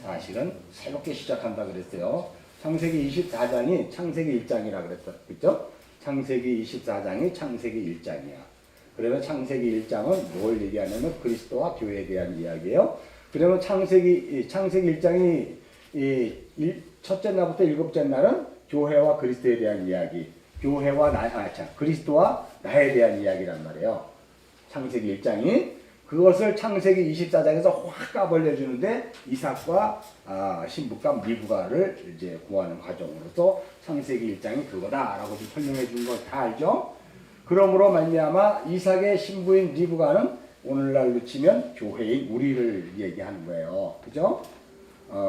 사실은 새롭게 시작한다 그랬어요. 창세기 24장이 창세기 1장이라 그랬죠. 그죠? 창세기 24장이 창세기 1장이야. 그러면 창세기 1장은 뭘 얘기하냐면 그리스도와 교회에 대한 이야기예요. 그러면 창세기 1장이 첫째 날부터 일곱째 날은 교회와 그리스도에 대한 이야기, 그리스도와 나에 대한 이야기란 말이에요. 창세기 1장이 그것을 창세기 24장에서 확 까벌려주는데 이삭과 신부가 리브가를 이제 구하는 과정으로서 창세기 1장이 그거다라고 좀 설명해 준 거 다 알죠? 그러므로 말미암아 이삭의 신부인 리브가는 오늘날로 치면 교회인 우리를 얘기하는 거예요. 그죠?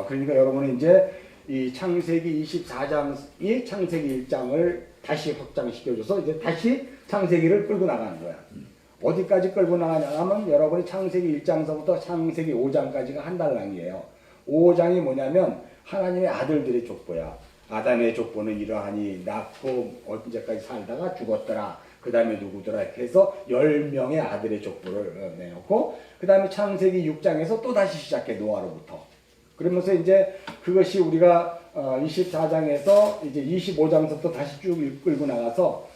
그러니까 여러분은 이제 이 창세기 24장이 창세기 1장을 다시 확장시켜줘서 이제 다시 창세기를 끌고 나가는 거야. 어디까지 끌고 나가냐면 여러분이 창세기 1장서부터 창세기 5장까지가 한 달랑이에요. 5장이 뭐냐면 하나님의 아들들의 족보야. 아담의 족보는 이러하니 낳고 언제까지 살다가 죽었더라. 그 다음에 누구더라 이렇게 해서 10명의 아들의 족보를 내놓고 그 다음에 창세기 6장에서 또 다시 시작해 노아로부터. 그러면서 이제 그것이 우리가 24장에서 이제 25장부터 다시 쭉 끌고 나가서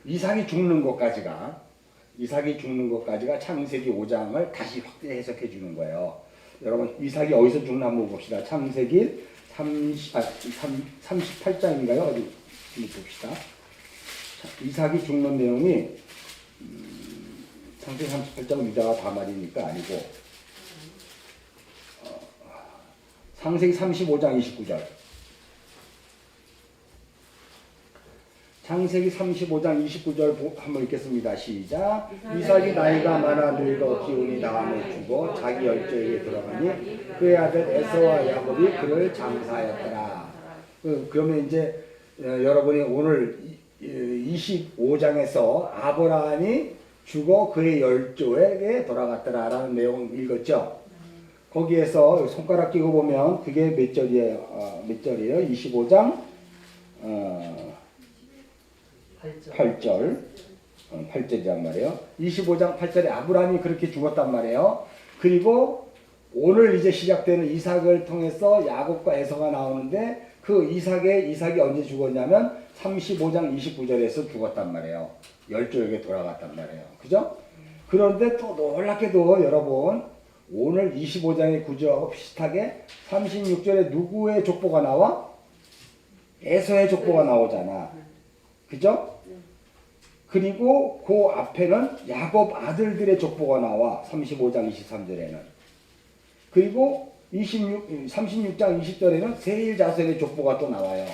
이삭이 죽는 것까지가 창세기 5장을 다시 확대 해석해 주는 거예요. 여러분 이삭이 어디서 죽나 한번 봅시다. 창세기 38장인가요? 어디 봅시다. 이삭이 죽는 내용이 창세기 38장은 유다가 다 말이니까 아니고 창세기 35장 29절. 창세기 35장 29절 한번 읽겠습니다. 시작. 이삭이 나이가 많아 늙어 기운이 다함에 죽어 자기 열조에게 들어가니 그의 아들 에서와 야곱이 그를 장사하였더라. 그러면 이제 여러분이 오늘 25장에서 아브라함이 죽어 그의 열조에게 돌아갔더라 라는 내용 읽었죠. 거기에서 손가락 끼고 보면 그게 몇 절이에요? 25장 8절 8절이란 말이에요. 25장 8절에 아브라함이 그렇게 죽었단 말이에요. 그리고 오늘 이제 시작되는 이삭을 통해서 야곱과 에서가 나오는데 그 이삭이 언제 죽었냐면 35장 29절에서 죽었단 말이에요. 열조에게 돌아갔단 말이에요. 그죠? 그런데 또 놀랍게도 여러분 오늘 25장의 구조하고 비슷하게 36절에 누구의 족보가 나와? 에서의 족보가 나오잖아. 그죠? 그리고 그 앞에는 야곱 아들들의 족보가 나와. 35장 23절에는. 그리고 36장 20절에는 세일 자손의 족보가 또 나와요.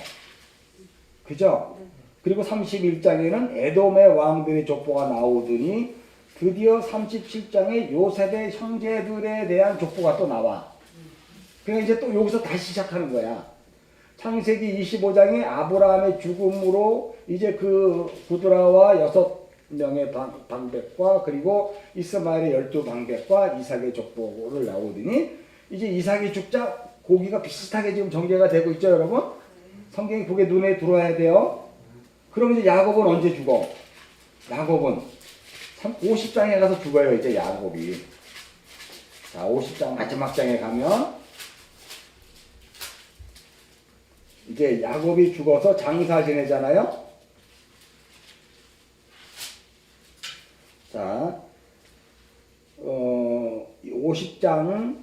그죠? 그리고 31장에는 에돔의 왕들의 족보가 나오더니 드디어 37장에 요셉의 형제들에 대한 족보가 또 나와. 그러니까 이제 또 여기서 다시 시작하는 거야. 창세기 25장에 아브라함의 죽음으로 이제 그 구드라와 6명의 방백과 그리고 이스마엘의 12방백과 이삭의 족보를 나오더니 이제 이삭이 죽자 고기가 비슷하게 지금 전개가 되고 있죠, 여러분? 성경이 그게 눈에 들어와야 돼요. 그럼 이제 야곱은 언제 죽어? 야곱은 50장에 가서 죽어요, 이제 야곱이. 자, 50장 마지막 장에 가면 이제 야곱이 죽어서 장사 지내잖아요. 자, 50장은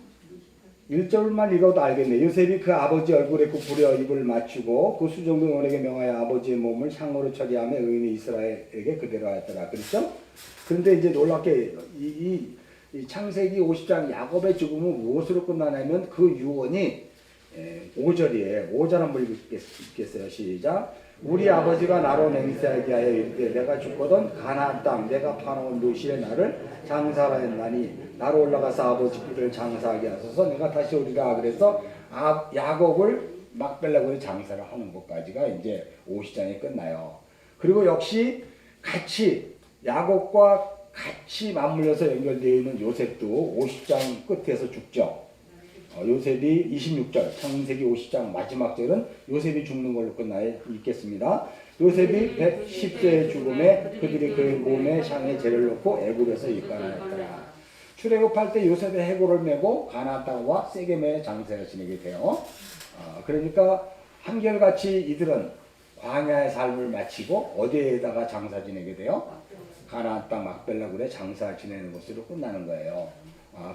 1절만 읽어도 알겠네. 요셉이 그 아버지 얼굴에 굽으려 입을 맞추고 그 수종병원에게 명하여 아버지의 몸을 향으로 처리하며 의인이 이스라엘에게 그대로 하였더라. 그렇죠? 그런데 이제 놀랍게 이 창세기 50장 야곱의 죽음은 무엇으로 끝나냐면 그 유언이 5절이에요. 5절 한번 읽겠어요. 시작. 우리 아버지가 나로 맹세하게 하여 이르되 내가 죽거든 가나안 땅 내가 파놓은 묘실에 나를 장사하였나니 나로 올라가서 아버지 길을 장사하게 하소서 내가 다시 오리라. 그래서 야곱을 막벨라고에 장사를 하는 것까지가 이제 50장이 끝나요. 그리고 역시 같이 야곱과 같이 맞물려서 연결되어 있는 요셉도 50장 끝에서 죽죠. 요셉이 26절, 창세기 50장 마지막 절은 요셉이 죽는 걸로 끝나야 읽겠습니다. 요셉이 110세의 죽음에 그들이 그의 몸에 향에 죄를 놓고 애굽에서 입간하였더라. 출애굽할 때 요셉의 해골을 메고 가나안 땅과 세겜에 장사를 지내게 돼요. 그러니까 한결같이 이들은 광야의 삶을 마치고 어디에다가 장사 지내게 돼요? 가나안 땅 막벨라굴에 장사 지내는 것으로 끝나는 거예요.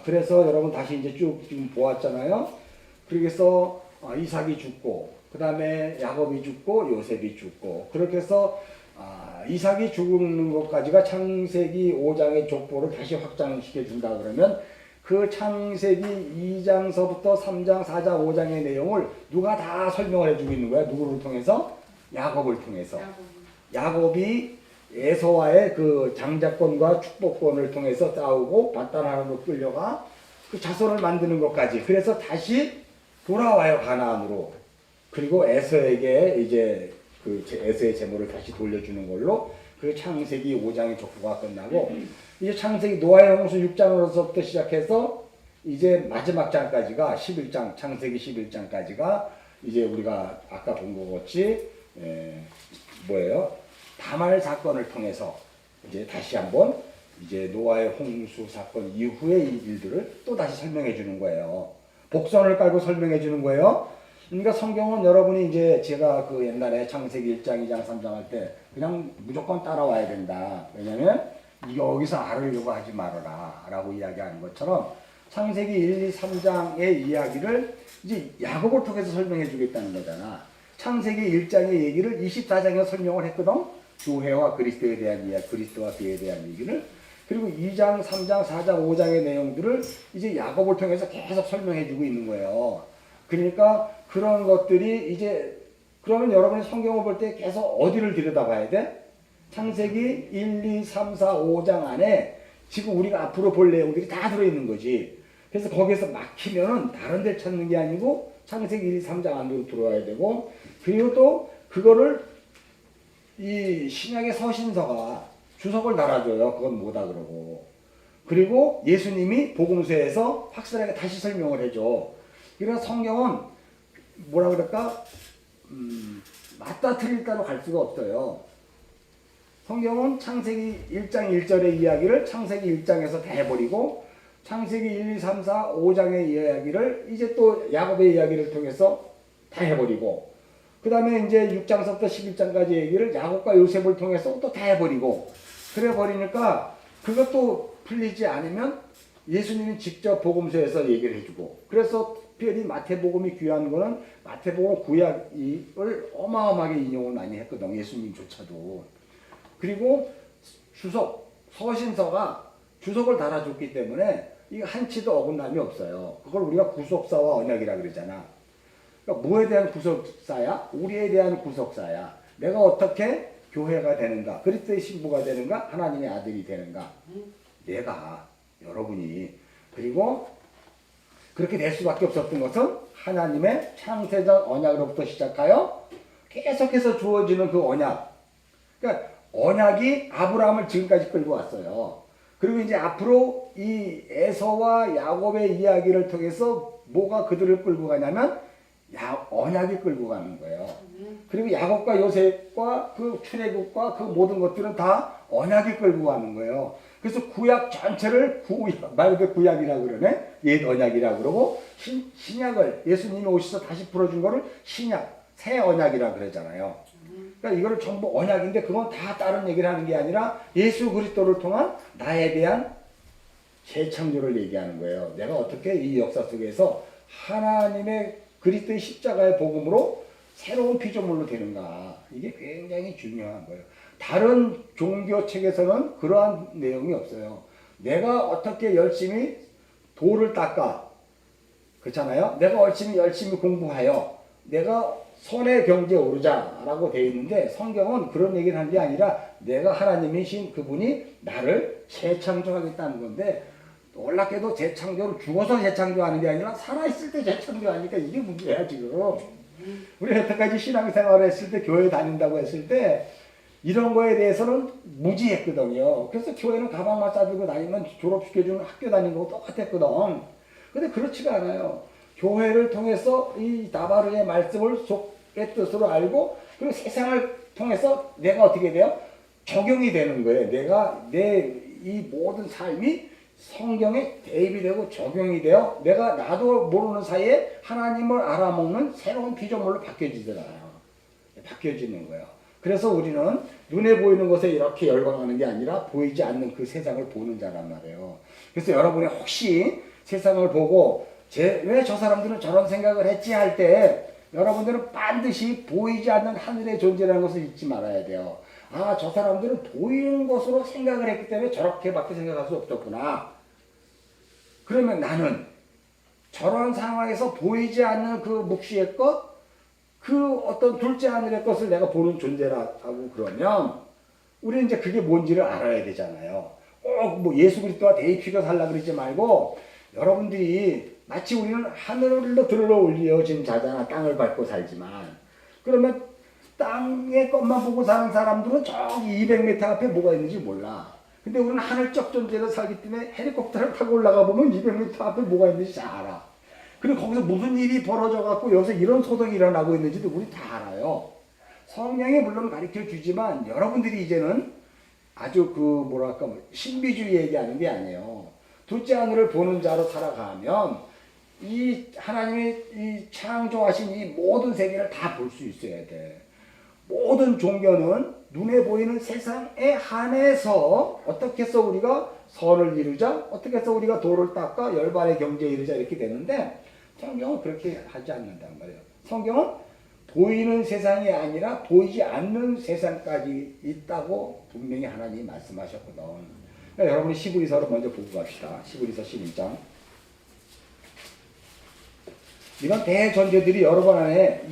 그래서 여러분 다시 이제 쭉 지금 보았잖아요. 그래서 이삭이 죽고 그 다음에 야곱이 죽고 요셉이 죽고 그렇게 해서 이삭이 죽는 것까지가 창세기 5장의 족보를 다시 확장시켜 준다 그러면 그 창세기 2장서부터 3장, 4장, 5장의 내용을 누가 다 설명을 해주고 있는 거야? 누구를 통해서? 야곱을 통해서. 야곱이 에서와의 그 장자권과 축복권을 통해서 싸우고 바단하나로 끌려가 그 자손을 만드는 것까지. 그래서 다시 돌아와요, 가나안으로. 그리고 에서에게 이제 그 에서의 재물을 다시 돌려주는 걸로 그 창세기 5장의 족보가 끝나고 이제 창세기 노아의 홍수 6장으로서부터 시작해서 이제 마지막 장까지가 11장, 창세기 11장까지가 이제 우리가 아까 본 것 같이 뭐예요? 다말 사건을 통해서 이제 다시 한번 이제 노아의 홍수 사건 이후의 일들을 또 다시 설명해 주는 거예요. 복선을 깔고 설명해 주는 거예요. 그러니까 성경은 여러분이 이제 제가 그 옛날에 창세기 1장, 2장, 3장 할 때 그냥 무조건 따라와야 된다. 왜냐면 여기서 알으려고 하지 말아라 라고 이야기하는 것처럼 창세기 1, 2, 3장의 이야기를 이제 야곱을 통해서 설명해 주겠다는 거잖아. 창세기 1장의 얘기를 24장에 설명을 했거든. 교회와 그리스도에 대한 이야기, 그리스도와 교회에 대한 얘기를. 그리고 2장, 3장, 4장, 5장의 내용들을 이제 야곱을 통해서 계속 설명해 주고 있는 거예요. 그러니까 그런 것들이 이제 그러면 여러분이 성경을 볼 때 계속 어디를 들여다봐야 돼? 창세기 1, 2, 3, 4, 5장 안에 지금 우리가 앞으로 볼 내용들이 다 들어있는 거지. 그래서 거기에서 막히면은 다른 데 찾는 게 아니고 창세기 1, 2, 3장 안으로 들어와야 되고 그리고 또 그거를 이 신약의 서신서가 주석을 달아줘요. 그건 뭐다 그러고. 그리고 예수님이 복음서에서 확실하게 다시 설명을 해줘. 그러니까 성경은 뭐라 그럴까? 맞다 틀리다로 갈 수가 없어요. 성경은 창세기 1장 1절의 이야기를 창세기 1장에서 다 해버리고 창세기 1, 2, 3, 4, 5장의 이야기를 이제 또 야곱의 이야기를 통해서 다 해버리고 그 다음에 이제 6장서부터 11장까지 얘기를 야곱과 요셉을 통해서 또 다 해버리고 그래 버리니까 그것도 풀리지 않으면 예수님이 직접 복음서에서 얘기를 해주고 그래서 특별히 마태복음이 귀한 거는 마태복음 구약을 어마어마하게 인용을 많이 했거든. 예수님조차도. 그리고 주석, 서신서가 주석을 달아줬기 때문에 이 한치도 어긋남이 없어요. 그걸 우리가 구속사와 언약이라 그러잖아. 그러니까 뭐에 대한 구속사야? 우리에 대한 구속사야. 내가 어떻게 교회가 되는가? 그리스도의 신부가 되는가? 하나님의 아들이 되는가? 내가, 여러분이. 그리고 그렇게 될 수밖에 없었던 것은 하나님의 창세전 언약으로부터 시작하여 계속해서 주어지는 그 언약. 그러니까 언약이 아브라함을 지금까지 끌고 왔어요. 그리고 이제 앞으로 이 에서와 야곱의 이야기를 통해서 뭐가 그들을 끌고 가냐면 언약이 끌고 가는 거예요. 그리고 야곱과 요셉과 그 출애굽과 그 모든 것들은 다 언약이 끌고 가는 거예요. 그래서 구약 전체를 말 그대로 구약이라고 그러네. 옛 언약이라고 그러고 신약을 예수님이 오셔서 다시 풀어준 거를 신약, 새 언약이라고 그러잖아요. 그러니까 이거를 전부 언약인데 그건 다 다른 얘기를 하는 게 아니라 예수 그리스도를 통한 나에 대한 재창조를 얘기하는 거예요. 내가 어떻게 이 역사 속에서 하나님의 그리스도의 십자가의 복음으로 새로운 피조물로 되는가. 이게 굉장히 중요한 거예요. 다른 종교책에서는 그러한 내용이 없어요. 내가 어떻게 열심히 돌을 닦아. 그렇잖아요. 내가 열심히 공부하여 내가 선의 경지에 오르자라고 되어 있는데 성경은 그런 얘기를 하는 게 아니라 내가 하나님이신 그분이 나를 재창조하겠다는 건데 놀랍게도 재창조를 죽어서 재창조하는 게 아니라 살아있을 때 재창조하니까 이게 문제야 지금. 우리 여태까지 신앙생활을 했을 때 교회 다닌다고 했을 때 이런 거에 대해서는 무지했거든요. 그래서 교회는 가방만 싸들고 다니면 졸업시켜주는 학교 다니는 거 똑같았거든. 근데 그렇지가 않아요. 교회를 통해서 이 다바르의 말씀을 속의 뜻으로 알고 그리고 세상을 통해서 내가 어떻게 돼요? 적용이 되는 거예요. 내가 내 이 모든 삶이 성경에 대입이 되고 적용이 되어 내가 나도 모르는 사이에 하나님을 알아먹는 새로운 피조물로 바뀌어지잖아요. 바뀌어지는 거예요. 그래서 우리는 눈에 보이는 것에 이렇게 열광하는 게 아니라 보이지 않는 그 세상을 보는 자란 말이에요. 그래서 여러분이 혹시 세상을 보고 왜 저 사람들은 저런 생각을 했지 할 때 여러분들은 반드시 보이지 않는 하늘의 존재라는 것을 잊지 말아야 돼요. 아, 저 사람들은 보이는 것으로 생각을 했기 때문에 저렇게밖에 생각할 수 없었구나. 그러면 나는 저런 상황에서 보이지 않는 그 묵시의 것, 그 어떤 둘째 하늘의 것을 내가 보는 존재라고 그러면 우리는 이제 그게 뭔지를 알아야 되잖아요. 꼭 뭐 예수 그리스도와 대입시켜 살라 그러지 말고 여러분들이 마치 우리는 하늘로 들어 올려진 자잖아. 땅을 밟고 살지만. 그러면 땅의 것만 보고 사는 사람들은 저기 200m 앞에 뭐가 있는지 몰라. 근데 우리는 하늘적 존재로 살기 때문에 헬리콥터를 타고 올라가 보면 200m 앞에 뭐가 있는지 잘 알아. 그리고 거기서 무슨 일이 벌어져 갖고 여기서 이런 소동이 일어나고 있는지도 우리 다 알아요. 성경이 물론 가르쳐 주지만 여러분들이 이제는 아주 그 뭐랄까 신비주의 얘기하는 게 아니에요. 둘째 하늘을 보는 자로 살아가면 이 하나님이 이 창조하신 이 모든 세계를 다 볼 수 있어야 돼. 모든 종교는 눈에 보이는 세상에 한해서 어떻게 해서 우리가 선을 이루자, 어떻게 해서 우리가 도를 닦아 열반의 경제에 이르자 이렇게 되는데 성경은 그렇게 하지 않는단 말이에요. 성경은 보이는 세상이 아니라 보이지 않는 세상까지 있다고 분명히 하나님이 말씀하셨거든. 그러니까 여러분이 시브리서를 먼저 보고 갑시다. 시브리서 11장. 이런 대전제들이 여러분 안에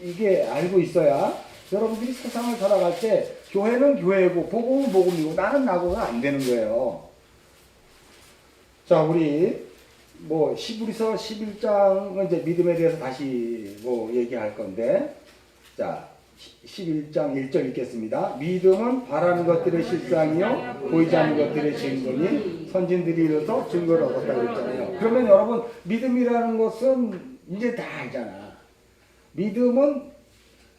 이게 알고 있어야 여러분들이 세상을 살아갈 때 교회는 교회고 복음은 복음이고 나는 나고가 안 되는 거예요. 자, 우리 뭐 시브리서 11장은 이제 믿음에 대해서 다시 뭐 얘기할 건데, 자 11장 1절 읽겠습니다. 믿음은 바라는 것들의 실상이요 보이지 않는 것들의 증거니 선진들이 이르러서 증거를 얻었다고 했잖아요. 그러면 여러분 믿음이라는 것은 이제 다 알잖아. 믿음은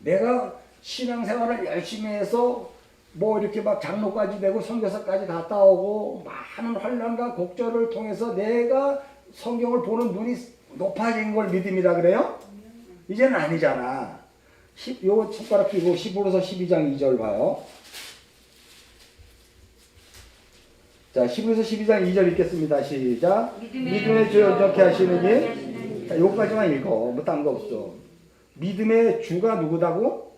내가 신앙생활을 열심히 해서 뭐 이렇게 막 장로까지 되고 선교사까지 갔다 오고 많은 환난과 곡절을 통해서 내가 성경을 보는 눈이 높아진 걸 믿음이라 그래요? 이제는 아니잖아. 요 손가락 끼고 히브리서 12장 2절 봐요. 자, 히브리서 12장 2절 읽겠습니다. 시작. 믿음의 주 온전케 하시는 일. 자, 요까지만 읽어. 뭐 딴 거 없어. 믿음의 주가 누구다고?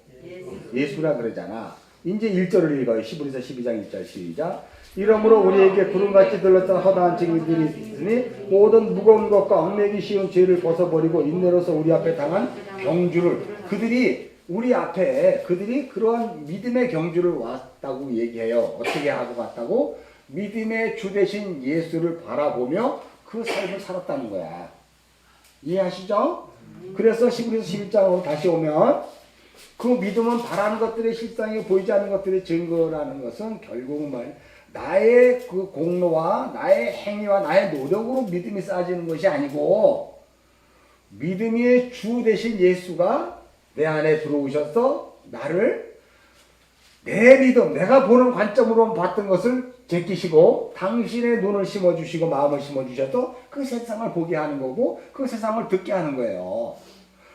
예수라 그러잖아. 이제 1절을 읽어요. 히브리서 12장 1절 시작. 이러므로 우리에게 구름같이 들렀던 허다한 증인들이 있으니 모든 무거운 것과 얽매기 쉬운 죄를 벗어버리고 인내로서 우리 앞에 당한 경주를 그들이 그러한 믿음의 경주를 왔다고 얘기해요. 어떻게 하고 갔다고? 믿음의 주 되신 예수를 바라보며 그 삶을 살았다는 거야. 이해하시죠? 그래서 히브리서 11장으로 다시 오면 그 믿음은 바라는 것들의 실상이 보이지 않는 것들의 증거라는 것은 결국은 나의 그 공로와 나의 행위와 나의 노력으로 믿음이 쌓아지는 것이 아니고 믿음의 주 되신 예수가 내 안에 들어오셔서 나를 내 믿음, 내가 보는 관점으로 봤던 것을 제끼시고 당신의 눈을 심어주시고 마음을 심어주셔서 그 세상을 보게 하는 거고 그 세상을 듣게 하는 거예요.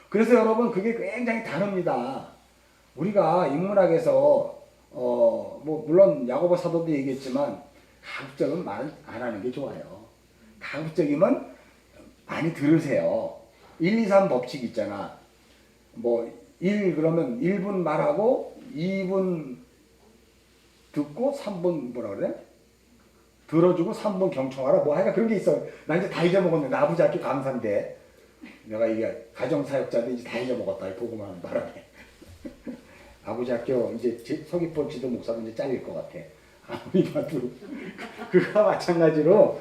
그래서 여러분 그게 굉장히 다릅니다. 우리가 인문학에서 뭐 물론 야고보 사도도 얘기했지만 가급적이면 말 안 하는 게 좋아요. 가급적이면 많이 들으세요. 1, 2, 3 법칙 있잖아. 뭐 1 그러면 1분 말하고 2분 듣고 3분 뭐라 그래? 들어주고 3분 경청하라. 뭐 하여간 그런 게 있어. 나 이제 다 잊어먹었는데 아버지 학교 강사인데 내가 이게 가정사역자인데 이제 다 잊어먹었다. 보고만 하는 바람에. 아버지 학교 이제 서귀포 지도 목사는 이제 잘릴 것 같아. 아무리 봐도 그거와 마찬가지로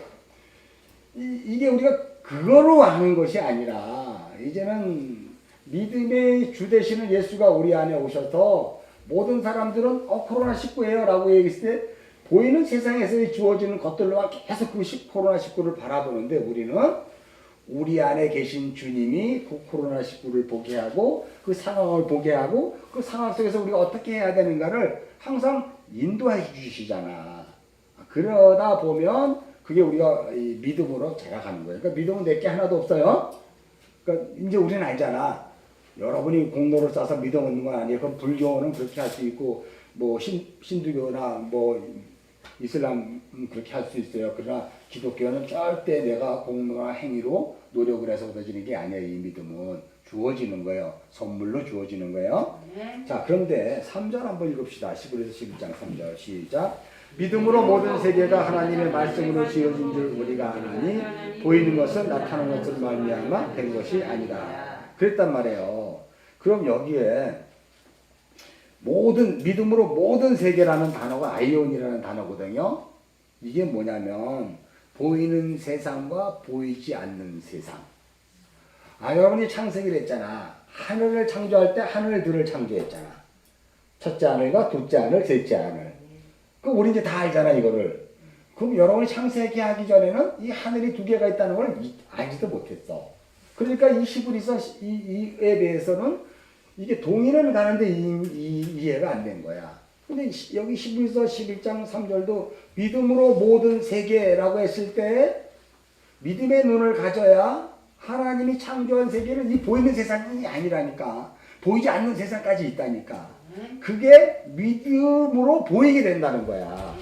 이게 우리가 그거로 아는 것이 아니라 이제는 믿음의 주 되시는 예수가 우리 안에 오셔서 모든 사람들은 코로나19예요 라고 얘기했을 때 보이는 세상에서 주어지는 것들로만 계속 그 코로나19를 바라보는데 우리는 우리 안에 계신 주님이 그 코로나19를 보게 하고 그 상황을 보게 하고 그 상황 속에서 우리가 어떻게 해야 되는가를 항상 인도해 주시잖아. 그러다 보면 그게 우리가 이 믿음으로 자라가는 거예요. 그러니까 믿음은 내게 하나도 없어요. 그러니까 이제 우리는 알잖아. 여러분이 공로를 쌓아서 믿음 얻는 건 아니에요. 그럼 불교는 그렇게 할 수 있고 뭐 신두교나 뭐 이슬람 그렇게 할 수 있어요. 그러나 기독교는 절대 내가 공로나 행위로 노력을 해서 얻어지는 게 아니에요. 이 믿음은 주어지는 거예요. 선물로 주어지는 거예요. 자, 그런데 3절 한번 읽읍시다. 11에서 11장 3절 시작. 믿음으로 모든 세계가 하나님의 말씀으로 지어진 줄 우리가 아나니 보이는 것은 나타나는 것을 말미암아 된 것이 아니다. 그랬단 말이에요. 그럼 여기에 모든 믿음으로 모든 세계라는 단어가 아이온이라는 단어거든요. 이게 뭐냐면 보이는 세상과 보이지 않는 세상. 여러분이 창세기를 했잖아. 하늘을 창조할 때 하늘들을 창조했잖아. 첫째 하늘과 둘째 하늘, 셋째 하늘. 그럼 우리 이제 다 알잖아 이거를. 그럼 여러분이 창세기 하기 전에는 이 하늘이 두 개가 있다는 걸 알지도 못했어. 그러니까 이 히브리서 이에 대해서는 이게 동의는 가는데 이해가 안 된 거야. 근데 여기 히브리서 11장 3절도 믿음으로 모든 세계라고 했을 때 믿음의 눈을 가져야 하나님이 창조한 세계는 이 보이는 세상이 아니라니까. 보이지 않는 세상까지 있다니까. 그게 믿음으로 보이게 된다는 거야.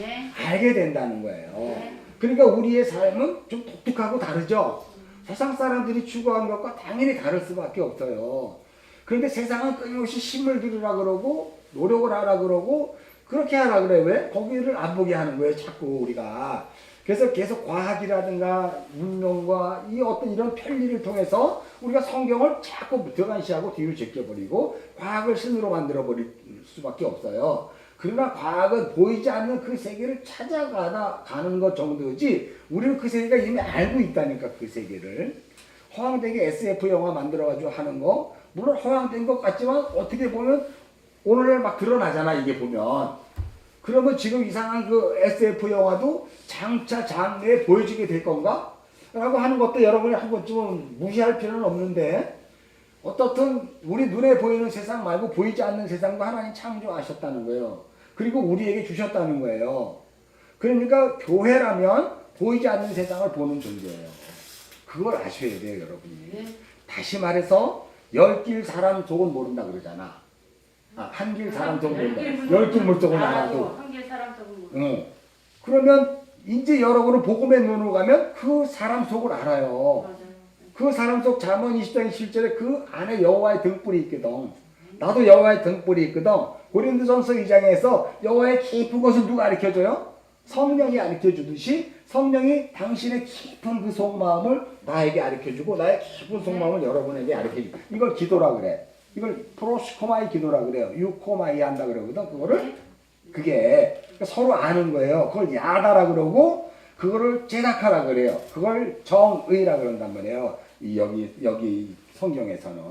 알게 된다는 거예요. 그러니까 우리의 삶은 좀 독특하고 다르죠. 세상 사람들이 추구하는 것과 당연히 다를 수밖에 없어요. 그런데 세상은 끊임없이 힘을 기르라 그러고 노력을 하라 그러고 그렇게 하라 그래. 왜? 거기를 안 보게 하는 거예요. 자꾸 우리가. 그래서 계속 과학이라든가 문명과 이 어떤 이런 편리를 통해서 우리가 성경을 자꾸 등한시하고 뒤로 제껴버리고 과학을 신으로 만들어버릴 수밖에 없어요. 그러나 과학은 보이지 않는 그 세계를 찾아가는 것 정도지 우리는 그 세계가 이미 알고 있다니까. 그 세계를 허황되게 SF 영화 만들어가지고 하는 거 물론 허황된 것 같지만 어떻게 보면 오늘날 막 드러나잖아. 이게 보면 그러면 지금 이상한 그 SF 영화도 장차 장래에 보여지게 될 건가? 라고 하는 것도 여러분이 한 번쯤은 무시할 필요는 없는데 어떻든 우리 눈에 보이는 세상 말고 보이지 않는 세상도 하나님 창조하셨다는 거예요. 그리고 우리에게 주셨다는 거예요. 그러니까 교회라면 보이지 않는 세상을 보는 존재예요. 그걸 아셔야 돼요, 여러분이. 다시 말해서 10길 사람 속은 모른다 그러잖아. 한 길 사람 속은 모른다. 10길 물속은 알아도. 한 길 사람 속은 모른다. 그러면 이제 여러분은 복음의 눈으로 가면 그 사람 속을 알아요. 맞아요. 그 사람 속 잠언 20장 17절에 그 안에 여호와의 등불이 있거든. 나도 여호와의 등불이 있거든. 고린도전서 2장에서 여호와의 깊은 것을 누가 가르쳐줘요? 성령이 가르쳐주듯이 성령이 당신의 깊은 그 속마음을 나에게 가르쳐주고 나의 깊은 속마음을 여러분에게 가르쳐주고 이걸 기도라 그래. 이걸 프로시코마이 기도라 그래요. 유코마이 한다 그러거든. 그게 서로 아는 거예요. 그걸 야다라 그러고 그거를 제각하라 그래요. 그걸 정의라 그런단 말이에요. 여기 성경에서는.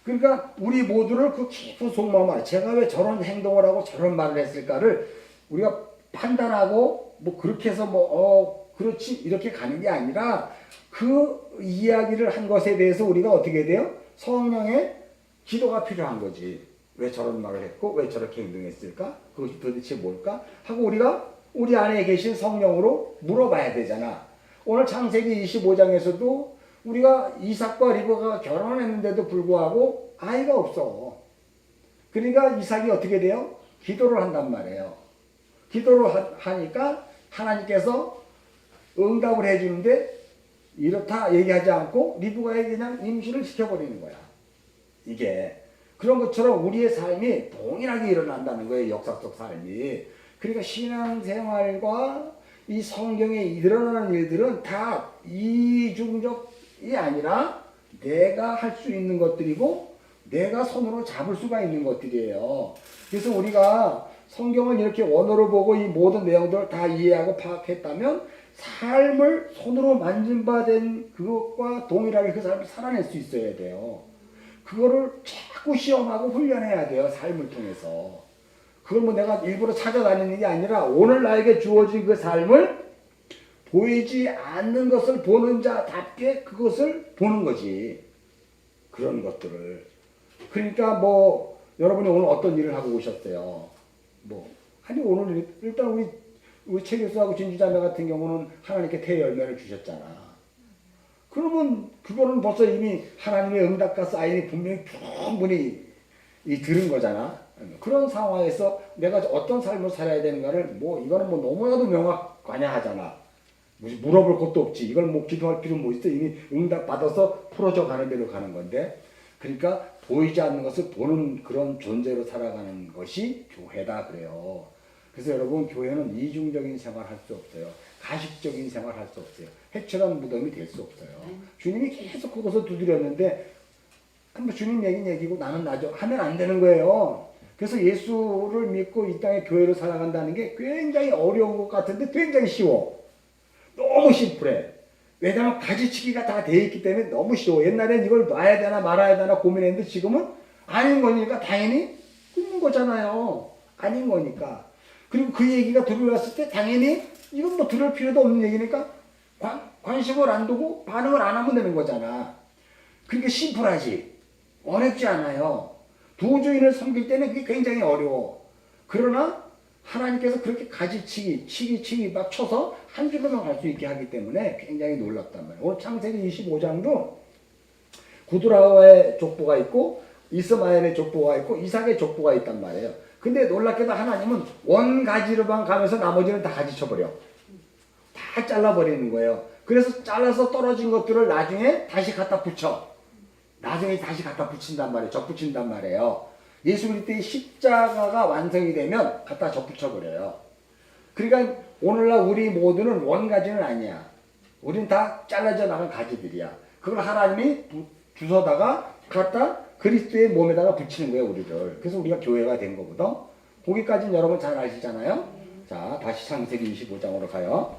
그러니까 우리 모두를 그 깊은 속마음을 제가 왜 저런 행동을 하고 저런 말을 했을까를 우리가 판단하고 뭐 그렇게 해서 그렇지 이렇게 가는 게 아니라 그 이야기를 한 것에 대해서 우리가 어떻게 돼요? 성령의 기도가 필요한 거지. 왜 저런 말을 했고 왜 저렇게 행동했을까? 그것이 도대체 뭘까? 하고 우리가 우리 안에 계신 성령으로 물어봐야 되잖아. 오늘 창세기 25장에서도 우리가 이삭과 리브가가 결혼했는데도 불구하고 아이가 없어. 그러니까 이삭이 어떻게 돼요? 기도를 한단 말이에요. 기도를 하니까 하나님께서 응답을 해주는데 이렇다 얘기하지 않고 리브가에게 그냥 임신을 시켜버리는 거야. 이게 그런 것처럼 우리의 삶이 동일하게 일어난다는 거예요. 역사 속 삶이. 그러니까 신앙생활과 이 성경에 일어나는 일들은 다 이중적이 아니라 내가 할 수 있는 것들이고 내가 손으로 잡을 수가 있는 것들이에요. 그래서 우리가 성경을 이렇게 원어로 보고 이 모든 내용들을 다 이해하고 파악했다면 삶을 손으로 만진 바 된 그것과 동일하게 그 삶을 살아낼 수 있어야 돼요. 그거를 자꾸 시험하고 훈련해야 돼요. 삶을 통해서. 그걸 뭐 내가 일부러 찾아다니는 게 아니라 오늘 나에게 주어진 그 삶을 보이지 않는 것을 보는 자답게 그것을 보는 거지. 그런 것들을. 그러니까 뭐 여러분이 오늘 어떤 일을 하고 오셨어요? 아니 오늘 일단 우리 우리 최교수하고 진주자매 같은 경우는 하나님께 태열매를 주셨잖아. 그러면 그거는 벌써 이미 하나님의 응답과 사인이 분명히 충분히 들은 거잖아. 그런 상황에서 내가 어떤 삶을 살아야 되는가를 뭐 이거는 뭐 너무나도 명확관야하잖아. 물어볼 것도 없지. 이걸 뭐 기도할 필요 뭐 있어. 이미 응답 받아서 풀어져 가는 대로 가는 건데. 그러니까 보이지 않는 것을 보는 그런 존재로 살아가는 것이 교회다 그래요. 그래서 여러분 교회는 이중적인 생활 할 수 없어요. 가식적인 생활 할 수 없어요. 해처럼 무덤이 될 수 없어요. 주님이 계속 그것을 두드렸는데 한번 주님 얘기는 얘기고 나는 나죠 하면 안 되는 거예요. 그래서 예수를 믿고 이 땅에 교회로 살아간다는 게 굉장히 어려운 것 같은데 굉장히 쉬워. 너무 심플해. 왜냐하면 가지치기가 다 돼 있기 때문에 너무 쉬워. 옛날엔 이걸 놔야 되나 말아야 되나 고민했는데 지금은 아닌 거니까 당연히 끊는 거잖아요. 아닌 거니까. 그리고 그 얘기가 들어왔을 때 당연히 이건 뭐 들을 필요도 없는 얘기니까 관심을 안 두고 반응을 안 하면 되는 거잖아. 그러니까 심플하지. 어렵지 않아요. 두 주인을 섬길 때는 그게 굉장히 어려워. 그러나 하나님께서 그렇게 치기 막 쳐서 한 줄로만 갈 수 있게 하기 때문에 굉장히 놀랍단 말이에요. 오늘 창세기 25장도 구드라와의 족보가 있고 이스마엘의 족보가 있고 이삭의 족보가 있단 말이에요. 근데 놀랍게도 하나님은 원가지로만 가면서 나머지는 다 가지쳐버려. 다 잘라버리는 거예요. 그래서 잘라서 떨어진 것들을 나중에 다시 갖다 붙여. 나중에 다시 갖다 붙인단 말이에요. 접붙인단 말이에요. 예수 그리스도의 십자가가 완성이 되면 갖다 접붙여버려요. 그러니까 오늘날 우리 모두는 원가지는 아니야. 우린 다 잘라져 나간 가지들이야. 그걸 하나님이 주워다가 갖다 그리스도의 몸에다가 붙이는 거예요, 우리를. 그래서 우리가 교회가 된 거거든. 거기까지는 여러분 잘 아시잖아요. 자, 다시 창세기 25장으로 가요.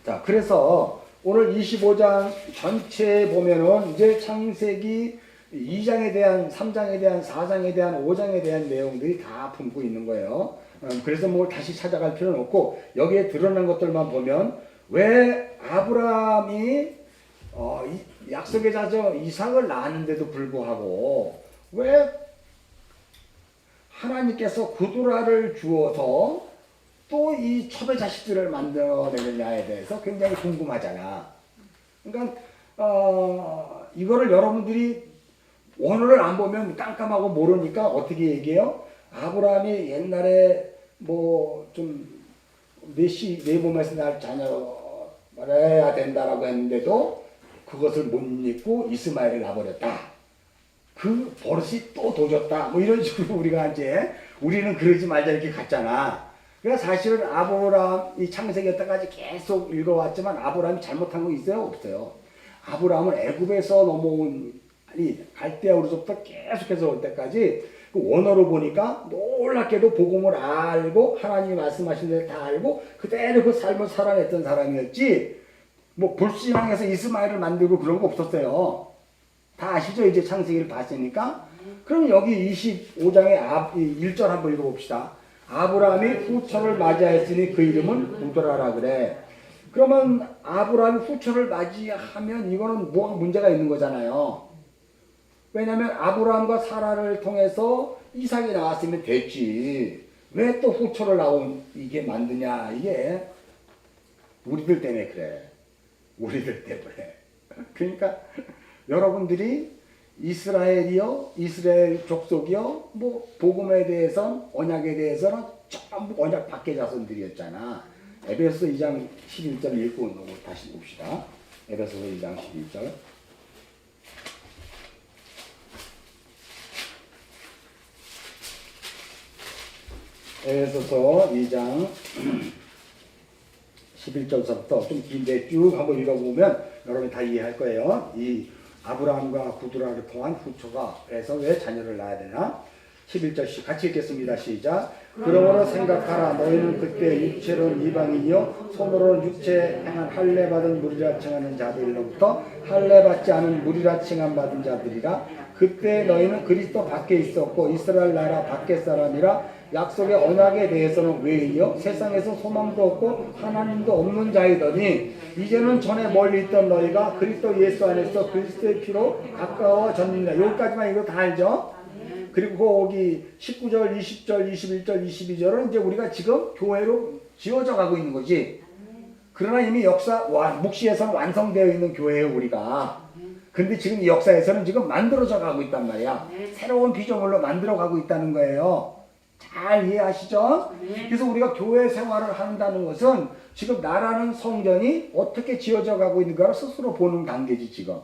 자, 그래서 오늘 25장 전체에 보면은 이제 창세기 2장에 대한, 3장에 대한, 4장에 대한, 5장에 대한 내용들이 다 품고 있는 거예요. 그래서 뭘 다시 찾아갈 필요는 없고 여기에 드러난 것들만 보면 왜 아브라함이 약속의 자녀 이삭을 낳았는데도 불구하고 왜 하나님께서 구두라를 주어서 또 이 첩의 자식들을 만들어내느냐에 대해서 굉장히 궁금하잖아. 그러니까 이거를 여러분들이 원어를 안 보면 깜깜하고 모르니까 어떻게 얘기해요? 아브라함이 옛날에 뭐 좀 내 몸에서 날 자녀 말해야 된다라고 했는데도 그것을 못 잊고 이스마엘을 낳아버렸다. 그 버릇이 또 도졌다. 뭐 이런 식으로 우리가 이제 우리는 그러지 말자 이렇게 갔잖아. 그러니까 사실은 아브라함 이 창세기 때까지 계속 읽어왔지만 아브라함이 잘못한 거 있어요? 없어요. 아브라함은 애굽에서 넘어온 갈대아우로부터 계속해서 올 때까지 그 원어로 보니까 놀랍게도 복음을 알고 하나님이 말씀하신 대로 다 알고 그대로 그 삶을 살아냈던 사람이었지 뭐 불신앙에서 이스마엘을 만들고 그런 거 없었어요. 다 아시죠? 이제 창세기를 봤으니까. 그럼 여기 25장의 1절 한번 읽어봅시다. 아브라함이 후처를 맞이하였으니 그 이름은 구드라라 그래. 그러면 아브라함이 후처를 맞이하면 이거는 뭐가 문제가 있는 거잖아요. 왜냐하면 아브라함과 사라를 통해서 이삭이 나왔으면 됐지. 왜 또 후처를 나온 이게 만드냐. 이게 우리들 때문에 그래. 우리들 때문에. 그러니까 여러분들이 이스라엘이요, 이스라엘 족속이요, 뭐 복음에 대해서 언약에 대해서는 전부 언약 밖의 자손들이었잖아. 에베소서 2장 11절 읽고 다시 봅시다. 에베소서 2장 11절. 에베소서 2장 11절부터 좀 긴데 쭉 한번 읽어보면 여러분이 다 이해할 거예요. 이 아브라함과 구두라를 통한 후초가 그래서 왜 자녀를 낳아야 되나? 11절씩 같이 읽겠습니다. 시작. 그러므로 생각하라. 너희는 그때 육체로는 이방인이요 손으로는 육체 행한 할례 받은 무리라 칭하는 자들로부터 할례 받지 않은 무리라 칭함 받은 자들이라. 그때 너희는 그리스도 밖에 있었고 이스라엘 나라 밖의 사람이라. 약속의 언약에 대해서는 외인이요 세상에서 소망도 없고 하나님도 없는 자이더니 이제는 전에 멀리 있던 너희가 그리스도 예수 안에서 그리스도의 피로 가까워졌느니라. 여기까지만 이거 다 알죠? 그리고 거기 19절, 20절, 21절, 22절은 이제 우리가 지금 교회로 지어져 가고 있는 거지. 그러나 이미 묵시에서는 완성되어 있는 교회예요, 우리가. 근데 지금 이 역사에서는 지금 만들어져 가고 있단 말이야. 새로운 피조물로 만들어 가고 있다는 거예요. 잘 이해하시죠? 그래서 우리가 교회 생활을 한다는 것은 지금 나라는 성전이 어떻게 지어져 가고 있는가를 스스로 보는 단계지 지금.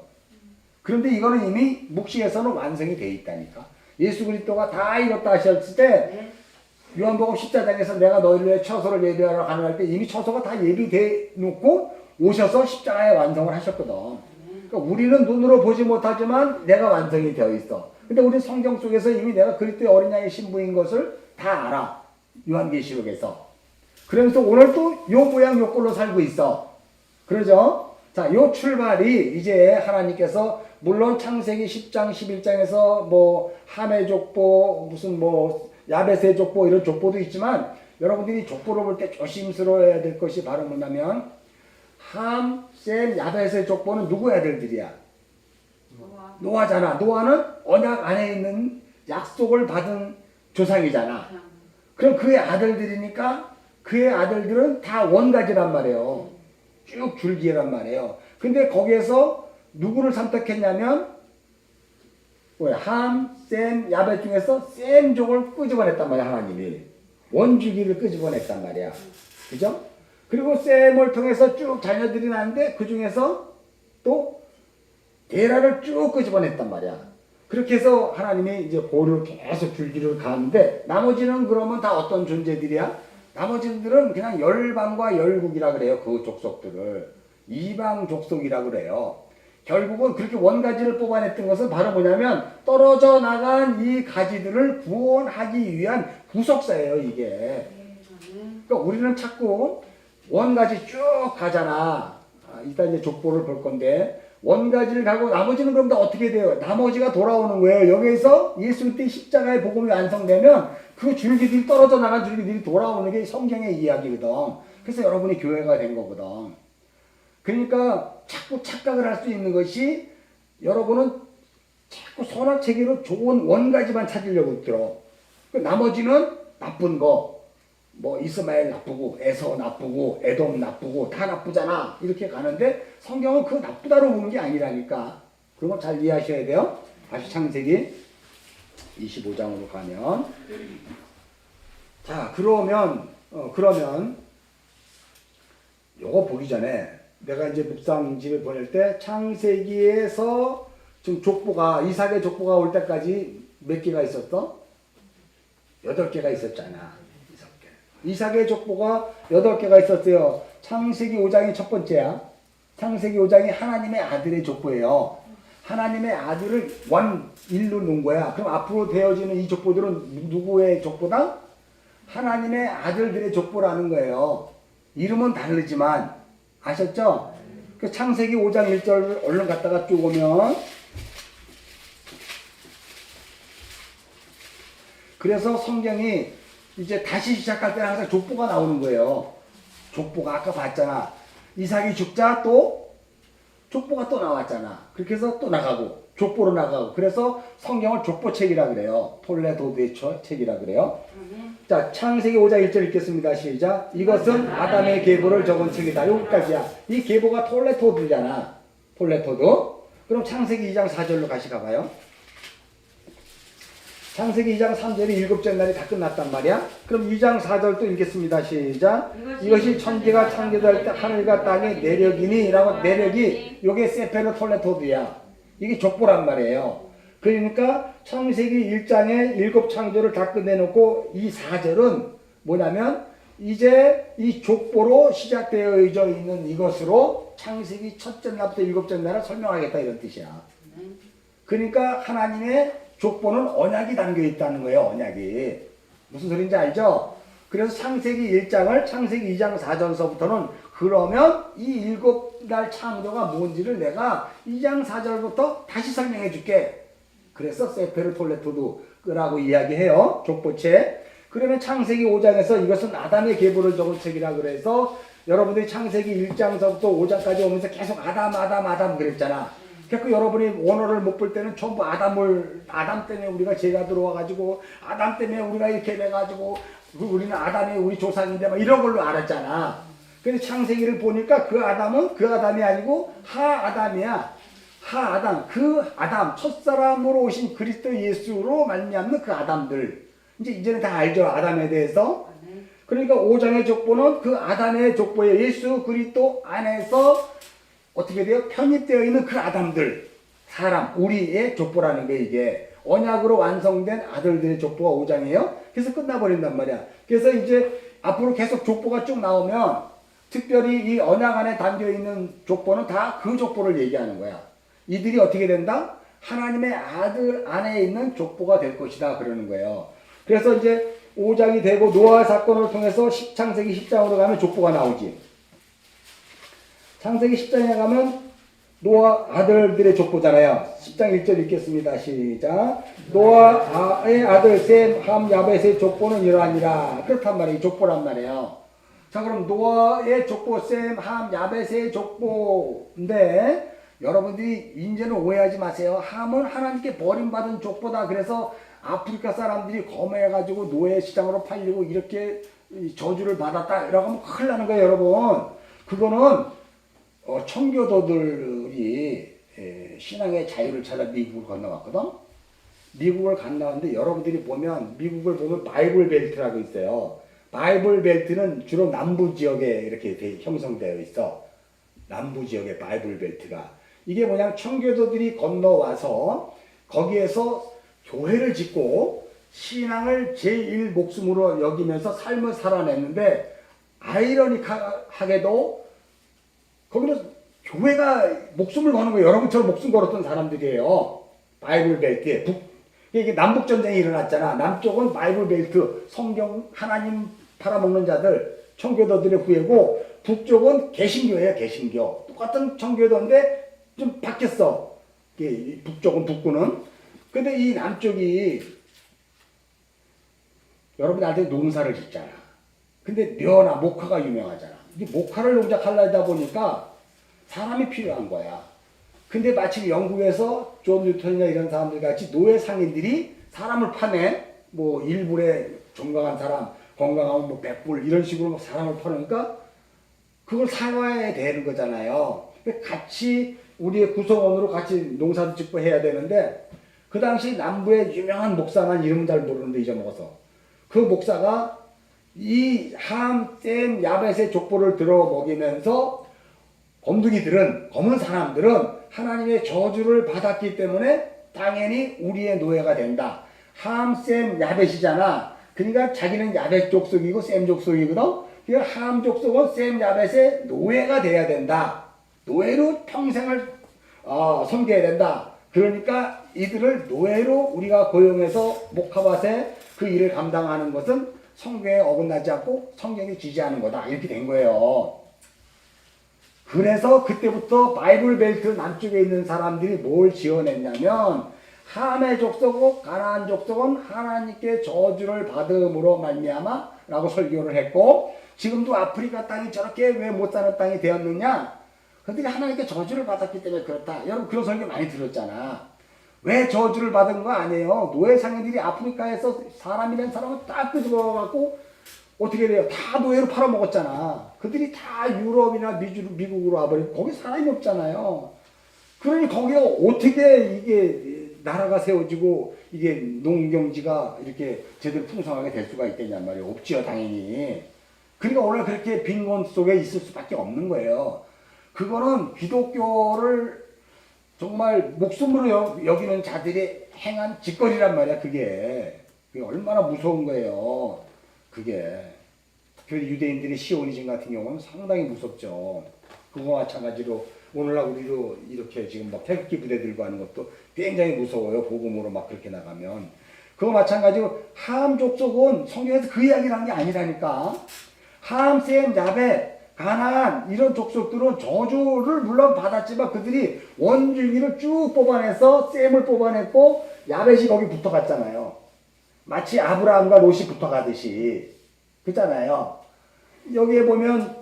그런데 이거는 이미 묵시에서는 완성이 돼 있다니까. 예수 그리스도가 다 이뤘다 하셨을 때 요한복음 14장에서 내가 너희를 위해 처소를 예비하러 가는 할 때 이미 처소가 다 예비돼 놓고 오셔서 십자가의 완성을 하셨거든. 그러니까 우리는 눈으로 보지 못하지만 내가 완성이 되어 있어. 근데 우리 성경 속에서 이미 내가 그리스도의 어린 양의 신부인 것을 다 알아. 요한계시록에서. 그러면서 오늘 또 요 모양 요 꼴로 살고 있어. 그러죠? 자, 요 출발이 이제 하나님께서 물론 창세기 10장 11장에서 뭐 함의 족보 무슨 뭐 야벳의 족보 이런 족보도 있지만 여러분들이 족보를 볼 때 조심스러워야 될 것이 바로 뭐냐면 함, 셈, 야벳의 족보는 누구의 아들들이야? 노아잖아. 노아는 언약 안에 있는 약속을 받은 조상이잖아. 그럼 그의 아들들이니까 그의 아들들은 다 원가지란 말이에요. 쭉 줄기란 말이에요. 근데 거기에서 누구를 선택했냐면 함, 셈, 야벳 중에서 셈족을 끄집어냈단 말이야. 하나님이 원주기를 끄집어냈단 말이야. 그죠? 그리고 셈을 통해서 쭉 자녀들이 나는데 그 중에서 또 데라를 쭉 끄집어냈단 말이야. 그렇게 해서 하나님이 이제 보를 계속 줄기를 가는데 나머지는 그러면 다 어떤 존재들이야? 나머지들은 그냥 열방과 열국이라 그래요. 그 족속들을 이방 족속이라 그래요. 결국은 그렇게 원가지를 뽑아냈던 것은 바로 뭐냐면 떨어져 나간 이 가지들을 구원하기 위한 구속사예요, 이게. 그러니까 우리는 자꾸 원가지 쭉 가잖아. 이따 이제 족보를 볼 건데 원가지를 가고 나머지는 그럼 다 어떻게 돼요? 나머지가 돌아오는 거예요. 여기에서 예수 그리스도의 십자가의 복음이 완성되면 그 줄기들이 떨어져 나간 줄기들이 돌아오는 게 성경의 이야기거든. 그래서 여러분이 교회가 된 거거든. 그러니까 자꾸 착각을 할 수 있는 것이 여러분은 자꾸 선악체계로 좋은 원가지만 찾으려고 들어. 나머지는 나쁜 거. 뭐 이스마엘 나쁘고 에서 나쁘고 에돔 나쁘고 다 나쁘잖아. 이렇게 가는데 성경은 그 나쁘다로 보는 게 아니라니까. 그런 거 잘 이해하셔야 돼요. 다시 창세기 25장으로 가면 자 그러면 요거 보기 전에 내가 이제 묵상집에 보낼 때 창세기에서 지금 족보가 이삭의 족보가 올 때까지 몇 개가 있었어? 8개가 있었잖아. 이삭의 족보가 8개가 있었어요. 창세기 5장이 첫 번째야. 창세기 5장이 하나님의 아들의 족보예요. 하나님의 아들을 일로 놓은 거야. 그럼 앞으로 되어지는 이 족보들은 누구의 족보다? 하나님의 아들들의 족보라는 거예요. 이름은 다르지만 아셨죠? 그 창세기 5장 1절 얼른 갔다가 쭉 오면 그래서 성경이 이제 다시 시작할 때는 항상 족보가 나오는 거예요. 족보가 아까 봤잖아. 이삭이 죽자 또 족보가 또 나왔잖아. 그렇게 해서 또 나가고 족보로 나가고 그래서 성경을 족보책이라 그래요. 톨레도드의 책이라 그래요. 자 창세기 5장 1절 읽겠습니다. 시작. 이것은 아담의 계보를 적은 책이다. 여기까지야. 이 계보가 톨레토드잖아. 톨레토드. 그럼 창세기 2장 4절로 다시 가봐요. 창세기 2장 3절이 7째 날이 다 끝났단 말이야. 그럼 2장 4절 또 읽겠습니다. 시작. 이것이 천지가 창조될 때 하늘과 땅의 내력이니 라고 내력이 요게 세페르 톨레토드야. 이게 족보란 말이에요. 그러니까 창세기 1장에 7 창조를 다 끝내놓고 이 4절은 뭐냐면 이제 이 족보로 시작되어 있는 이것으로 창세기 첫째 날부터 7째 날을 설명하겠다 이런 뜻이야. 그러니까 하나님의 족보는 언약이 담겨 있다는 거예요. 언약이. 무슨 소린지 알죠? 그래서 창세기 1장을 창세기 2장 4절서부터는 그러면 이 7날 창조가 뭔지를 내가 2장 4절부터 다시 설명해 줄게. 그래서 세페르 톨레토드라고 이야기해요. 족보책. 그러면 창세기 5장에서 이것은 아담의 계보를 적은 책이라 그래서 여러분들이 창세기 1장서부터 5장까지 오면서 계속 아담 그랬잖아. 그러니까 여러분이 원어를 못 볼 때는 전부 아담 때문에 우리가 죄가 들어와가지고, 아담 때문에 우리가 이렇게 돼가지고, 우리는 아담이 우리 조상인데 막 이런 걸로 알았잖아. 근데 창세기를 보니까 그 아담은 그 아담이 아니고 하아담이야. 하아담, 그 아담, 첫사람으로 오신 그리스도 예수로 말미암는 그 아담들. 이제는 다 알죠, 아담에 대해서. 그러니까 5장의 족보는 그 아담의 족보에 예수 그리스도 안에서 어떻게 돼요? 편입되어 있는 그 아담들, 사람, 우리의 족보라는 게 이게 언약으로 완성된 아들들의 족보가 5장이에요. 그래서 끝나버린단 말이야. 그래서 이제 앞으로 계속 족보가 쭉 나오면 특별히 이 언약 안에 담겨 있는 족보는 다 그 족보를 얘기하는 거야. 이들이 어떻게 된다? 하나님의 아들 안에 있는 족보가 될 것이다 그러는 거예요. 그래서 이제 5장이 되고 노아 사건을 통해서 창세기 10장으로 가면 족보가 나오지. 창세기 10장에 가면 노아 아들들의 족보잖아요. 10장 1절 읽겠습니다. 시작. 노아의 아들 셈, 함, 야벳의 족보는 이러하니라. 그렇단 말이에요. 족보란 말이에요. 자, 그럼 노아의 족보, 셈, 함, 야벳의 족보인데 여러분들이 이제는 오해하지 마세요. 함은 하나님께 버림받은 족보다. 그래서 아프리카 사람들이 검해가지고 노예 시장으로 팔리고 이렇게 저주를 받았다. 이러고 하면 큰일 나는 거예요, 여러분. 그거는 청교도들이 신앙의 자유를 찾아 미국을 건너갔거든. 미국을 건너갔는데 여러분들이 보면 미국을 보면 바이블 벨트라고 있어요. 바이블 벨트는 주로 남부 지역에 이렇게 형성되어 있어. 남부 지역의 바이블 벨트가. 이게 뭐냐면 청교도들이 건너와서 거기에서 교회를 짓고 신앙을 제1 목숨으로 여기면서 삶을 살아냈는데 아이러니하게도 거기는 교회가 목숨을 거는 거예요. 여러분처럼 목숨 걸었던 사람들이에요. 바이블 벨트에. 이게 남북전쟁이 일어났잖아. 남쪽은 바이블 벨트, 성경, 하나님 팔아먹는 자들, 청교도들의 후예고, 북쪽은 개신교예요, 개신교. 똑같은 청교도인데 좀 바뀌었어. 북쪽은 북구는. 근데 이 남쪽이 여러분이 알 때 농사를 짓잖아. 근데 묘나 목화가 유명하잖아. 이 목화를 농작하려다 보니까 사람이 필요한 거야. 근데 마침 영국에서 존 뉴턴이나 이런 사람들 같이 노예 상인들이 사람을 파내. 뭐 일불에 건강한 사람, 건강하면 뭐 100불 이런 식으로 막 사람을 파니까 그걸 사와야 되는 거잖아요. 같이 우리의 구성원으로 같이 농사도 짓고 해야 되는데 그 당시 남부의 유명한 목사만 이름 잘 모르는데 잊어먹어서 그 목사가 이 함, 셈, 야벳의 족보를 들어 먹이면서 검둥이들은, 검은 사람들은 하나님의 저주를 받았기 때문에 당연히 우리의 노예가 된다. 함, 셈, 야벳이잖아. 그러니까 자기는 야벳 족속이고 셈 족속이거든. 그러니까 함 족속은 셈, 야벳의 노예가 돼야 된다. 노예로 평생을 섬겨야 된다. 그러니까 이들을 노예로 우리가 고용해서 목화밭에 그 일을 감당하는 것은 성경에 어긋나지 않고 성경에 지지하는 거다. 이렇게 된 거예요. 그래서 그때부터 바이블 벨트 남쪽에 있는 사람들이 뭘 지어냈냐면 함의 족속과 가나안 족속은 하나님께 저주를 받음으로 말미암아 라고 설교를 했고 지금도 아프리카 땅이 저렇게 왜 못 사는 땅이 되었느냐? 그들이 하나님께 저주를 받았기 때문에 그렇다. 여러분 그런 설교 많이 들었잖아. 왜 저주를 받은 거 아니에요? 노예 상인들이 아프리카에서 사람이란 사람은 딱 끄집어갖고 어떻게 돼요? 다 노예로 팔아먹었잖아. 그들이 다 유럽이나 미국으로 와버리고 거기 사람이 없잖아요. 그러니 거기가 어떻게 이게 나라가 세워지고 이게 농경지가 이렇게 제대로 풍성하게 될 수가 있겠냔 말이에요. 없지요, 당연히. 그러니까 원래 그렇게 빈곤 속에 있을 수밖에 없는 거예요. 그거는 기독교를 정말 목숨으로 여기는 자들이 행한 짓거리란 말이야, 그게. 그게 얼마나 무서운 거예요. 그게. 특별히 유대인들이 시오니즘 같은 경우는 상당히 무섭죠. 그거와 마찬가지로 오늘날 우리도 이렇게 지금 막 태극기 부대 들고 하는 것도 굉장히 무서워요. 복음으로 막 그렇게 나가면. 그거 마찬가지로 함 족속은 성경에서 그 이야기를 한 게 아니라니까. 함, 셈, 야벳, 가나안 이런 족속들은 저주를 물론 받았지만 그들이 원줄기를 쭉 뽑아내서 셈을 뽑아냈고 야벳이 거기 붙어갔잖아요. 마치 아브라함과 롯이 붙어가듯이. 그렇잖아요. 여기에 보면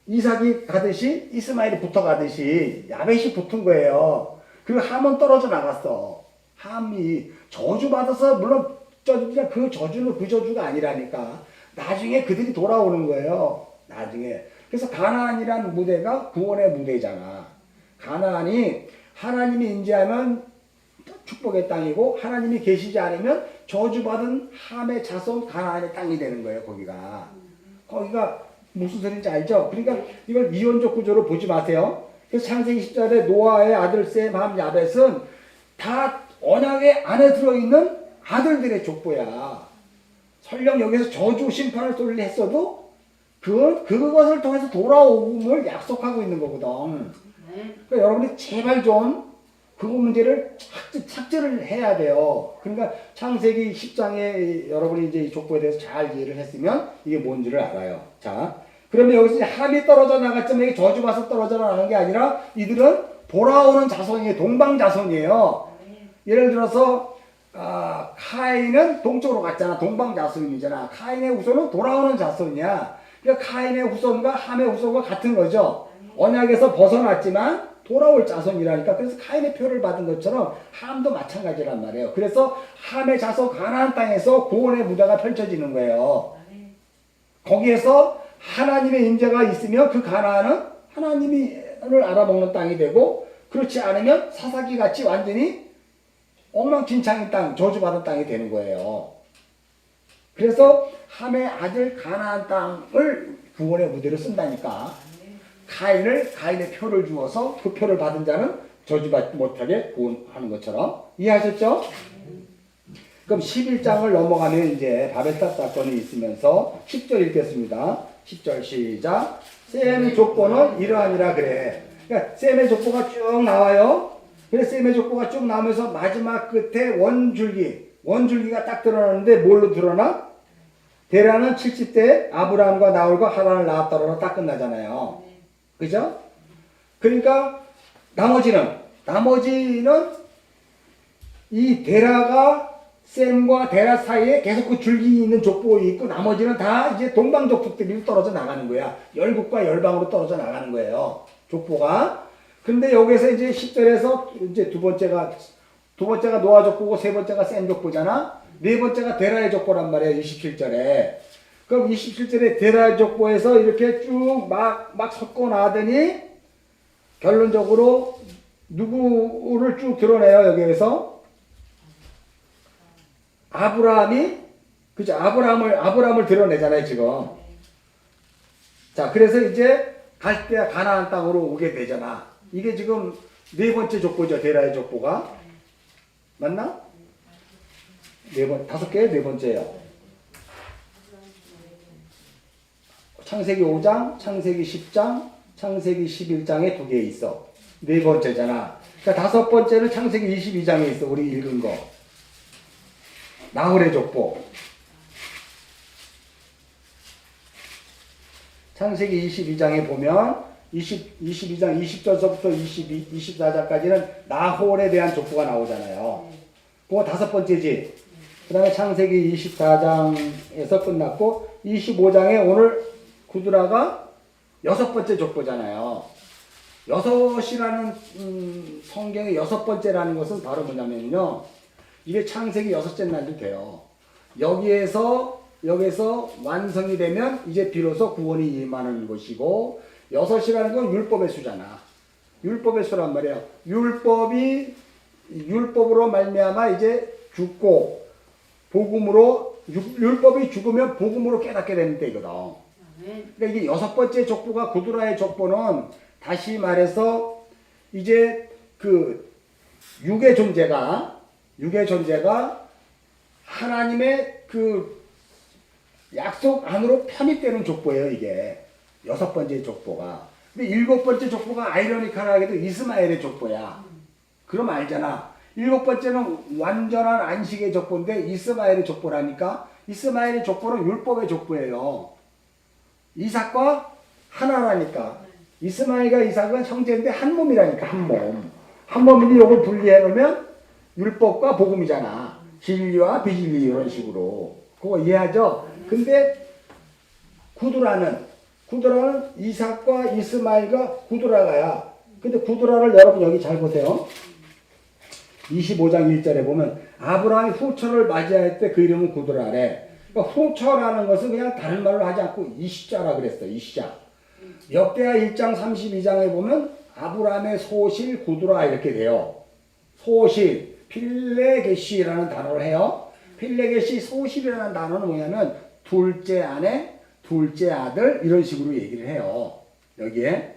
이삭이 가듯이 이스마엘이 붙어가듯이 야벳이 붙은 거예요. 그리고 함은 떨어져 나갔어. 함이 저주받아서 물론 그 저주는 그 저주가 아니라니까. 나중에 그들이 돌아오는 거예요. 나중에. 그래서 가나안이라는 무대가 구원의 무대잖아. 가나안이 하나님이 인지하면 축복의 땅이고 하나님이 계시지 않으면 저주받은 함의 자손 가나안의 땅이 되는 거예요. 거기가 무슨 소리인지 알죠? 그러니까 이걸 이원적 구조로 보지 마세요. 그래서 창세기 10절에 노아의 아들 셈, 함, 야벳은 다 언약의 안에 들어있는 아들들의 족보야. 설령 여기서 저주 심판을 소리를 했어도 그것을 통해서 돌아옴을 약속하고 있는 거거든. 그러니까 여러분이 제발 좀 그거 문제를 착지를 해야 돼요. 그러니까 창세기 10장에 여러분이 이제 이 족보에 대해서 잘 이해를 했으면 이게 뭔지를 알아요. 자, 그러면 여기서 이제 함이 떨어져 나갔지만 이게 저주받아서 떨어져 나가는 게 아니라 이들은 돌아오는 자손이에요. 동방 자손이에요. 예를 들어서 카인은 동쪽으로 갔잖아. 동방 자손이잖아. 카인의 후손은 돌아오는 자손이야. 그러니까 카인의 후손과 함의 후손과 같은 거죠. 언약에서 벗어났지만 돌아올 자손이라니까. 그래서 카인의 표를 받은 것처럼 함도 마찬가지란 말이에요. 그래서 함의 자손 가나안 땅에서 구원의 무대가 펼쳐지는 거예요. 거기에서 하나님의 임재가 있으면 그 가나안은 하나님을 알아먹는 땅이 되고, 그렇지 않으면 사사기 같이 완전히 엉망진창인 땅, 저주받은 땅이 되는 거예요. 그래서 함의 아들 가나안 땅을 구원의 무대로 쓴다니까. 가인의 표를 주어서 그 표를 받은 자는 저주받지 못하게 구원하는 것처럼. 이해하셨죠? 그럼 11장을 넘어가면 이제 바벨탑 사건이 있으면서 10절 읽겠습니다. 10절 시작. 셈의 족보는 이러하니라 그래. 그러니까 셈의 족보가 쭉 나와요. 그래서 셈의 족보가 쭉 나오면서 마지막 끝에 원줄기가 딱 드러나는데 뭘로 드러나? 데라는 70대 아브라함과 나홀과 하란을 낳았다로 딱 끝나잖아요. 그죠? 그러니까 나머지는 이 데라가 셈과 데라 사이에 계속 그 줄기 있는 족보가 있고, 나머지는 다 이제 동방족속들이 떨어져 나가는 거야. 열국과 열방으로 떨어져 나가는 거예요. 족보가. 근데 여기서 이제 10절에서 이제 두 번째가 노아 족보고 세 번째가 셈 족보잖아. 네 번째가 데라의 족보란 말이에요. 27절에. 그럼 27절에 데라의 족보에서 이렇게 쭉 막 섞어 나더니 결론적으로 누구를 쭉 드러내요. 여기에서 아브라함을 드러내잖아요, 지금. 자, 그래서 이제 갈대아 가나안 땅으로 오게 되잖아. 이게 지금 네 번째 족보죠, 데라의 족보가. 맞나? 다섯 개에 네 번째예요. 창세기 5장, 창세기 10장, 창세기 11장에 두 개 있어. 네 번째잖아. 그러니까 다섯 번째는 창세기 22장에 있어. 우리 읽은 거. 나홀의 족보. 창세기 22장에 보면 22장 20절서부터 24장까지는 나홀에 대한 족보가 나오잖아요. 그거 다섯 번째지. 그 다음에 창세기 24장에서 끝났고 25장에 오늘 구두라가 여섯 번째 족보잖아요. 여섯이라는 성경의 여섯 번째라는 것은 바로 뭐냐면요. 이게 창세기 여섯째 날도 돼요. 여기서 완성이 되면 이제 비로소 구원이 임하는 것이고, 여섯이라는 건 율법의 수잖아. 율법의 수란 말이에요. 율법으로 말미암아 이제 죽고 율법이 죽으면 복음으로 깨닫게 되는 때거든. 그러니까 이게 여섯 번째 족보가 구두라의 족보는 다시 말해서 이제 그 육의 존재가 하나님의 그 약속 안으로 편입되는 족보예요, 이게. 여섯 번째 족보가. 근데 일곱 번째 족보가 아이러니컬하게도 이스마엘의 족보야. 그럼 알잖아. 일곱 번째는 완전한 안식의 족보인데 이스마엘의 족보라니까. 이스마엘의 족보는 율법의 족보예요. 이삭과 하나라니까. 이스마엘과 이삭은 형제인데 한 몸이라니까. 한 몸인데 이걸 분리해 놓으면 율법과 복음이잖아. 진리와 비진리 이런 식으로. 그거 이해하죠? 근데 구두라는 구두라는 이삭과 이스마엘과 구두라가야. 근데 구두라를 여러분 여기 잘 보세요. 25장 1절에 보면 아브라함이 후처를 맞이할 때 그 이름은 구두라래. 그러니까 후처라는 것은 그냥 다른 말로 하지 않고 이시자라 그랬어요. 이시자. 역대하 1장 32장에 보면 아브라함의 소실 구두라 이렇게 돼요. 소실, 필레게시라는 단어를 해요. 필레게시 소실이라는 단어는 뭐냐면 둘째 아내, 둘째 아들 이런 식으로 얘기를 해요. 여기에.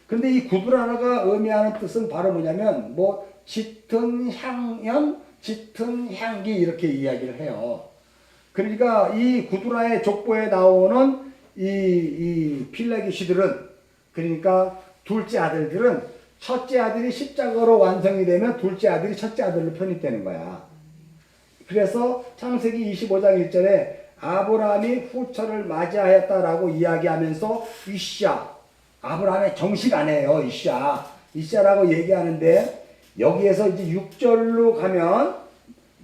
근데 이 구두라가 의미하는 뜻은 바로 뭐냐면 뭐 짙은 향연, 짙은 향기 이렇게 이야기를 해요. 그러니까 이 구두라의 족보에 나오는 이 필레게시들은 그러니까 둘째 아들들은 첫째 아들이 십자가로 완성이 되면 둘째 아들이 첫째 아들로 편입되는 거야. 그래서 창세기 25장 1절에 아브라함이 후처를 맞이하였다라고 이야기하면서 이샤, 아브라함의 정식 아내예요. 이샤라고 얘기하는데 여기에서 이제 6절로 가면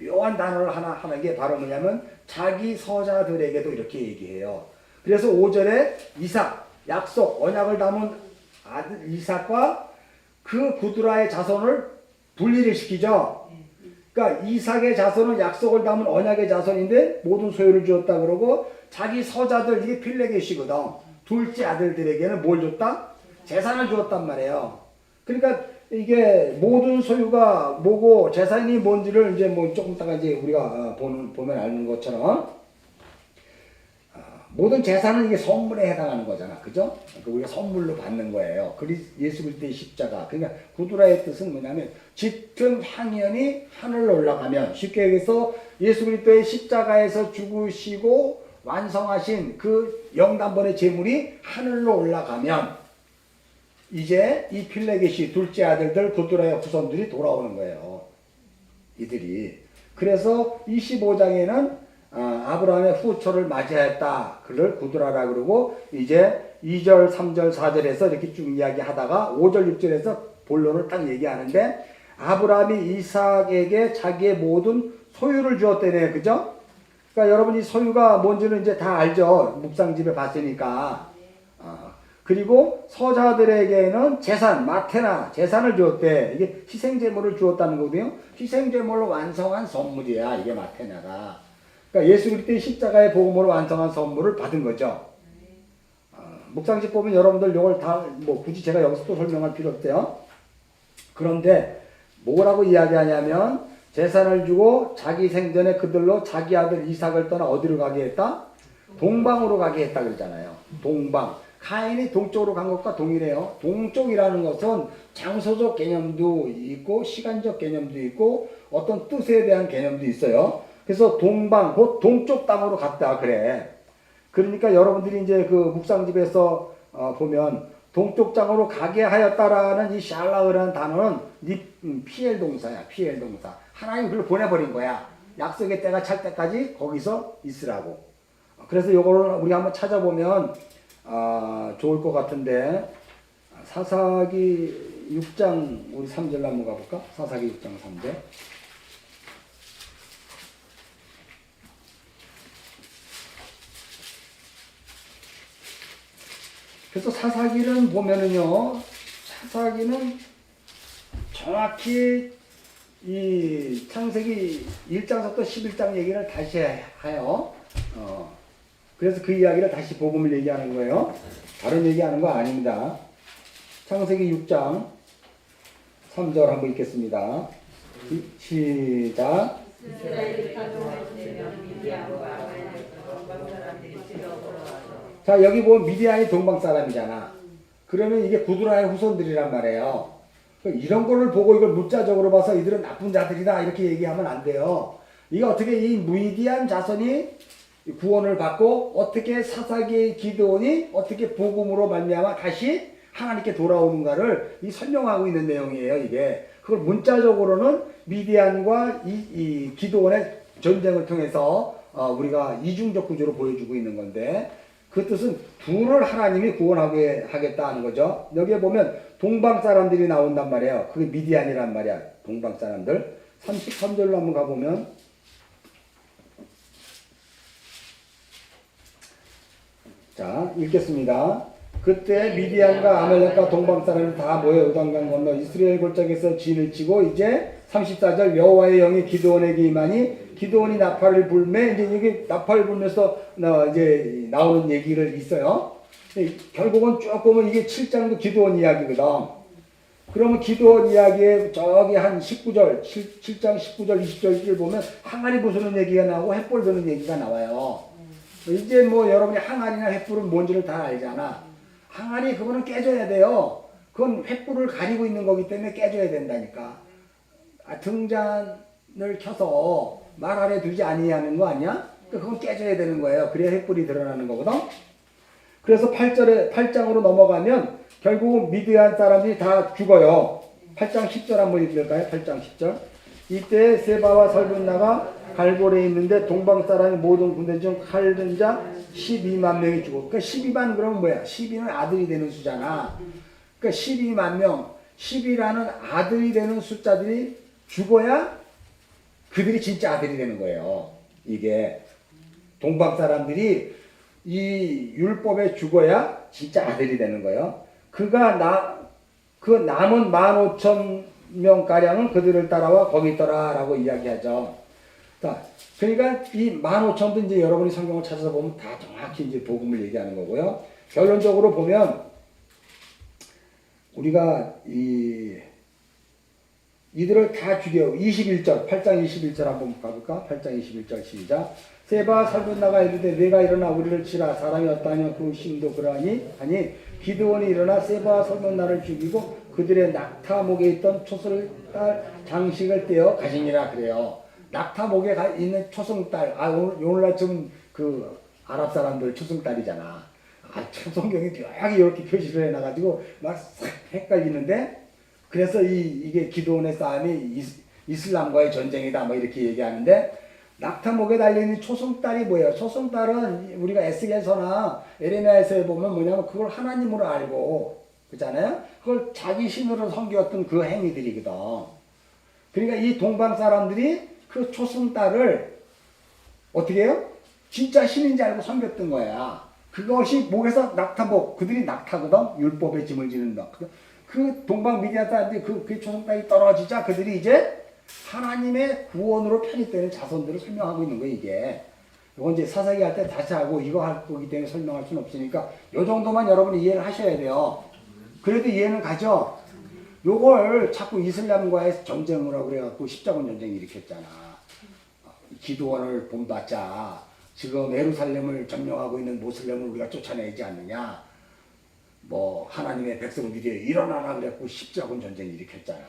묘한 단어를 하는 게 바로 뭐냐면 자기 서자들에게도 이렇게 얘기해요. 그래서 5절에 이삭, 약속, 언약을 담은 아들 이삭과 그 구두라의 자손을 분리를 시키죠. 그러니까 이삭의 자손은 약속을 담은 언약의 자손인데 모든 소유를 주었다 그러고 자기 서자들 이게 필레게시거든. 둘째 아들들에게는 뭘 줬다? 재산을 주었단 말이에요. 그러니까 이게 모든 소유가 뭐고 재산이 뭔지를 이제 뭐 조금 있다가 이제 우리가 보면 아는 것처럼 모든 재산은 이게 선물에 해당하는 거잖아. 그죠? 그러니까 우리가 선물로 받는 거예요. 예수 그리스도의 십자가. 그러니까 구두라의 뜻은 뭐냐면 짙은 향연이 하늘로 올라가면 쉽게 얘기해서 예수 그리스도의 십자가에서 죽으시고 완성하신 그 영단번의 제물이 하늘로 올라가면 이제 이 필레게시 둘째 아들들 구두라의 후손들이 돌아오는 거예요. 이들이. 그래서 25장에는 아브라함의 후처를 맞이했다. 그를 구두라라 그러고 이제 2절, 3절, 4절에서 이렇게 쭉 이야기하다가 5절, 6절에서 본론을 딱 얘기하는데 아브라함이 이삭에게 자기의 모든 소유를 주었대네. 그죠? 그러니까 여러분이 소유가 뭔지는 이제 다 알죠. 묵상집에 봤으니까. 그리고 서자들에게는 재산, 마테나 재산을 주었대. 이게 희생제물을 주었다는 거거든요. 희생제물로 완성한 선물이야. 이게 마테나가. 그러니까 예수 그리스도의 십자가의 복음으로 완성한 선물을 받은 거죠. 묵상집 보면 여러분들 이걸 다 뭐 굳이 제가 여기서 또 설명할 필요 없대요. 그런데 뭐라고 이야기하냐면 재산을 주고 자기 생전에 그들로 자기 아들 이삭을 떠나 어디로 가게 했다? 동방으로 가게 했다 그러잖아요. 동방. 카인이 동쪽으로 간 것과 동일해요. 동쪽이라는 것은 장소적 개념도 있고 시간적 개념도 있고 어떤 뜻에 대한 개념도 있어요. 그래서 동방, 곧 동쪽 땅으로 갔다 그래. 그러니까 여러분들이 이제 그 묵상집에서 보면 동쪽 땅으로 가게 하였다라는 이 샬라흐라는 단어는 피엘 동사야. 피엘 동사. 하나님 그걸 보내버린 거야. 약속의 때가 찰 때까지 거기서 있으라고. 그래서 요거를 우리 한번 찾아보면 좋을 것 같은데 사사기 6장 우리 3절 한번 가볼까? 사사기 6장 3절. 그래서 사사기를 보면은요, 사사기는 정확히 이 창세기 1장부터 11장 얘기를 다시 해요. 그래서 그 이야기를 다시 복음을 얘기하는 거예요. 다른 얘기하는 거 아닙니다. 창세기 6장 3절 한번 읽겠습니다. 시작. 자, 여기 보면 미디안이 동방 사람이잖아. 그러면 이게 구두라의 후손들이란 말이에요. 이런 거를 보고 이걸 문자적으로 봐서 이들은 나쁜 자들이다 이렇게 얘기하면 안 돼요. 이게 어떻게 이 미디안 자손이 구원을 받고 어떻게 사사기의 기드온이 어떻게 복음으로 말미암아 다시 하나님께 돌아오는가를 이 설명하고 있는 내용이에요. 이게 그걸 문자적으로는 미디안과 이 기드온의 전쟁을 통해서 우리가 이중적 구조로 보여주고 있는 건데 그 뜻은 둘을 하나님이 구원하게 하겠다는 거죠. 여기에 보면 동방 사람들이 나온단 말이에요. 그게 미디안이란 말이야. 동방 사람들. 33절로 한번 가보면 자, 읽겠습니다. 그때 미디안과 아말렉과 동방 사람이 다 모여 요단강 건너 이스라엘 골짜기에서 진을 치고 이제 34절 여호와의 영이 기드온에게 임하니 기드온이 나팔을 불매 이제 이게 나팔을 불면서 이제 나오는 얘기를 있어요. 결국은 쭉 보면 이게 7장도 기드온 이야기거든. 그러면 기드온 이야기에 저기 한 19절 7장 19절 20절을 보면 항아리 부수는 얘기가 나오고 횃불 드는 얘기가 나와요. 이제 뭐 여러분이 항아리나 횃불은 뭔지를 다 알잖아. 항아리 그거는 깨져야 돼요. 그건 횃불을 가리고 있는 거기 때문에 깨져야 된다니까. 등잔을 켜서 말 아래 두지 아니하는 거 아니야? 그건 깨져야 되는 거예요. 그래야 횃불이 드러나는 거거든. 그래서 8장으로 넘어가면 결국은 미드안 사람들이 다 죽어요. 8장 10절 한번 읽을까요? 8장 10절. 이때 세바와 설분나가 갈골에 있는데 동방 사람의 모든 군대 중 칼든 자 12만 명이 죽었고, 그러니까 12만 그러면 뭐야? 12는 아들이 되는 수잖아. 그러니까 12만 명, 10이라는 아들이 되는 숫자들이 죽어야 그들이 진짜 아들이 되는 거예요. 이게 동방 사람들이 이 율법에 죽어야 진짜 아들이 되는 거예요. 그 남은 15,000명가량은 그들을 따라와 거기 있더라라고 이야기하죠. 자, 그러니까 이 15,000도 이제 여러분이 성경을 찾아서 보면 다 정확히 이제 복음을 얘기하는 거고요. 결론적으로 보면 우리가 이들을 다 죽여 21절 8장 21절 한번 가볼까? 8장 21절 시작. 세바 살분나가 이르되 내가 일어나 우리를 치라 사람이 어떠하냐 그 힘도 그러하니 아니 기드온이 일어나 세바와 살분나를 죽이고 그들의 낙타목에 있던 초승달 장식을 떼어 가지니라 그래요. 낙타목에 있는 초승달 오늘날 좀 그 아랍 사람들 초승달이잖아. 성경이 묘하게 이렇게 표시를 해놔가지고 막 싹 헷갈리는데 그래서 이게 기드온의 싸움이 이슬람과의 전쟁이다 뭐 이렇게 얘기하는데 낙타목에 달려있는 초승달이 뭐예요? 초승달은 우리가 에스겔서나 에레미야에서 보면 뭐냐면 그걸 하나님으로 알고 그렇잖아요? 그걸 자기 신으로 섬겼던 그 행위들이거든. 그러니까 이 동방 사람들이 그 초승달을 어떻게 해요? 진짜 신인지 알고 섬겼던 거야. 그것이 목에서 낙타목, 그들이 낙타거든? 율법의 짐을 지는 낙타. 그 동방 미디안 사람들이 그 초승달이 떨어지자 그들이 이제 하나님의 구원으로 편입되는 자손들을 설명하고 있는 거예요, 이게. 이건 이제 사사기 할 때 다시 하고 이거 할 거기 때문에 설명할 수는 없으니까 요 정도만 여러분이 이해를 하셔야 돼요. 그래도 이해는 가죠? 요걸 자꾸 이슬람과의 전쟁이라고 그래갖고 십자군 전쟁 일으켰잖아. 기드온을 본받자. 지금 예루살렘을 점령하고 있는 모슬렘을 우리가 쫓아내지 않느냐. 뭐 하나님의 백성들이 일어나라 그랬고 십자군 전쟁 일으켰잖아.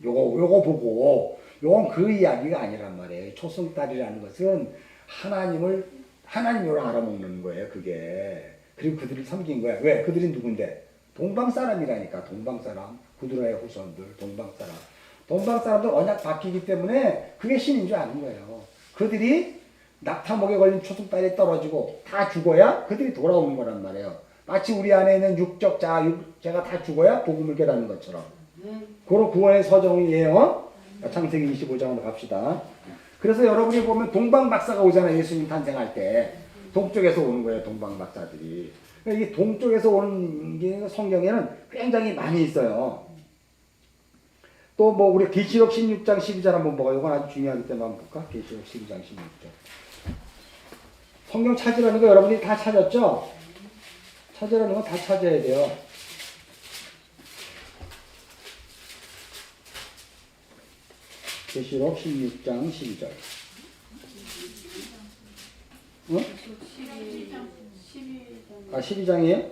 요거 보고 요건 그 이야기가 아니란 말이에요. 초승달이라는 것은 하나님으로 알아먹는 거예요. 그게. 그리고 그들을 섬긴 거야. 왜? 그들이 누군데? 동방 사람이라니까. 동방 사람. 구드라의 후손들. 동방 사람. 동방 사람들 언약 바뀌기 때문에 그게 신인 줄 아는 거예요. 그들이 낙타목에 걸린 초승달이 떨어지고 다 죽어야 그들이 돌아오는 거란 말이에요. 마치 우리 안에 있는 육적 자가 다 죽어야 복음을 깨닫는 것처럼. 그런 구원의 서정이에요. 창세기 25장으로 갑시다. 그래서 여러분이 보면 동방 박사가 오잖아요. 예수님 탄생할 때. 동쪽에서 오는 거예요. 동방 박사들이. 이 동쪽에서 오는 게 성경에는 굉장히 많이 있어요. 또 뭐 우리 계시록 16장 12절 한번 보고 이건 아주 중요하기 때문에 한번 볼까? 계시록 12장 16절. 성경 찾으라는 거 여러분이 다 찾았죠? 찾으라는 건 다 찾아야 돼요. 계시록 16장 12절. 응? 12장이에요?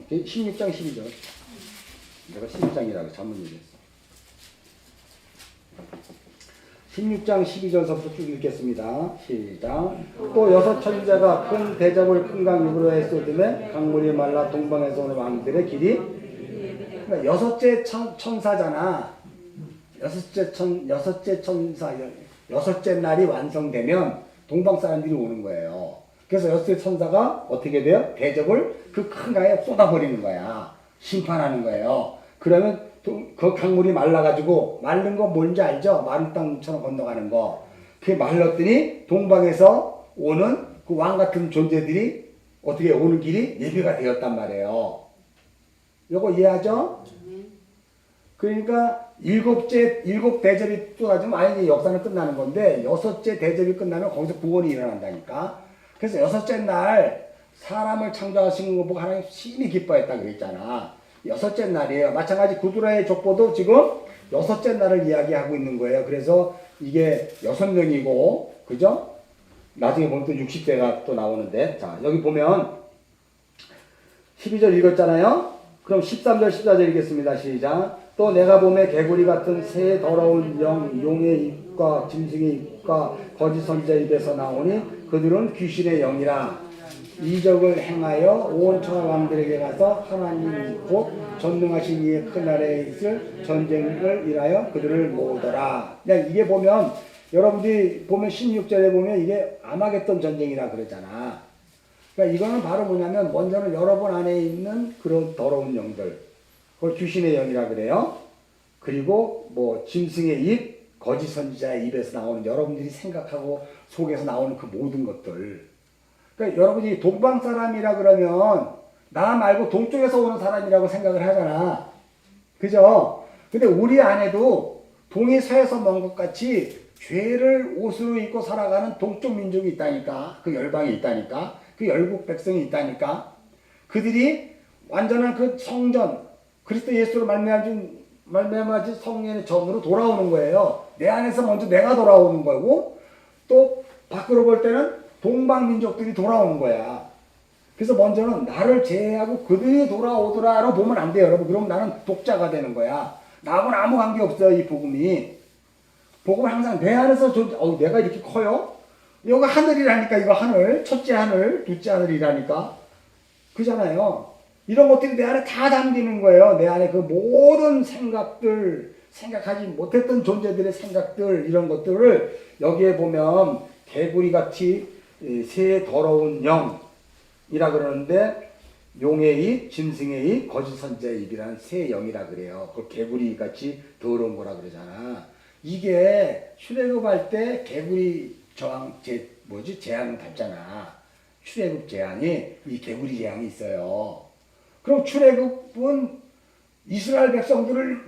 16장 12절. 내가 12장이라고 잘못 얘기했어. 16장 12절서부터 쭉 읽겠습니다. 시작. 또 여섯 천자가 큰 대접을 큰 강 유브라에 쏟음에 강물이 말라 동방에서 오는 왕들의 길이 그러니까 여섯째 천사잖아. 여섯째 날이 완성되면 동방 사람들이 오는 거예요. 그래서 여섯째 천사가 어떻게 돼요? 대접을 그 큰 강에 쏟아버리는 거야. 심판하는 거예요. 그러면 그 강물이 말라가지고 마른 거 뭔지 알죠? 마른 땅처럼 건너가는 거. 그게 말랐더니 동방에서 오는 그 왕 같은 존재들이 어떻게 오는 길이 예비가 되었단 말이에요. 요거 이해하죠? 그러니까 일곱 대접이 쏟아지면 아예 역사는 끝나는 건데 여섯째 대접이 끝나면 거기서 구원이 일어난다니까. 그래서 여섯째 날 사람을 창조하신 거 보고 하나님 심히 기뻐했다 그랬잖아. 여섯째 날이에요. 마찬가지 구두라의 족보도 지금 여섯째 날을 이야기하고 있는 거예요. 그래서 이게 6명이고, 그죠? 나중에 보면 또 60대가 또 나오는데, 자, 여기 보면 12절 읽었잖아요? 그럼 13절, 14절 읽겠습니다. 시작. 또 내가 봄에 개구리 같은 새 더러운 영, 용의 입과 짐승의 입과 거짓 선지자의 입에서 나오니 그들은 귀신의 영이라. 이적을 행하여 온 천하 왕들에게 가서 하나님 곧 전능하신 이의 큰 나라에 있을 전쟁을 일하여 그들을 모으더라. 그냥 이게 보면 여러분들이 보면 16절에 보면 이게 아마겟돈 전쟁이라 그러잖아. 그러니까 이거는 바로 뭐냐면 먼저는 여러분 안에 있는 그런 더러운 영들, 그걸 귀신의 영이라 그래요. 그리고 뭐 짐승의 입, 거짓 선지자의 입에서 나오는 여러분들이 생각하고 속에서 나오는 그 모든 것들. 그러니까 여러분이 동방 사람이라 그러면 나 말고 동쪽에서 오는 사람이라고 생각을 하잖아. 그죠? 근데 우리 안에도 동이 서에서 먼 것 같이 죄를 옷으로 입고 살아가는 동쪽 민족이 있다니까. 그 열방이 있다니까. 그 열국 백성이 있다니까. 그들이 완전한 그 성전, 그리스도 예수로 말미암아진 성령의 전으로 돌아오는 거예요. 내 안에서 먼저 내가 돌아오는 거고, 또 밖으로 볼 때는 동방 민족들이 돌아오는 거야. 그래서 먼저는 나를 제외하고 그들이 돌아오더라라고 보면 안 돼요, 여러분. 그럼 나는 독자가 되는 거야. 나하고는 아무 관계 없어요, 이 복음이. 복음은 항상 내 안에서 내가 이렇게 커요? 여기 하늘이라니까, 이거 하늘. 첫째 하늘, 둘째 하늘이라니까. 그잖아요. 이런 것들이 내 안에 다 담기는 거예요. 내 안에 그 모든 생각들, 생각하지 못했던 존재들의 생각들, 이런 것들을 여기에 보면 개구리같이 새 더러운 영이라 그러는데, 용의 입, 짐승의 입, 거짓 선지자의 입이라는 새 영이라 그래요. 그걸 개구리같이 더러운 거라 그러잖아. 이게 출애굽할 때 개구리 재앙을 받잖아. 출애굽 재앙이, 이 개구리 재앙이 있어요. 그럼 출애굽은 이스라엘 백성들을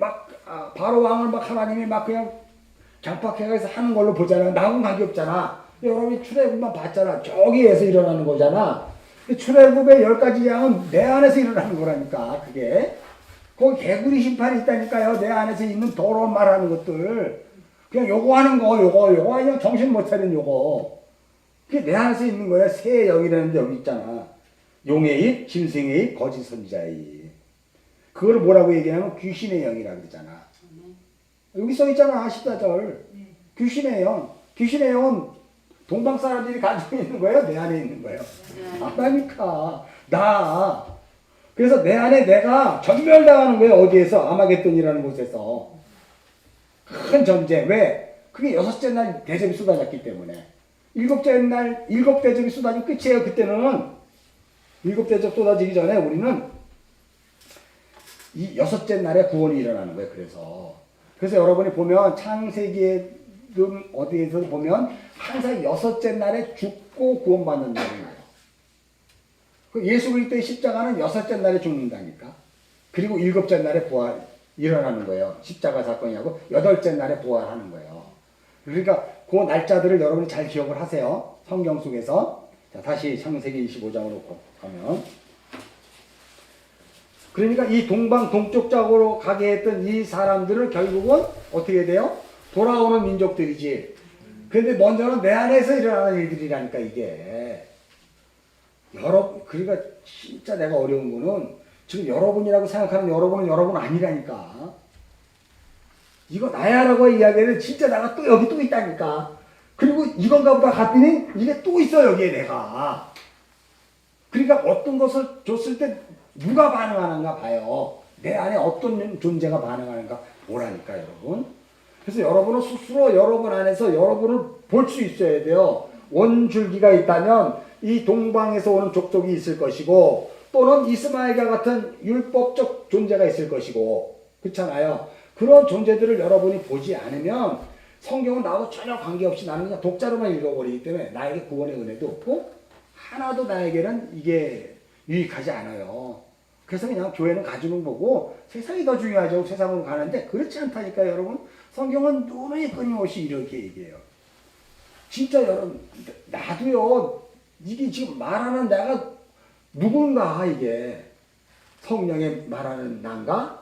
바로 왕을 하나님이 그냥 강팍해서 하는 걸로 보잖아. 나하고는 관계없잖아. 여러분이 출애굽만 봤잖아. 저기에서 일어나는 거잖아. 출애굽의 10가지 재앙은 내 안에서 일어나는 거라니까. 그게 거기 개구리 심판이 있다니까요. 내 안에서 있는 더러운 말하는 것들. 그냥 요거 하는 거, 요거 그냥 정신 못 차린 요거. 그게 내 안에서 있는 거야. 새 영이라는 데 여기 있잖아. 용의 입, 짐승의 입, 거짓 선지자의 입. 그걸 뭐라고 얘기하면 귀신의 영이라고 그러잖아. 여기 써 있잖아, 14절. 귀신의 영. 귀신의 영은 동방 사람들이 가지고 있는 거예요? 내 안에 있는 거예요? 아니까. 그래서 내 안에 내가 전멸당하는 거예요. 어디에서? 아마겟돈이라는 곳에서. 큰 전쟁. 왜? 그게 6째 날 대접이 쏟아졌기 때문에. 7째 날 7 대접이 쏟아지면 끝이에요. 그때는 7 대접 쏟아지기 전에 우리는 이 6째 날에 구원이 일어나는 거예요. 그래서 여러분이 보면 창세기에 어디에서 보면 항상 6째 날에 죽고 구원받는 날이 나요. 예수 그리스도의 십자가는 6째 날에 죽는다니까. 그리고 7째 날에 일어나는 거예요. 십자가 사건이 하고 8째 날에 부활하는 거예요. 그러니까 그 날짜들을 여러분이 잘 기억을 하세요. 성경 속에서. 자, 다시 창세기 25장으로 가면. 그러니까 이 동쪽 쪽으로 가게 했던 이 사람들은 결국은 어떻게 돼요? 돌아오는 민족들이지. 그런데 먼저는 내 안에서 일어나는 일들이라니까, 이게. 그러니까 진짜 내가 어려운 거는 지금 여러분이라고 생각하는 여러분은 여러분 아니라니까. 이거 나야라고 이야기하는데 진짜 내가 또 여기 또 있다니까. 그리고 이건가 보다 갔더니 이게 또 있어, 여기에 내가. 그러니까 어떤 것을 줬을 때 누가 반응하는가 봐요. 내 안에 어떤 존재가 반응하는가 보라니까, 여러분. 그래서 여러분은 스스로 여러분 안에서 여러분을 볼 수 있어야 돼요. 원줄기가 있다면 이 동방에서 오는 족속이 있을 것이고, 또는 이스마엘과 같은 율법적 존재가 있을 것이고, 그렇잖아요. 그런 존재들을 여러분이 보지 않으면 성경은 나하고 전혀 관계없이 나는 그냥 독자로만 읽어버리기 때문에 나에게 구원의 은혜도 없고 하나도 나에게는 이게 유익하지 않아요. 그래서 그냥 교회는 가지는 거고 세상이 더 중요하죠. 세상으로 가는데 그렇지 않다니까요, 여러분. 성경은 누누이 끊임없이 이렇게 얘기해요. 진짜 여러분, 나도요, 이게 지금 말하는 내가 누군가, 이게 성령의 말하는 난가,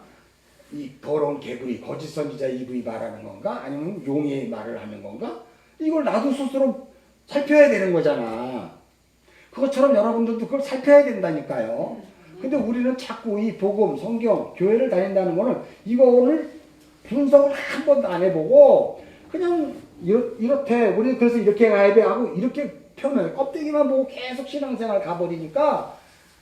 이 더러운 개구리 거짓 선지자 이브이 말하는 건가, 아니면 용의 말을 하는 건가, 이걸 나도 스스로 살펴야 되는 거잖아. 그것처럼 여러분들도 그걸 살펴야 된다니까요. 근데 우리는 자꾸 이 복음, 성경, 교회를 다닌다는 거는 이거를 분석을 한 번도 안 해보고 그냥 이렇대, 우리는 그래서 이렇게 가야 돼 하고 이렇게 펴면 껍데기만 보고 계속 신앙생활 가버리니까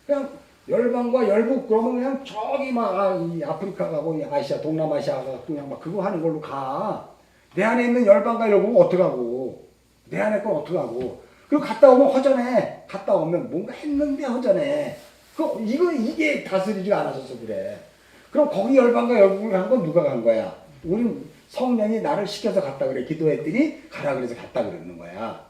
그냥 열방과 열국 그러면 그냥 저기 막 이 아프리카 가고 이 아시아, 동남아시아 가고 그냥 막 그거 하는 걸로 가. 내 안에 있는 열방과 열국은 어떡하고, 내 안에 건 어떡하고. 그리고 갔다 오면 허전해. 갔다 오면 뭔가 했는데 허전해. 이게 다스리지가 않아서 그래. 그럼 거기 열방과 열국을 간 건 누가 간 거야? 우린 성령이 나를 시켜서 갔다 그래. 기도했더니 가라 그래서 갔다 그러는 거야.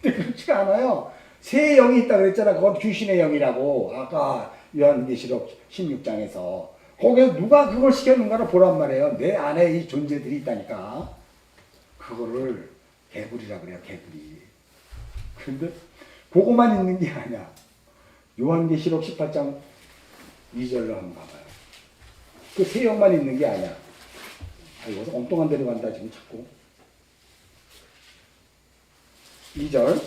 근데 그렇지가 않아요. 새 영이 있다 그랬잖아. 그건 귀신의 영이라고. 아까 요한계시록 16장에서. 거기서 누가 그걸 시켰는가를 보란 말이에요. 내 안에 이 존재들이 있다니까. 그거를 개구리라 그래요. 개구리. 근데 그거만 있는 게 아니야. 요한계시록 18장 2절로 한번 가봐요. 그 새 영만 있는 게 아니야. 여기서 엉뚱한 데로 간다 지금 자꾸. 2절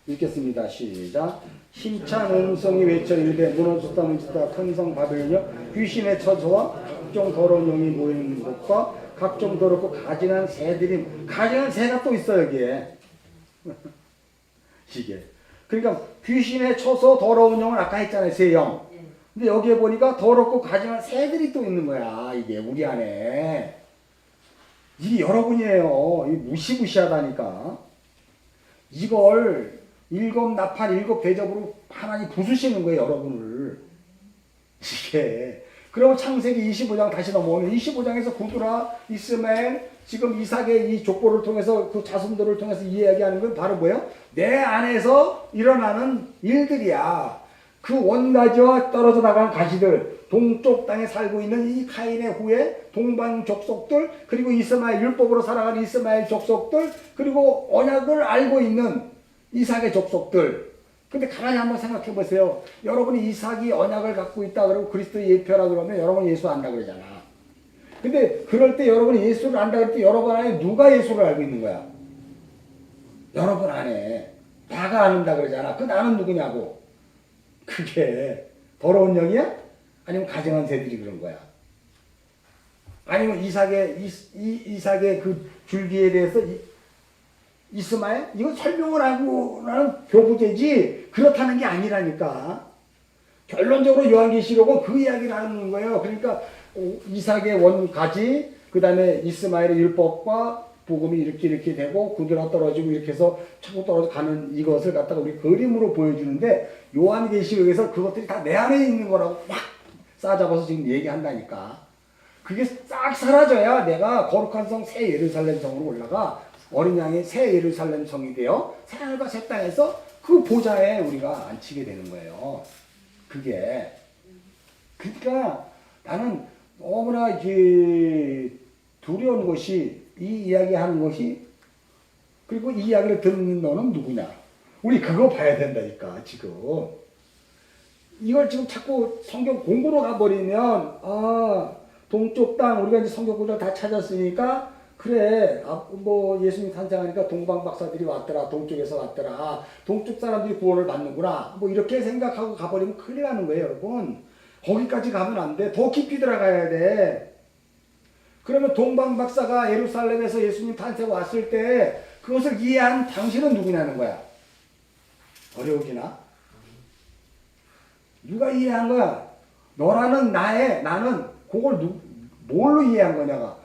읽겠습니다. 시작. 힘찬 음성이 외쳐 이르되 무너졌다 문졌다 천성 바벨론이여 귀신의 처소와 각종 더러운 영이 모이는 곳과 각종 더럽고 가증한 새들이, 가증한 새가 또 있어 여기에. 이게 그러니까 귀신의 처소 더러운 영은 아까 했잖아요. 새 영. 근데 여기에 보니까 더럽고 가증한 새들이 또 있는 거야. 이게 우리 안에. 이게 여러분이에요. 이게 무시무시하다니까. 이걸 일곱 나팔 일곱 대접으로 하나님 부수시는 거예요. 여러분을. 이게. 그러면 창세기 25장 다시 넘어오면 25장에서 구두라, 이스마엘, 지금 이삭의 이 족보를 통해서 그 자손들을 통해서 이야기하는 건 바로 뭐예요? 내 안에서 일어나는 일들이야. 그 원가지와 떨어져 나간 가지들, 동쪽 땅에 살고 있는 이 카인의 후예, 동방 족속들, 그리고 이스마엘 율법으로 살아가는 이스마엘 족속들, 그리고 언약을 알고 있는 이삭의 족속들. 근데 가만히 한번 생각해 보세요. 여러분이 이삭이 언약을 갖고 있다 그러고 그리스도 예표라 그러면 여러분 예수 안다 그러잖아. 근데 그럴 때 여러분이 예수를 안다 그럴 때 여러분 안에 누가 예수를 알고 있는 거야? 여러분 안에. 나가 안다 그러잖아. 그 나는 누구냐고. 그게 더러운 영이야? 아니면 가증한 새들이 그런 거야? 아니면 이삭의 그 줄기에 대해서 이스마엘? 이건 설명을 하고 나는 교부제지 그렇다는 게 아니라니까. 결론적으로 요한계시록은 그 이야기를 하는 거예요. 그러니까 이삭의 원가지, 그 다음에 이스마엘의 율법과 복음이 이렇게 되고 구두라 떨어지고 이렇게 해서 차고 떨어져 가는 이것을 갖다가 우리 그림으로 보여주는데 요한계시록에서 그것들이 다 내 안에 있는 거라고 확 싸잡아서 지금 얘기한다니까. 그게 싹 사라져야 내가 거룩한 성 새 예루살렘 성으로 올라가 어린 양의 새 예루살렘 성이 되어 새하늘과 새 땅에서 그 보좌에 우리가 앉히게 되는 거예요. 그게. 그러니까 나는 너무나 두려운 것이 이 이야기 하는 것이, 그리고 이 이야기를 듣는 너는 누구냐. 우리 그거 봐야 된다니까 지금. 이걸 지금 자꾸 성경 공부로 가버리면 동쪽 땅 우리가 이제 성경 구절 다 찾았으니까 그래 뭐 예수님 탄생하니까 동방 박사들이 왔더라, 동쪽에서 왔더라, 동쪽 사람들이 구원을 받는구나, 뭐 이렇게 생각하고 가버리면 큰일 나는 거예요. 여러분 거기까지 가면 안 돼. 더 깊이 들어가야 돼. 그러면 동방 박사가 예루살렘에서 예수님 탄생 왔을 때 그것을 이해한 당신은 누구냐는 거야. 어려우기나? 누가 이해한 거야? 너라는 나는 그걸 뭘로 이해한 거냐가.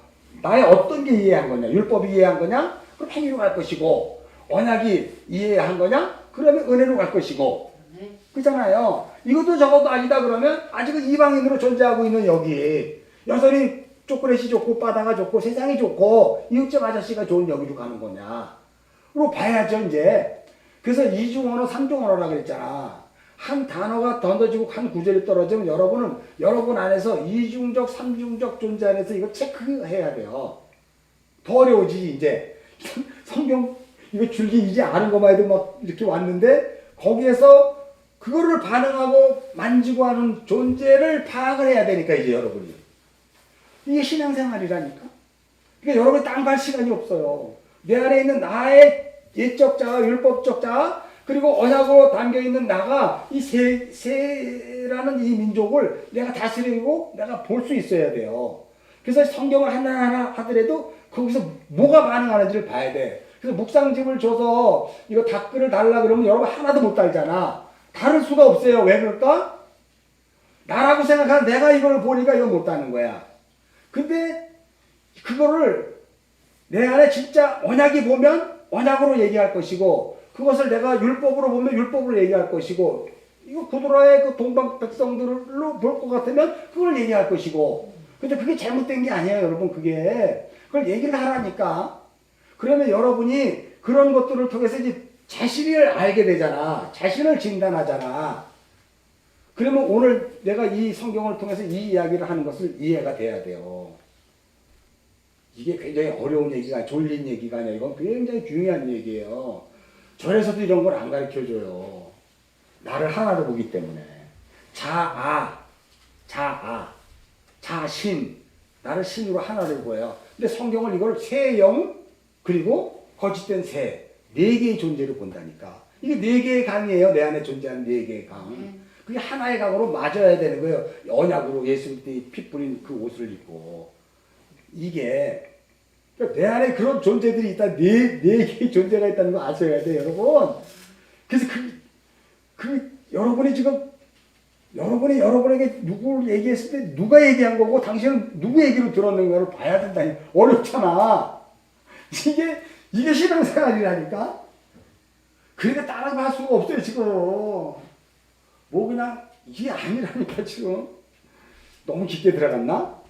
나의 어떤 게 이해한 거냐? 율법이 이해한 거냐? 그럼 행위로 갈 것이고, 언약이 이해한 거냐? 그러면 은혜로 갈 것이고. 그잖아요. 이것도 저것도 아니다 그러면 아직은 이방인으로 존재하고 있는 여기 여전히 초콜릿이 좋고 바다가 좋고 세상이 좋고 이웃집 아저씨가 좋은 여기로 가는 거냐. 그리고 봐야죠. 이제 그래서 이중언어, 삼중언어라 그랬잖아. 한 단어가 던져지고 한 구절이 떨어지면 여러분은 여러분 안에서 이중적, 삼중적 존재 안에서 이거 체크해야 돼요. 더 어려워지지 이제. 성경 이거 줄기 이제 아는 것만 해도 막 이렇게 왔는데 거기에서 그거를 반응하고 만지고 하는 존재를 파악을 해야 되니까 이제 여러분이. 이게 신앙생활이라니까. 그러니까 여러분이 땅 갈 시간이 없어요. 내 안에 있는 나의 예적 자아, 율법적 자아, 그리고 언약으로 담겨있는 나가 이 세라는 이 민족을 내가 다스리고 내가 볼 수 있어야 돼요. 그래서 성경을 하나하나 하더라도 거기서 뭐가 반응하는지를 봐야 돼. 그래서 묵상집을 줘서 이거 댓글을 달라 그러면 여러분 하나도 못 달잖아. 다를 수가 없어요. 왜 그럴까? 나라고 생각하는 내가 이걸 보니까 이거 못 다는 거야. 근데 그거를 내 안에 진짜 언약이 보면 언약으로 얘기할 것이고 그것을 내가 율법으로 보면 율법으로 얘기할 것이고 이거 구두라의 그 동방 백성들로 볼 것 같으면 그걸 얘기할 것이고 근데 그게 잘못된 게 아니에요 여러분. 그걸 얘기를 하라니까. 그러면 여러분이 그런 것들을 통해서 이제 자신을 알게 되잖아. 자신을 진단하잖아. 그러면 오늘 내가 이 성경을 통해서 이 이야기를 하는 것을 이해가 돼야 돼요. 이게 굉장히 어려운 얘기가 졸린 얘기가 아니라 이건 굉장히 중요한 얘기예요. 절에서도 이런 걸 안 가르쳐줘요. 나를 하나로 보기 때문에. 자신. 나를 신으로 하나로 보여요. 근데 성경을 이걸 새 영, 그리고 거짓된 새, 네 개의 존재로 본다니까. 이게 네 개의 강이에요. 내 안에 존재하는 네 개의 강. 그게 하나의 강으로 맞아야 되는 거예요. 언약으로 예수 피 뿌린 그 옷을 입고. 이게 내 안에 그런 존재들이 있다. 네 개의 존재가 있다는 거 아셔야 돼요, 여러분. 그래서 여러분이 지금 여러분에게 누구를 얘기했을 때 누가 얘기한 거고 당신은 누구 얘기로 들었는가를 봐야 된다니. 어렵잖아. 이게 신앙생활이라니까. 그러니까 따라갈 수가 없어요 지금. 뭐 그냥 이게 아니라니까 지금. 너무 깊게 들어갔나?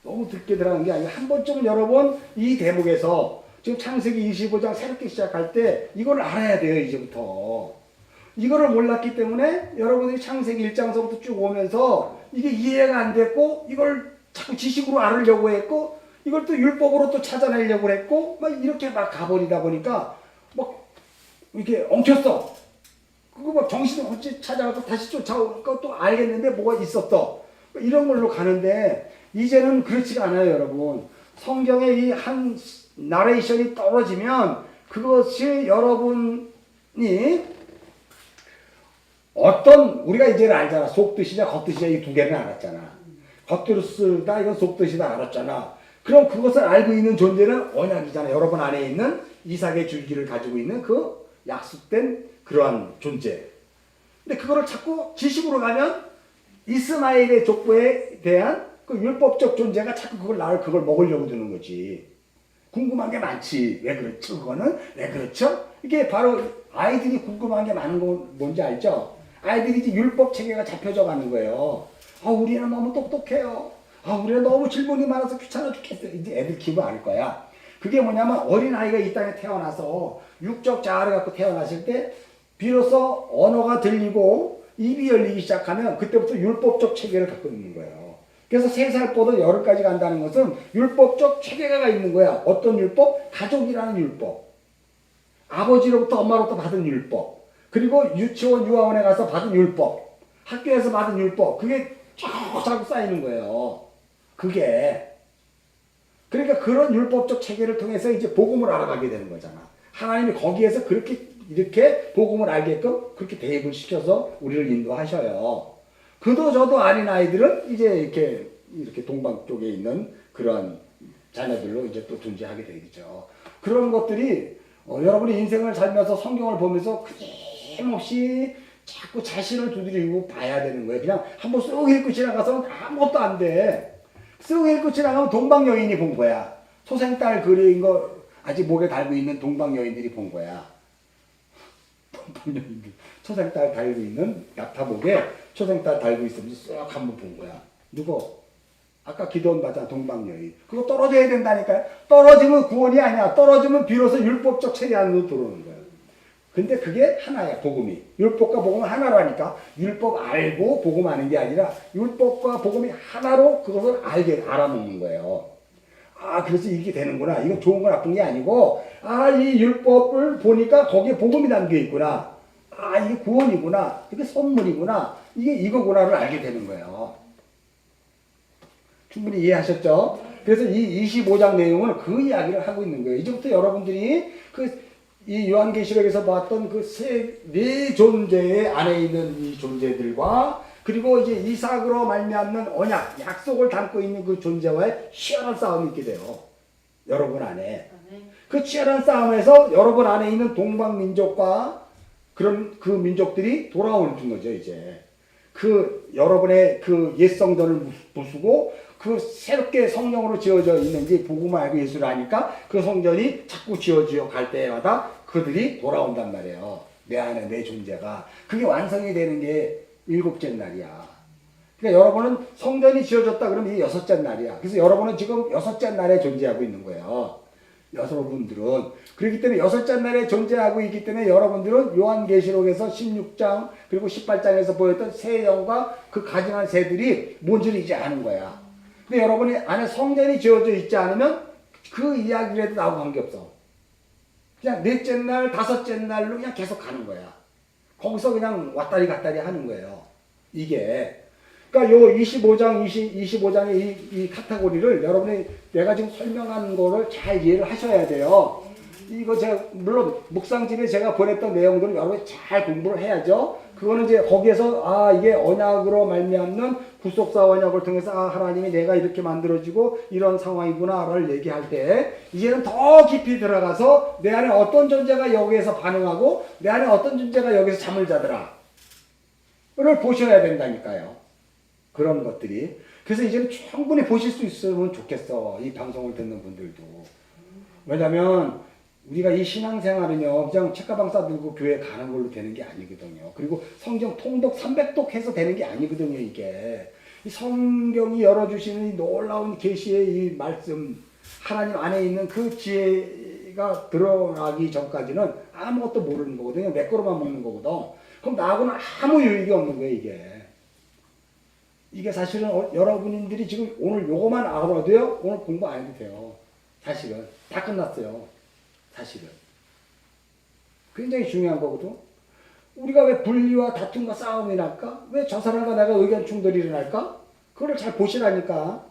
너무 깊게 들어간 게 아니라 한 번쯤은 여러분 이 대목에서 지금 창세기 25장 새롭게 시작할 때 이걸 알아야 돼요 이제부터. 이거를 몰랐기 때문에 여러분들이 창세기 1장서부터 쭉 오면서 이게 이해가 안 됐고 이걸 자꾸 지식으로 알으려고 했고 이걸 또 율법으로 또 찾아내려고 했고 막 이렇게 막 가버리다 보니까 막 이렇게 엉켰어. 그거 막 정신 없이 찾아가고 다시 쫓아오니까 또 알겠는데 뭐가 있었어. 이런 걸로 가는데 이제는 그렇지가 않아요 여러분. 성경의 이 한 나레이션이 떨어지면 그것이 여러분이 우리가 이제는 알잖아. 속뜻이냐 겉뜻이냐 이 두 개는 알았잖아. 겉으로 쓰다 이건 속뜻이다 알았잖아. 그럼 그것을 알고 있는 존재는 언약이잖아. 여러분 안에 있는 이삭의 줄기를 가지고 있는 그 약속된 그러한 존재. 근데 그거를 자꾸 지식으로 가면 이스마엘의 족보에 대한 그 율법적 존재가 자꾸 그걸 먹으려고 드는 거지. 궁금한 게 많지. 왜 그렇죠? 그거는 왜 그렇죠? 이게 바로 아이들이 궁금한 게 많은 거 뭔지 알죠? 아이들이 이제 율법 체계가 잡혀져 가는 거예요. 우리는 너무 똑똑해요. 우리는 너무 질문이 많아서 귀찮아 죽겠어요. 이제 애들 기분 알 거야. 그게 뭐냐면 어린아이가 이 땅에 태어나서 육적 자아를 갖고 태어났을 때 비로소 언어가 들리고 입이 열리기 시작하면 그때부터 율법적 체계를 갖고 있는 거예요. 그래서 3살보다 열흘까지 간다는 것은 율법적 체계가 있는 거야. 어떤 율법? 가족이라는 율법. 아버지로부터 엄마로부터 받은 율법. 그리고 유치원 유아원에 가서 받은 율법. 학교에서 받은 율법. 그게 자꾸 쌓이는 거예요. 그게. 그러니까 그런 율법적 체계를 통해서 이제 복음을 알아가게 되는 거잖아. 하나님이 거기에서 이렇게 복음을 알게끔 그렇게 대입을 시켜서 우리를 인도하셔요. 그도 저도 아닌 아이들은 이제 이렇게 동방 쪽에 있는 그러한 자녀들로 이제 또 존재하게 되겠죠. 그런 것들이 여러분이 인생을 살면서 성경을 보면서 끊임없이 자꾸 자신을 두드리고 봐야 되는 거예요. 그냥 한번 쑥 읽고 지나가서는 아무것도 안 돼. 쑥 읽고 지나가면 동방 여인이 본 거야. 초생딸 그린 거 아직 목에 달고 있는 동방 여인들이 본 거야. 동방 여인들. 초생딸 달고 있는 낙타목에 초생딸 달고 있으면서 쏙 한번 본 거야. 누구? 아까 기도원 받아 동방 여인. 그거 떨어져야 된다니까요. 떨어지면 구원이 아니야. 떨어지면 비로소 율법적 체계 안으로 들어오는 거야. 근데 그게 하나야, 복음이. 율법과 복음은 하나로 하니까 율법 알고 복음하는 게 아니라 율법과 복음이 하나로 그것을 알아먹는 거예요. 아, 그래서 이게 되는구나. 이건 좋은 건 나쁜 게 아니고, 아, 이 율법을 보니까 거기에 복음이 담겨 있구나. 아, 이게 구원이구나. 이게 선물이구나. 이게 이거구나를 알게 되는 거예요. 충분히 이해하셨죠? 그래서 이 25장 내용은 그 이야기를 하고 있는 거예요. 이제부터 여러분들이 이 요한계시록에서 봤던 그 네 존재의 안에 있는 이 존재들과 그리고 이제 이삭으로 말미암는 언약, 약속을 담고 있는 그 존재와의 치열한 싸움이 있게 돼요. 여러분 안에. 그 치열한 싸움에서 여러분 안에 있는 동방민족과 그런 그 민족들이 돌아오는 거죠, 이제. 그 여러분의 그 옛 성전을 부수고 그 새롭게 성령으로 지어져 있는지 복음을 알고 예수를 아니까 그 성전이 자꾸 지어져 갈 때마다 그들이 돌아온단 말이에요. 내 안에 내 존재가. 그게 완성이 되는 게 일곱째 날이야. 그러니까 여러분은 성전이 지어졌다 그러면 이게 여섯째 날이야. 그래서 여러분은 지금 여섯째 날에 존재하고 있는 거예요. 여러분들은. 그렇기 때문에 여섯째 날에 존재하고 있기 때문에 여러분들은 요한계시록에서 16장 그리고 18장에서 보였던 새 영과 그 가증한 새들이 뭔지를 이제 아는 거야. 근데 여러분이 안에 성전이 지어져 있지 않으면 그 이야기라도 나하고 관계없어. 그냥 넷째 날, 다섯째 날로 그냥 계속 가는 거야. 거기서 그냥 왔다리 갔다리 하는 거예요. 이게. 그러니까 요 25장의 이 카테고리를 여러분이 내가 지금 설명한 거를 잘 이해를 하셔야 돼요. 이거 제가 물론 묵상집에 제가 보냈던 내용들을 여러분이 잘 공부를 해야죠. 그거는 이제 거기에서 아 이게 언약으로 말미암는 구속사 언약을 통해서 아 하나님이 내가 이렇게 만들어지고 이런 상황이구나를 얘기할 때 이제는 더 깊이 들어가서 내 안에 어떤 존재가 여기에서 반응하고 내 안에 어떤 존재가 여기서 잠을 자더라 를 보셔야 된다니까요. 그런 것들이. 그래서 이제는 충분히 보실 수 있으면 좋겠어. 이 방송을 듣는 분들도. 왜냐면 우리가 이 신앙생활은요, 그냥 책가방 싸들고 교회 가는 걸로 되는 게 아니거든요. 그리고 성경 통독 300독 해서 되는 게 아니거든요, 이게. 이 성경이 열어주시는 이 놀라운 계시의 이 말씀, 하나님 안에 있는 그 지혜가 드러나기 전까지는 아무것도 모르는 거거든요. 내 거로만 먹는 거거든. 그럼 나하고는 아무 유익이 없는 거예요, 이게. 이게 사실은 여러분들이 지금 오늘 요거만 알아도요, 오늘 공부 안 해도 돼요. 사실은. 다 끝났어요. 사실은. 굉장히 중요한 거거든. 우리가 왜 분리와 다툼과 싸움이 날까? 왜 저 사람과 내가 의견 충돌이 일어날까? 그걸 잘 보시라니까.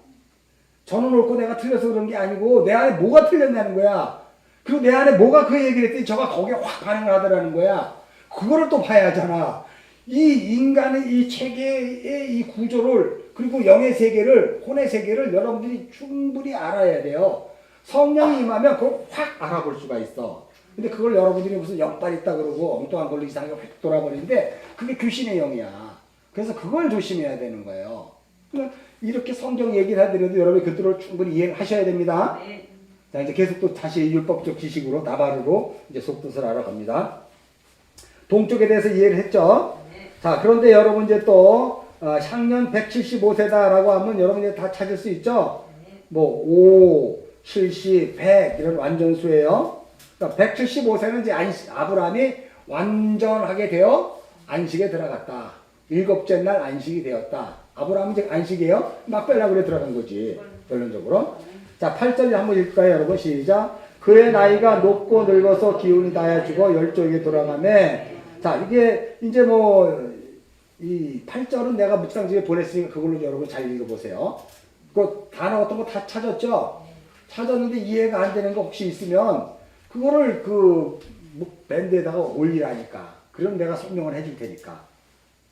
저는 옳고 내가 틀려서 그런 게 아니고 내 안에 뭐가 틀렸냐는 거야. 그리고 내 안에 뭐가 그 얘기를 했더니 저가 거기에 확 반응을 하더라는 거야. 그거를 또 봐야 하잖아. 이 인간의 이 체계의 이 구조를 그리고 영의 세계를 혼의 세계를 여러분들이 충분히 알아야 돼요. 성령이 임하면 그걸 확 알아볼 수가 있어. 근데 그걸 여러분들이 무슨 영빨 있다 그러고 엉뚱한 걸로 이상하게 확 돌아버리는데 그게 귀신의 영이야. 그래서 그걸 조심해야 되는 거예요. 그러니까 이렇게 성경 얘기를 하더라도 여러분이 그들을 충분히 이해를 하셔야 됩니다. 네. 자, 이제 계속 또 다시 율법적 지식으로 나바르로 이제 속뜻을 알아갑니다. 동쪽에 대해서 이해를 했죠. 네. 자, 그런데 여러분 이제 또 향년 175세다라고 하면 여러분이 다 찾을 수 있죠. 네. 뭐 5, 70, 100 이런 완전수예요. 그러니까 175세는 이제 아브라함이 완전하게 되어 안식에 들어갔다. 일곱째 날 안식이 되었다. 아브라함이 이제 안식이에요. 막벨라굴에 들어간 거지. 결론적으로. 자, 8절 한번 읽을까요, 여러분? 시작. 그의 나이가 높고 늙어서 기운이 다해 죽어 열조에게 돌아가매. 자, 이게 이제 이 8절은 내가 묵상집에 보냈으니까 그걸로 여러분 잘 읽어보세요. 그 단어 같은 거 다 찾았죠? 찾았는데 이해가 안 되는 거 혹시 있으면 그거를 그 밴드에다가 올리라니까. 그럼 내가 설명을 해줄 테니까.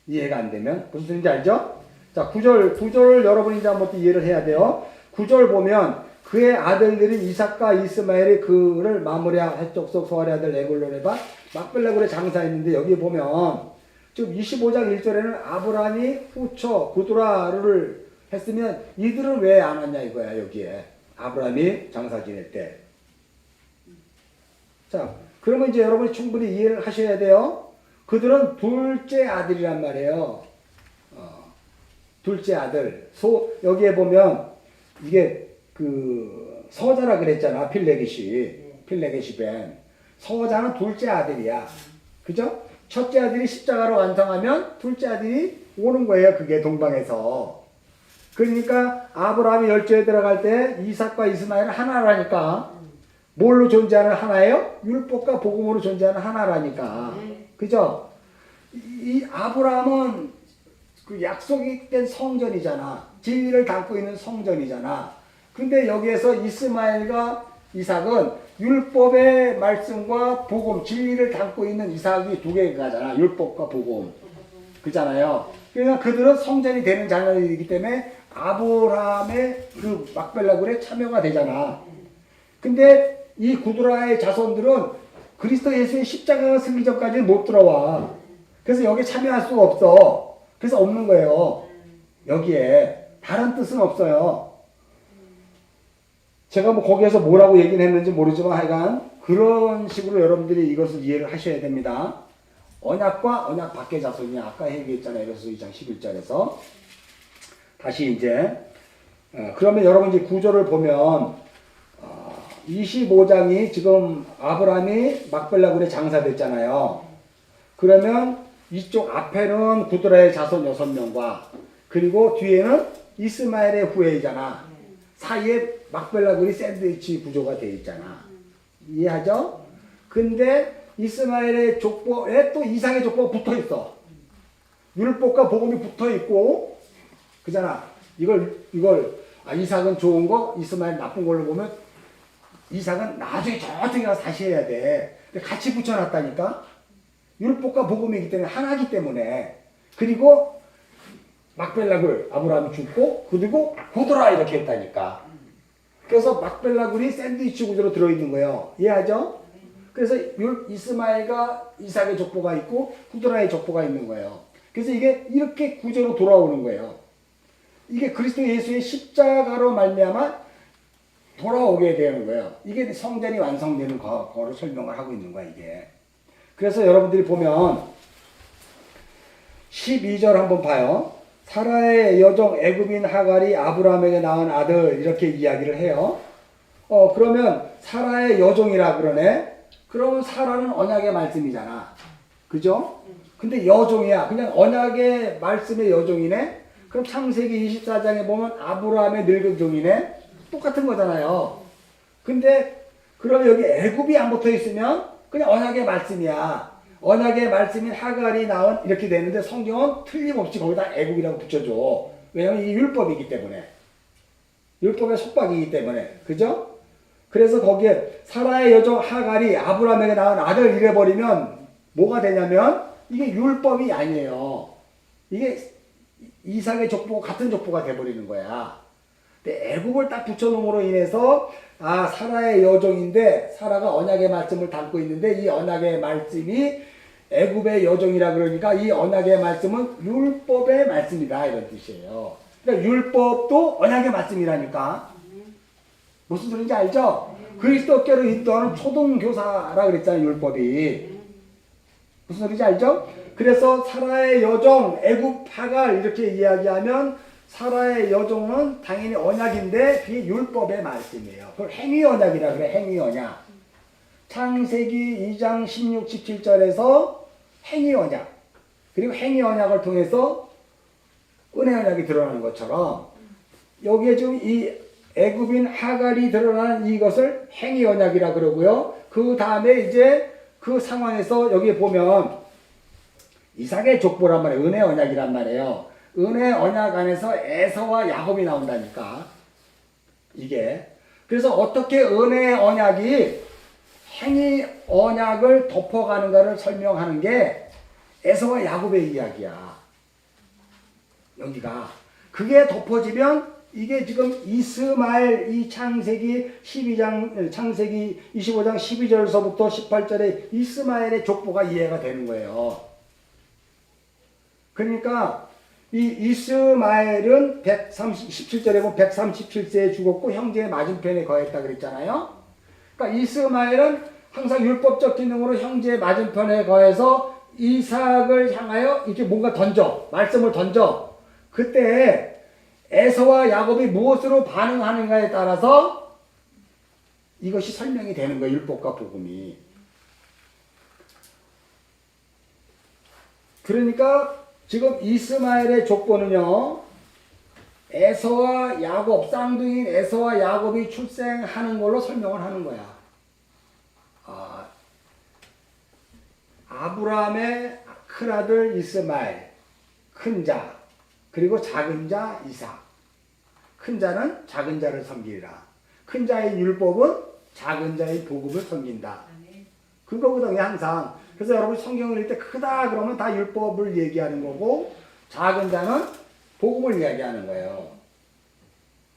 이해가 안 되면 무슨 소리인지 알죠? 자, 9절 여러분이 이제 한번 이해를 해야 돼요. 9절 보면 그의 아들들인 이삭과 이스마엘이 그를 마무리할 족속 소아리 아들 에골론에바 막벨라굴에 장사했는데 여기 보면 지금 25장 1절에는 아브라함이 후처 구두라를 했으면 이들은 왜 안 왔냐 이거야 여기에. 아브라함이 장사 지낼 때. 자, 그러면 이제 여러분이 충분히 이해를 하셔야 돼요. 그들은 둘째 아들이란 말이에요. 둘째 아들. 여기에 보면 이게 그 서자라 그랬잖아. 필레겟이 벤. 서자는 둘째 아들이야. 그죠? 첫째 아들이 십자가로 완성하면 둘째 아들이 오는 거예요. 그게 동방에서. 그러니까 아브라함이 열조에 들어갈 때 이삭과 이스마엘은 하나라니까. 뭘로 존재하는 하나예요? 율법과 복음으로 존재하는 하나라니까. 그죠? 이 아브라함은 그 약속이 된 성전이잖아. 진리를 담고 있는 성전이잖아. 근데 여기에서 이스마엘과 이삭은 율법의 말씀과 복음, 진리를 담고 있는 이삭이 두 개가잖아. 율법과 복음. 그잖아요. 그러니까 그들은 성전이 되는 자녀이기 때문에 아브라함의 그 막벨라굴에 참여가 되잖아. 근데 이 구두라의 자손들은 그리스도 예수의 십자가가 승리 전까지는 못 들어와. 그래서 여기에 참여할 수가 없어. 그래서 없는 거예요. 여기에. 다른 뜻은 없어요. 제가 뭐 거기에서 뭐라고 얘기는 했는지 모르지만 하여간 그런 식으로 여러분들이 이것을 이해를 하셔야 됩니다. 언약과 언약 밖의 자손이 아까 얘기했잖아요. 에베소 2장 11절에서. 다시 이제 그러면 여러분 이제 구조를 보면 25장이 지금 아브라함이 막벨라굴에 장사됐잖아요. 그러면 이쪽 앞에는 구드라의 자손 6명과 그리고 뒤에는 이스마엘의 후예이잖아. 사이에 막벨라굴이 샌드위치 구조가 되어 있잖아. 이해하죠? 근데 이스마엘의 족보에 또 이삭의 족보가 붙어 있어. 율법과 복음이 붙어 있고, 그잖아. 이삭은 좋은 거, 이스마엘 나쁜 걸로 보면, 이삭은 나중에 저쪽에 가서 다시 해야 돼. 근데 같이 붙여놨다니까? 율법과 복음이기 때문에, 하나기 때문에. 그리고, 막벨라굴, 아브라함이 죽고, 그리고 구드라 이렇게 했다니까. 그래서 막벨라굴이 샌드위치 구조로 들어있는 거예요. 이해하죠? 그래서 이스마엘과 이삭의 족보가 있고 구드라의 족보가 있는 거예요. 그래서 이게 이렇게 구조로 돌아오는 거예요. 이게 그리스도 예수의 십자가로 말미암아 돌아오게 되는 거예요. 이게 성전이 완성되는 거를 설명을 하고 있는 거야, 이게. 그래서 여러분들이 보면 12절 한번 봐요. 사라의 여종 애굽인 하갈이 아브라함에게 낳은 아들 이렇게 이야기를 해요. 그러면 사라의 여종이라 그러네. 그러면 사라는 언약의 말씀이잖아. 그죠? 근데 여종이야. 그냥 언약의 말씀의 여종이네. 그럼 창세기 24장에 보면 아브라함의 늙은 종이네. 똑같은 거잖아요. 근데 그럼 여기 애굽이 안 붙어 있으면 그냥 언약의 말씀이야. 언약의 말씀인 하갈이 낳은 이렇게 되는데 성경은 틀림없이 거기다 애굽이라고 붙여줘. 왜냐면 이 율법이기 때문에. 율법의 속박이기 때문에. 그죠? 그래서 거기에 사라의 여종 하갈이 아브라함에게 낳은 아들 이래버리면 뭐가 되냐면 이게 율법이 아니에요. 이게 이삭의 족보가 같은 족보가 돼버리는 거야. 근데 애굽을 딱 붙여놓음으로 인해서 사라의 여종인데 사라가 언약의 말씀을 담고 있는데 이 언약의 말씀이 애굽의 여종이라 그러니까 이 언약의 말씀은 율법의 말씀이다 이런 뜻이에요. 그러니까 율법도 언약의 말씀이라니까. 무슨 소리인지 알죠? 그리스도께로 인도하는 초등교사라 그랬잖아요, 율법이. 무슨 소리인지 알죠? 그래서 사라의 여종, 애굽 하갈 이렇게 이야기하면 사라의 여종은 당연히 언약인데 그게 율법의 말씀이에요. 그걸 행위 언약이라 그래, 행위 언약. 창세기 2장 16, 17절에서 행위 언약. 그리고 행위 언약을 통해서 은혜 언약이 드러나는 것처럼 여기에 지금 이 애굽인 하갈이 드러나는 이것을 행위 언약이라 그러고요. 그 다음에 이제 그 상황에서 여기 보면 이삭의 족보란 말이에요. 은혜 언약이란 말이에요. 은혜 언약 안에서 에서와 야곱이 나온다니까. 이게. 그래서 어떻게 은혜 언약이 행위 언약을 덮어가는가를 설명하는 게 에서와 야곱의 이야기야. 여기가. 그게 덮어지면 이게 지금 이스마엘 이 창세기 25장 12절서부터 18절에 이스마엘의 족보가 이해가 되는 거예요. 그러니까 이 이스마엘은 17절에 보면 137세에 죽었고 형제의 맞은편에 거했다 그랬잖아요. 그러니까 이스마엘은 항상 율법적 기능으로 형제의 맞은편에 거해서 이삭을 향하여 이렇게 뭔가 던져, 말씀을 던져. 그때 에서와 야곱이 무엇으로 반응하는가에 따라서 이것이 설명이 되는 거예요. 율법과 복음이. 그러니까 지금 이스마엘의 족보는요, 에서와 야곱, 쌍둥이인 에서와 야곱이 출생하는 걸로 설명을 하는 거야. 아브라함의 큰아들 이스마엘, 큰 자, 그리고 작은 자 이삭. 큰 자는 작은 자를 섬기리라. 큰 자의 율법은 작은 자의 복음을 섬긴다. 그거거든요, 항상. 그래서 여러분 성경을 읽을 때 크다 그러면 다 율법을 얘기하는 거고, 작은 자는 복음을 이야기하는 거예요.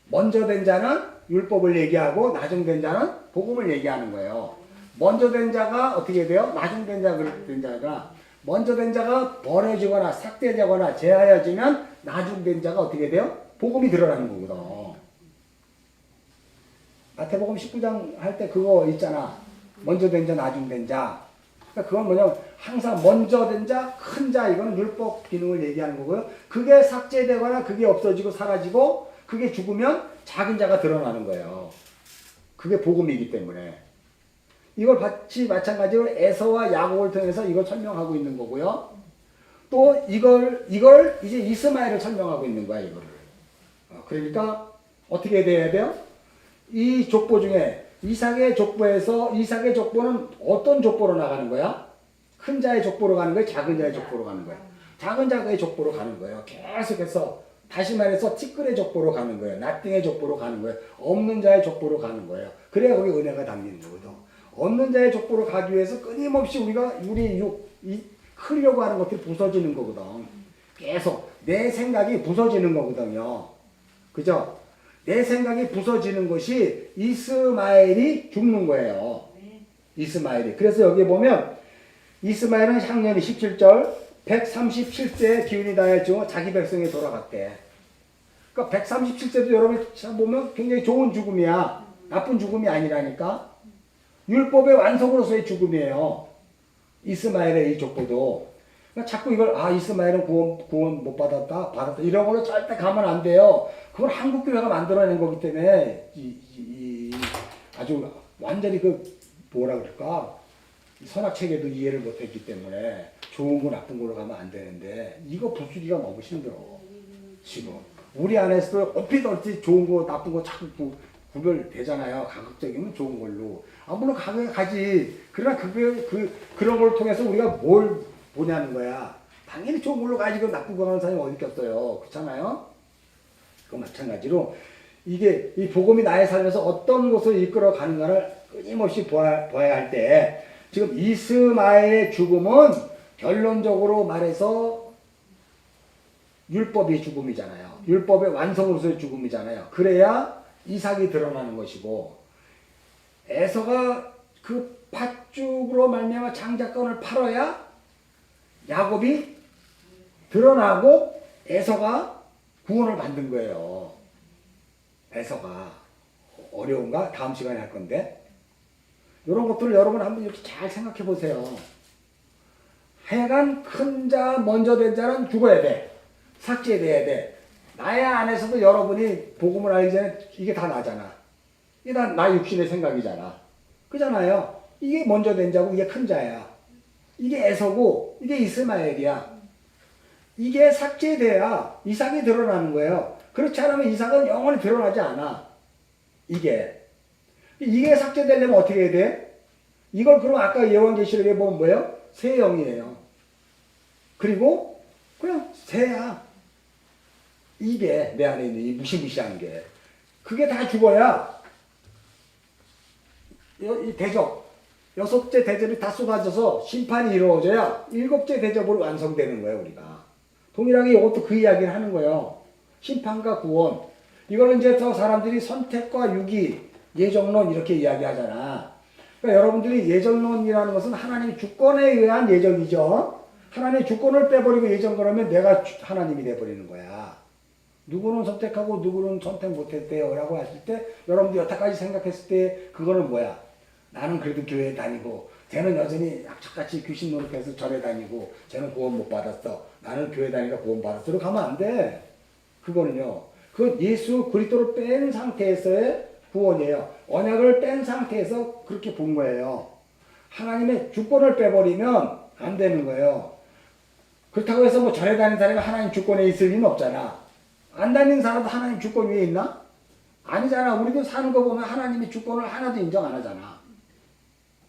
먼저 된 자는 율법을 얘기하고, 나중된 자는 복음을 얘기하는 거예요. 먼저 된 자가 어떻게 돼요? 나중된 자가 먼저 된 자가 버려지거나 삭제되거나 제하여지면 나중된 자가 어떻게 돼요? 복음이 드러나는 거거든. 마태복음 19장 할 때 그거 있잖아. 먼저 된 자, 나중된 자. 그러니까 그건 뭐냐면 항상 먼저 된 자, 큰 자, 이거는 율법 기능을 얘기하는 거고요. 그게 삭제되거나 그게 없어지고 사라지고 그게 죽으면 작은 자가 드러나는 거예요. 그게 복음이기 때문에. 이걸 같이 마찬가지로 에서와 야곱을 통해서 이걸 설명하고 있는 거고요. 또 이걸 이제 이스마엘을 설명하고 있는 거야, 이거를. 그러니까 어떻게 돼야 돼요? 이 족보 중에 이삭의 족보는 어떤 족보로 나가는 거야? 큰 자의 족보로 가는 거야? 작은 자의 족보로 가는 거야? 작은 자의 족보로 가는 거예요. 계속해서 다시 말해서 티끌의 족보로 가는 거예요. 나띵의 족보로 가는 거예요. 없는 자의 족보로 가는 거예요. 그래야 거기 은혜가 담기는 거거든. 없는 자의 족보로 가기 위해서 끊임없이 우리 크려고 하는 것들이 부서지는 거거든. 계속 내 생각이 부서지는 거거든요. 그죠? 내 생각이 부서지는 것이 이스마엘이 죽는 거예요. 이스마엘이. 그래서 여기 보면 이스마엘은 향년이 17절 137세의 기운이 다하였죠. 자기 백성에 돌아갔대. 그러니까 137세도 여러분 보면 굉장히 좋은 죽음이야. 나쁜 죽음이 아니라니까. 율법의 완성으로서의 죽음이에요. 이스마엘의 이 족보도. 그러니까 자꾸 이걸 이스마엘은 구원 못 받았다 이런 걸로 절대 가면 안 돼요. 그건 한국교회가 만들어낸 거기 때문에 아주 완전히 뭐라 그럴까, 선악체계도 이해를 못했기 때문에 좋은 거 나쁜 걸로 가면 안 되는데 이거 부수기가 너무 힘들어. 지금 우리 안에서도 얼핏 좋은 거 나쁜 거 자꾸 구별되잖아요. 가급적이면 좋은 걸로. 물론 가지. 그러나 그런 걸 통해서 우리가 뭘 보냐는 거야. 당연히 좋은 걸로 가지고 나쁜 거 하는 사람이 어디 있겠어요. 그렇잖아요? 그 마찬가지로 이 복음이 나의 삶에서 어떤 곳을 이끌어 가는가를 끊임없이 봐야 할 때, 지금 이스마엘의 죽음은 결론적으로 말해서 율법의 죽음이잖아요. 율법의 완성으로서의 죽음이잖아요. 그래야 이삭이 드러나는 것이고, 에서가 그 팥죽으로 말미암아 장자권을 팔아야 야곱이 드러나고 에서가 구원을 받는 거예요. 에서가. 어려운가? 다음 시간에 할 건데. 이런 것들을 여러분 한번 이렇게 잘 생각해 보세요. 하여간 큰 자, 먼저 된 자는 죽어야 돼. 삭제돼야 돼. 나의 안에서도 여러분이 복음을 알기 전에 이게 다 나잖아. 이게 다 나 육신의 생각이잖아. 그잖아요. 이게 먼저 된 자고 이게 큰 자야. 이게 에서고 이게 이스마엘이야. 이게 삭제돼야 이삭이 드러나는 거예요. 그렇지 않으면 이삭은 영원히 드러나지 않아. 이게 삭제되려면 어떻게 해야 돼? 이걸 그럼 아까 요한계시록에 보면 뭐예요? 새 영이에요. 그리고 그냥 새야. 이게 내 안에 있는 이 무시무시한 게. 그게 다 죽어야 이 대접, 6째 대접이 다 쏟아져서 심판이 이루어져야 7째 대접으로 완성되는 거예요, 우리가. 동일하게 이것도 그 이야기를 하는 거예요. 심판과 구원. 이거는 이제 더 사람들이 선택과 유기, 예정론 이렇게 이야기하잖아. 그러니까 여러분들이 예정론이라는 것은 하나님의 주권에 의한 예정이죠. 하나님의 주권을 빼버리고 예정 그러면 내가 하나님이 돼버리는 거야. 누구는 선택하고 누구는 선택 못했대요 라고 했을 때, 여러분들 여태까지 생각했을 때 그거는 뭐야? 나는 그래도 교회에 다니고, 쟤는 여전히 악착같이 귀신 노릇해서 절에 다니고, 쟤는 구원 못 받았어. 나는 교회 다니니까 구원 받았어. 로 가면 안 돼. 그거는요. 그건 예수 그리스도를 뺀 상태에서의 구원이에요. 언약을 뺀 상태에서 그렇게 본 거예요. 하나님의 주권을 빼버리면 안 되는 거예요. 그렇다고 해서 뭐 절에 다니는 사람이 하나님 주권에 있을 리는 없잖아. 안 다니는 사람도 하나님 주권 위에 있나? 아니잖아. 우리도 사는 거 보면 하나님의 주권을 하나도 인정 안 하잖아.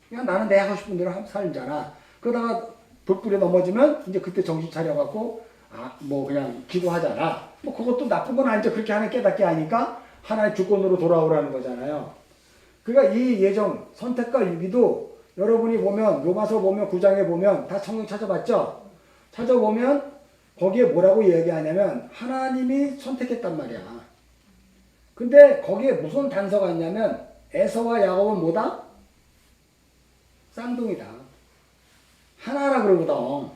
그냥 나는 내 하고 싶은 대로 살잖아. 그러다가 돌불에 넘어지면 이제 그때 정신 차려갖고 뭐 그냥 기도하잖아. 뭐 그것도 나쁜 건 아니죠. 그렇게 하나 깨닫게 하니까 하나의 주권으로 돌아오라는 거잖아요. 그러니까 이 예정, 선택과 유기도 여러분이 보면 로마서 보면 9장에 보면 다 성경 찾아봤죠? 찾아보면 거기에 뭐라고 얘기하냐면 하나님이 선택했단 말이야. 근데 거기에 무슨 단서가 있냐면 에서와 야곱은 뭐다? 쌍둥이다. 하나라 그러거든.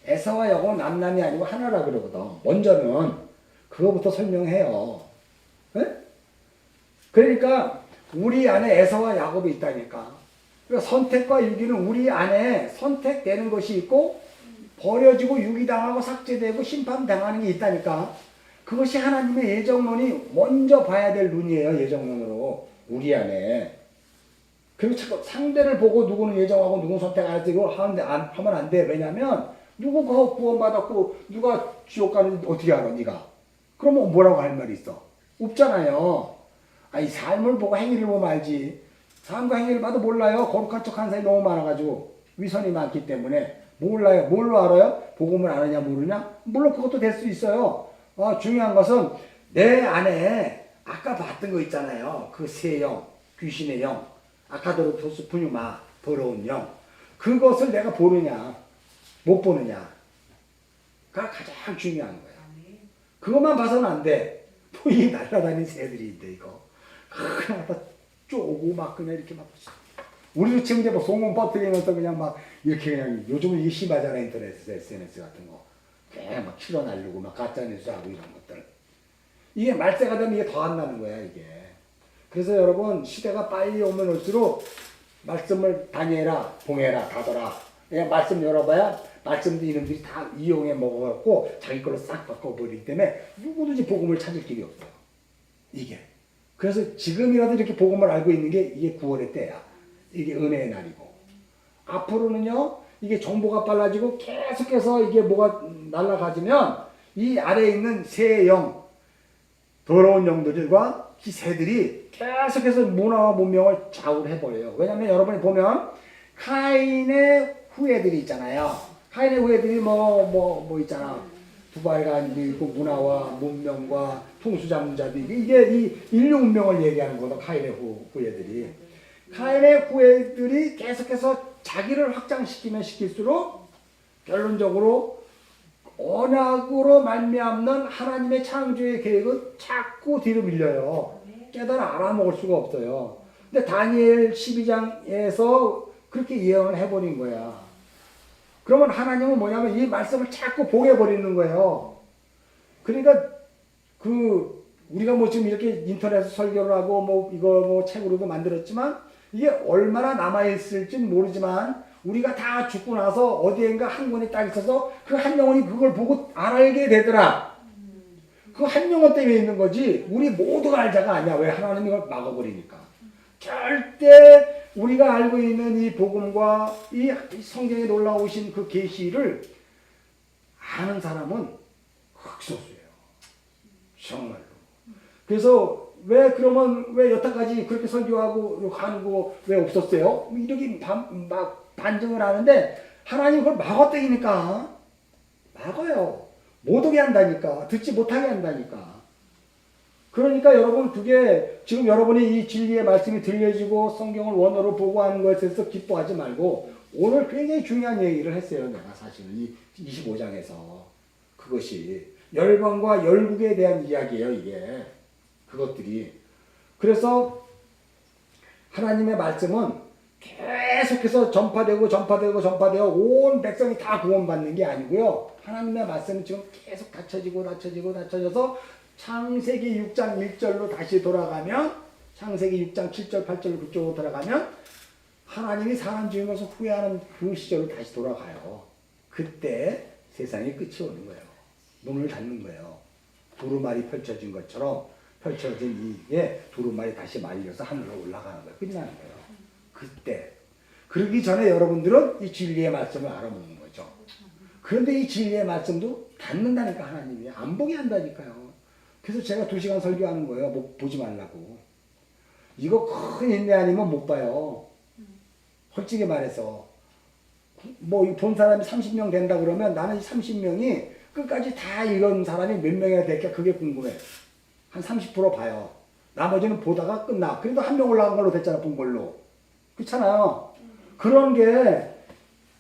에서와 야곱은 남남이 아니고 하나라 그러거든. 먼저는 그거부터 설명해요. 네? 그러니까 우리 안에 에서와 야곱이 있다니까. 그러니까 선택과 유기는 우리 안에 선택되는 것이 있고 버려지고 유기당하고 삭제되고 심판당하는 게 있다니까. 그것이 하나님의 예정론이 먼저 봐야 될 눈이에요. 예정론으로. 우리 안에. 그리고 자꾸 상대를 보고 누구는 예정하고 누구는 선택 안 해서 이거 하면 안 돼. 왜냐면 누구가 구원받았고 누가 지옥 가는지 어떻게 알아 네가. 그러면 뭐라고 할 말이 있어. 없잖아요. 아니 삶을 보고 행위를 보면 알지. 삶과 행위를 봐도 몰라요. 거룩한 척하는 사람이 너무 많아가지고 위선이 많기 때문에 몰라요. 뭘로 알아요? 복음을 아느냐 모르냐? 물론 그것도 될 수 있어요. 중요한 것은 내 안에 아까 봤던 거 있잖아요. 그 새 영, 귀신의 영, 아카도로토스 분유마, 더러운 영. 그것을 내가 보느냐 못 보느냐가 가장 중요한 거야. 그것만 봐서는 안 돼. 이 날아다니는 새들이 있대 이거. 그냥 다 쪼고 막 그냥 이렇게 막 우리도 지금 이제 뭐 소문 퍼뜨리면서 그냥 막 이렇게 그냥 요즘은 이게 심하잖아. 인터넷 SNS 같은 거 그냥 막 치러 날르고 막 가짜뉴스 하고 이런 것들. 이게 말세가 되면 이게 더 안 나는 거야 이게. 그래서 여러분 시대가 빨리 오면 올수록 말씀을 다니해라 봉해라 가더라. 그냥 말씀 열어봐야 말씀도 이놈들이 다 이용해 먹어갖고 자기 걸로 싹 바꿔버리기 때문에 누구든지 복음을 찾을 길이 없어요. 이게. 그래서 지금이라도 이렇게 복음을 알고 있는 게 이게 9월의 때야. 이게 은혜의 날이고. 앞으로는요, 이게 정보가 빨라지고 계속해서 이게 뭐가 날아가지면 이 아래에 있는 새 영, 더러운 영들과 이 새들이 계속해서 문화와 문명을 좌우해버려요. 왜냐면 여러분이 보면 카인의 후예들이 있잖아요. 카인의 후예들이 뭐 있잖아. 두발간도 있고 문화와 문명과 통수자문자도 이게 이 인류 문명을 얘기하는 거다. 카인의 후예들이. 카인의 후예들이 계속해서 자기를 확장시키면 시킬수록 결론적으로 언약으로 말미암는 하나님의 창조의 계획은 자꾸 뒤로 밀려요. 깨달아 알아먹을 수가 없어요. 근데 다니엘 12장에서 그렇게 예언을 해버린 거야. 그러면 하나님은 뭐냐면 이 말씀을 자꾸 봉해버리는 거예요. 그러니까 우리가 뭐 지금 이렇게 인터넷에서 설교를 하고 뭐 이거 뭐 책으로도 만들었지만 이게 얼마나 남아있을지 모르지만 우리가 다 죽고 나서 어디엔가 한 권이 딱 있어서 그 한 영혼이 그걸 보고 알게 되더라. 그 한 영혼 때문에 있는 거지 우리 모두가 알자가 아니야. 왜? 하나님이 이걸 막아버리니까. 절대 우리가 알고 있는 이 복음과 이 성경에 놀라오신 그 계시를 아는 사람은 극소수예요. 정말로. 그래서 왜 그러면 왜 여태까지 그렇게 설교하고 하는 거 왜 없었어요? 이렇게 막 반증을 하는데 하나님 그걸 막아떼기니까 막아요. 못 오게 한다니까. 듣지 못하게 한다니까. 그러니까 여러분 그게 지금 여러분이 이 진리의 말씀이 들려지고 성경을 원어로 보고 하는 것에 대해서 기뻐하지 말고 오늘 굉장히 중요한 얘기를 했어요. 내가 사실은 이 25장에서 그것이 열방과 열국에 대한 이야기예요. 이게 그것들이. 그래서 하나님의 말씀은 계속해서 전파되고 온 백성이 다 구원받는 게 아니고요. 하나님의 말씀은 지금 계속 닫혀져서 창세기 6장 1절로 다시 돌아가면 창세기 6장 7절 8절 그쪽으로 돌아가면 하나님이 사람 지은 것을 후회하는 그 시절로 다시 돌아가요. 그때 세상의 끝이 오는 거예요. 문을 닫는 거예요. 두루마리 펼쳐진 것처럼 펼쳐진 이게 두루마리 다시 말려서 하늘로 올라가는 거예요. 끝나는 거예요. 그때. 그러기 전에 여러분들은 이 진리의 말씀을 알아먹는 거죠. 그런데 이 진리의 말씀도 닫는다니까 하나님이 안 보게 한다니까요. 그래서 제가 2시간 설교하는 거예요. 뭐 보지 말라고. 이거 큰 인내 아니면 못 봐요. 솔직히 말해서 뭐 본 사람이 30명 된다 그러면 나는 30명이 끝까지 다 이런 사람이 몇 명이나 될까 그게 궁금해. 한 30% 봐요. 나머지는 보다가 끝나. 그래도 한 명 올라간 걸로 됐잖아, 본 걸로. 그렇잖아요. 그런 게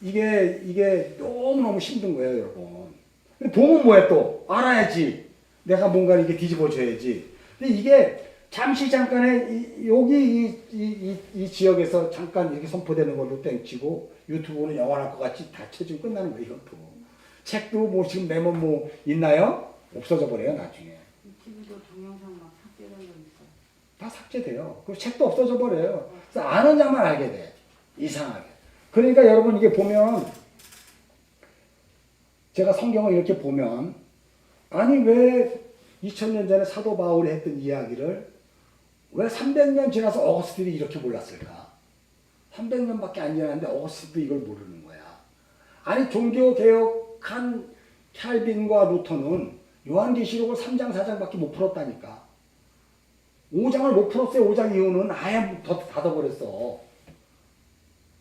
이게 너무너무 힘든 거예요, 여러분. 근데 보면 뭐야 또? 알아야지. 내가 뭔가 이렇게 뒤집어줘야지. 근데 이게 잠시 잠깐에 여기 이 지역에서 잠깐 이렇게 선포되는 걸로 땡치고 유튜브는 영원할 것 같이 다 쳐지고 끝나는 거예요, 이것도. 책도 뭐 지금 내면 뭐 있나요? 없어져 버려요, 나중에. 유튜브도 동영상 막 삭제되는 거 있어. 다 삭제돼요. 그 책도 없어져 버려요. 그래서 아는 자만 알게 돼. 이상하게. 그러니까 여러분 이게 보면 제가 성경을 이렇게 보면 아니 왜 2000년 전에 사도 바울이 했던 이야기를 왜 300년 지나서 어거스틴이 이렇게 몰랐을까? 300년밖에 안 지났는데 어거스틴도 이걸 모르는 거야. 아니 종교개혁한 캘빈과 루터는 요한계시록을 3장 4장밖에 못 풀었다니까. 5장을 못 풀었어요. 5장 이후는 아예 닫아버렸어.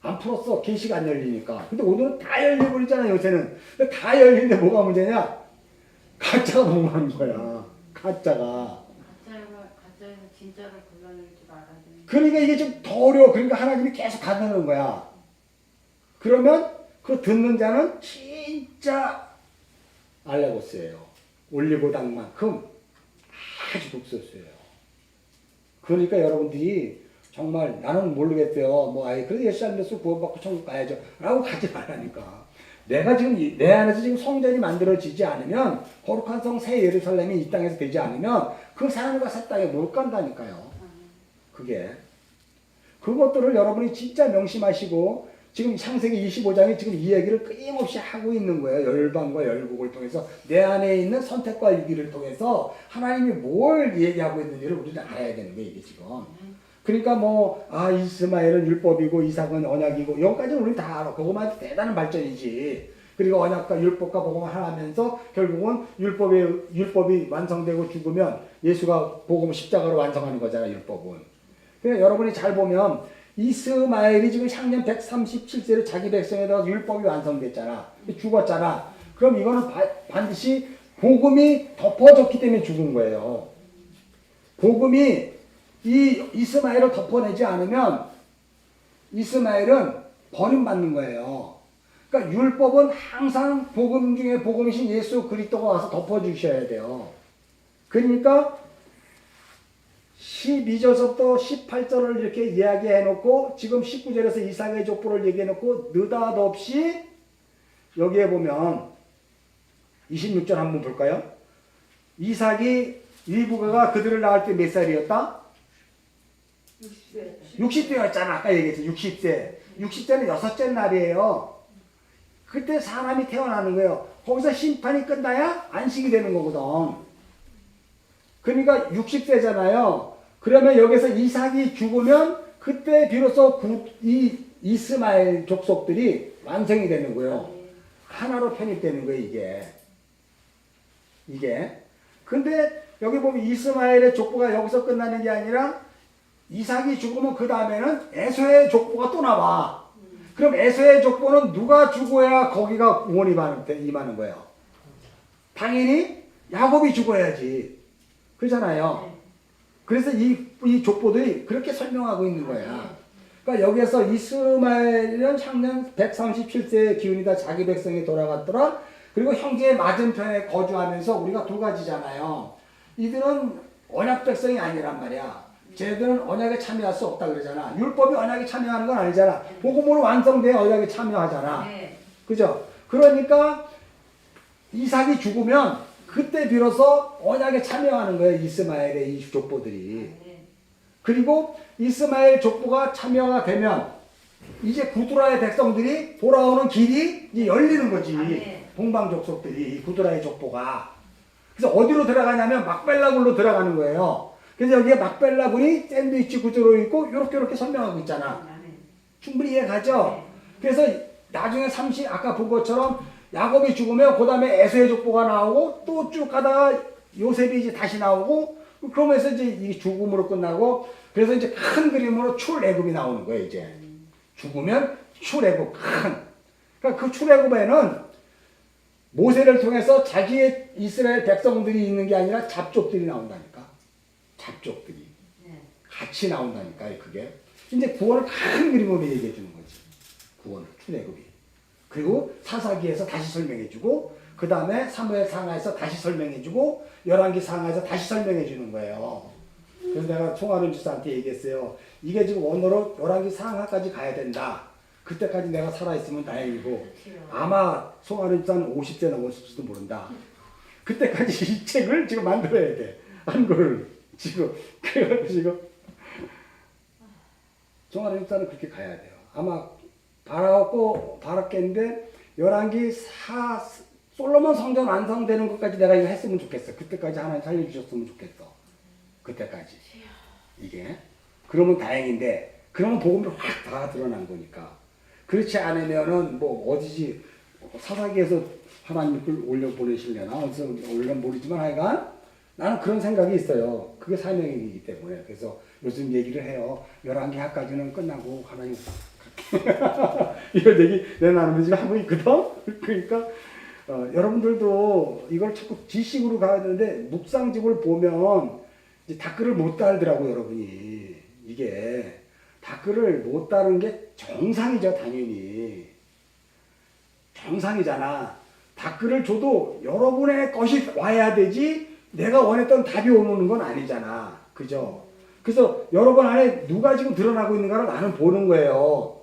안 풀었어. 계시가 안 열리니까. 근데 오늘은 다 열려버리잖아, 요새는. 근데 다 열리는데 뭐가 문제냐? 가짜가 너무 많은 거야. 가짜가. 가짜에서 진짜를 골라낼 줄 알아야 돼. 그러니까 이게 좀 더 어려워. 그러니까 하나님이 계속 가르는 거야. 그러면 그 듣는 자는 진짜 알레고스예요. 올리고당만큼 아주 독서수예요. 그러니까 여러분들이 정말 나는 모르겠대요. 뭐 아예 그래도 예수 안 믿어서 구원받고 천국 가야죠. 라고 가지 말라니까. 내가 지금 내 안에서 지금 성전이 만들어지지 않으면 거룩한 성 새 예루살렘이 이 땅에서 되지 않으면 그 사람과 새 땅에 못 간다니까요. 그게 그것들을 여러분이 진짜 명심하시고 지금 창세기 25장이 지금 이 얘기를 끊임없이 하고 있는 거예요. 열방과 열국을 통해서 내 안에 있는 선택과 위기를 통해서 하나님이 뭘 얘기하고 있는지를 우리는 알아야 되는 거예요. 이게 지금. 그러니까 이스마엘은 율법이고 이삭은 언약이고 여기까지는 우리는 다 알아. 그것만 해도 대단한 발전이지. 그리고 언약과 율법과 복음을 하나면서 결국은 율법이 완성되고 죽으면 예수가 복음 십자가로 완성하는 거잖아, 율법은. 그러니까 여러분이 잘 보면 이스마엘이 지금 향년 137세로 자기 백성에다가 율법이 완성됐잖아. 죽었잖아. 그럼 이거는 반드시 복음이 덮어졌기 때문에 죽은 거예요. 복음이 이 이스마엘을 덮어내지 않으면 이스마엘은 버림받는 거예요. 그러니까 율법은 항상 복음 중에 복음이신 예수 그리스도가 와서 덮어주셔야 돼요. 그러니까 12절부터 18절을 이렇게 이야기해놓고 지금 19절에서 이삭의 족보를 얘기해놓고 느닷없이 여기에 보면 26절 한번 볼까요? 이삭이 리브가가 그들을 낳을 때 몇 살이었다? 60세였잖아. 아까 얘기했죠. 60세. 60세는 여섯째 날이에요. 그때 사람이 태어나는 거예요. 거기서 심판이 끝나야 안식이 되는 거거든. 그러니까 60세잖아요. 그러면 여기서 이삭이 죽으면 그때 비로소 이 이스마엘 족속들이 완성이 되는 거예요. 하나로 편입되는 거예요, 이게. 근데 여기 보면 이스마엘의 족보가 여기서 끝나는 게 아니라 이삭이 죽으면 그 다음에는 에서의 족보가 또 나와. 그럼 에서의 족보는 누가 죽어야 거기가 구원이 임하는 거예요? 당연히 야곱이 죽어야지. 그렇잖아요. 그래서 이 족보들이 그렇게 설명하고 있는 거야. 그러니까 여기에서 이스마엘은 향년 137세의 기운이다. 자기 백성이 돌아갔더라. 그리고 형제의 맞은편에 거주하면서 우리가 두 가지잖아요. 이들은 언약 백성이 아니란 말이야. 쟤들은 언약에 참여할 수 없다 그러잖아. 율법이 언약에 참여하는 건 아니잖아. 복음으로 완성돼야 언약에 참여하잖아. 그죠? 그러니까 이삭이 죽으면 그때 비로소 언약에 참여하는 거예요. 이스마엘의 이 족보들이. 그리고 이스마엘 족보가 참여가 되면 이제 구두라의 백성들이 돌아오는 길이 이제 열리는 거지. 동방 족속들이 구두라의 족보가. 그래서 어디로 들어가냐면 막벨라굴로 들어가는 거예요. 그래서 여기에 막벨라굴이 샌드위치 구조로 있고 이렇게 설명하고 있잖아. 충분히 이해가죠? 그래서 나중에 아까 본 것처럼 야곱이 죽으면 그 다음에 에서의 족보가 나오고 또 쭉 가다가 요셉이 이제 다시 나오고 그러면서 이제 이 죽음으로 끝나고 그래서 이제 큰 그림으로 출애굽이 나오는 거예요. 이제 죽으면 출애굽 큰. 그러니까 그 출애굽에는 모세를 통해서 자기의 이스라엘 백성들이 있는 게 아니라 잡족들이 나온다니까. 잡족들이 네. 같이 나온다니까. 그게 이제 구원을 큰 그림으로 얘기해 주는 거지. 구원을 출애굽이. 그리고 사사기에서 다시 설명해 주고 그 다음에 사무엘 상하에서 다시 설명해 주고 열왕기 상하에서 다시 설명해 주는 거예요. 그래서 내가 송하른 주사한테 얘기했어요. 이게 지금 원어로 열왕기 상하까지 가야 된다. 그때까지 내가 살아있으면 다행이고 아마 송하른 주사는 50세 넘었을지도 모른다. 그때까지 이 책을 지금 만들어야 돼. 한글을 지금 그래가지고 지금 송하른 주사는 그렇게 가야 돼요. 아마 바랐겠는데 열왕기 솔로몬 성전 완성되는 것까지 내가 이거 했으면 좋겠어. 그때까지 하나님 살려주셨으면 좋겠어. 그때까지. 이게. 그러면 다행인데, 그러면 복음이 확 다 드러난 거니까. 그렇지 않으면은, 뭐, 어디지, 사사기에서 하나님을 올려보내시려나, 어디서 올려면 모르지만 하여간, 나는 그런 생각이 있어요. 그게 사명이기 때문에. 그래서 요즘 얘기를 해요. 11개 학까지는 끝나고 하나님 이런 얘기 내 나누는 집에 하고 있거든? 그러니까, 여러분들도 이걸 자꾸 지식으로 가야 되는데, 묵상집을 보면, 이제 댓글을 못 달더라고, 여러분이. 이게. 댓글을 못 다는 게 정상이죠, 당연히. 정상이잖아. 댓글을 줘도 여러분의 것이 와야 되지, 내가 원했던 답이 오는 건 아니잖아. 그죠? 그래서 여러분 안에 누가 지금 드러나고 있는가를 나는 보는 거예요.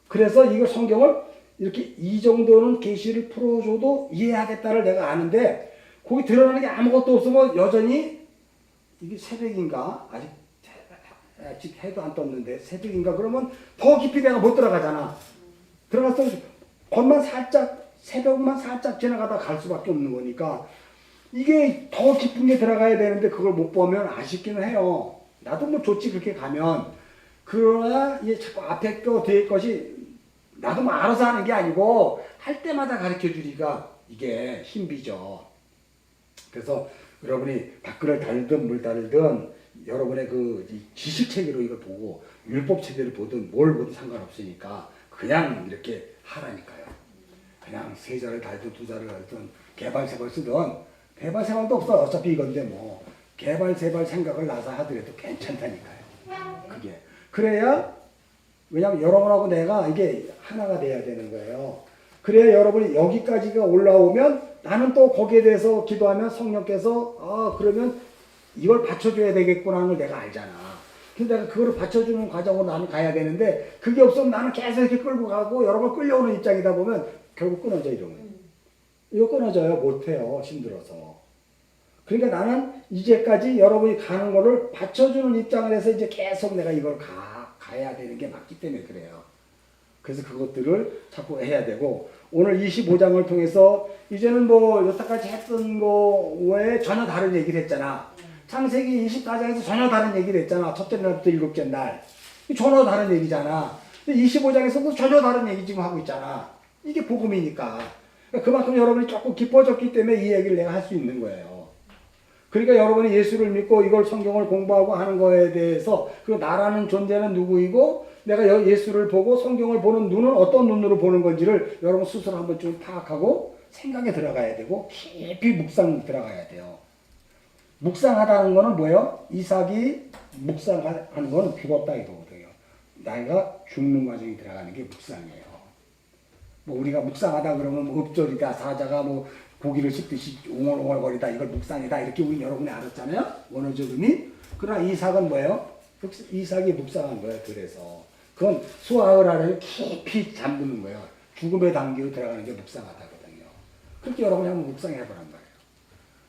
그래서 이거 성경을 이렇게 이 정도는 계시를 풀어줘도 이해하겠다를 내가 아는데 거기 드러나는 게 아무것도 없으면 여전히 이게 새벽인가? 아직 해도 안 떴는데 새벽인가? 그러면 더 깊이 내가 못 들어가잖아. 들어가서 겉만 살짝 새벽만 살짝 지나가다 갈 수밖에 없는 거니까 이게 더 깊은 게 들어가야 되는데 그걸 못 보면 아쉽기는 해요. 나도 뭐 좋지 그렇게 가면. 그러나 이게 자꾸 앞에 거 뒤에 것이 나도 뭐 알아서 하는 게 아니고 할 때마다 가르쳐 주니까 이게 힘비죠. 그래서 여러분이 댓글을 달든 뭘 달든 여러분의 그 지식 체계로 이걸 보고 율법 체계를 보든 뭘 보든 상관없으니까 그냥 이렇게 하라니까요. 그냥 세 자를 달든 두 자를 달든 개발세발 쓰든 개발세발도 없어. 어차피 이건데 뭐 개발세발 생각을 나서 하더라도 괜찮다니까요. 그게 그래야 왜냐하면 여러분하고 내가 이게 하나가 돼야 되는 거예요. 그래야 여러분이 여기까지가 올라오면 나는 또 거기에 대해서 기도하면 성령께서 그러면 이걸 받쳐줘야 되겠구나 하는 걸 내가 알잖아. 근데 내가 그거를 받쳐주는 과정으로 나는 가야 되는데 그게 없으면 나는 계속 이렇게 끌고 가고 여러 번 끌려오는 입장이다 보면 결국 끊어져 이러면. 이거 끊어져요. 못해요. 힘들어서. 그러니까 나는 이제까지 여러분이 가는 거를 받쳐주는 입장을 해서 이제 계속 내가 이걸 가야 되는 게 맞기 때문에 그래요. 그래서 그것들을 자꾸 해야 되고 오늘 25장을 통해서 이제는 뭐 여태까지 했던 거 외에 전혀 다른 얘기를 했잖아. 창세기 24장에서 전혀 다른 얘기를 했잖아. 첫째 날부터 일곱째 날. 전혀 다른 얘기잖아. 25장에서도 전혀 다른 얘기 지금 하고 있잖아. 이게 복음이니까. 그만큼 여러분이 조금 깊어졌기 때문에 이 얘기를 내가 할 수 있는 거예요. 그러니까 여러분이 예수를 믿고 이걸 성경을 공부하고 하는 거에 대해서 그 나라는 존재는 누구이고 내가 예수를 보고 성경을 보는 눈은 어떤 눈으로 보는 건지를 여러분 스스로 한번 좀 파악하고 생각에 들어가야 되고 깊이 묵상 들어가야 돼요. 묵상하다는 거는 뭐예요? 이삭이 묵상하는 거는 죽었다 이거거든요. 나이가 죽는 과정이 들어가는 게 묵상이에요. 뭐 우리가 묵상하다 그러면 뭐 읍절이다 사자가 뭐 고기를 씹듯이 웅얼웅얼거리다 이걸 묵상이다 이렇게 우리 여러분이 알았잖아요. 원어적 의미. 그러나 이삭은 뭐예요? 이삭이 묵상한 거예요. 그래서 그건 수학을 하려면 깊이 잠드는 거예요. 죽음의 단계로 들어가는 게 묵상하다거든요. 그렇게 여러분이 한번 묵상해 보란 말이에요.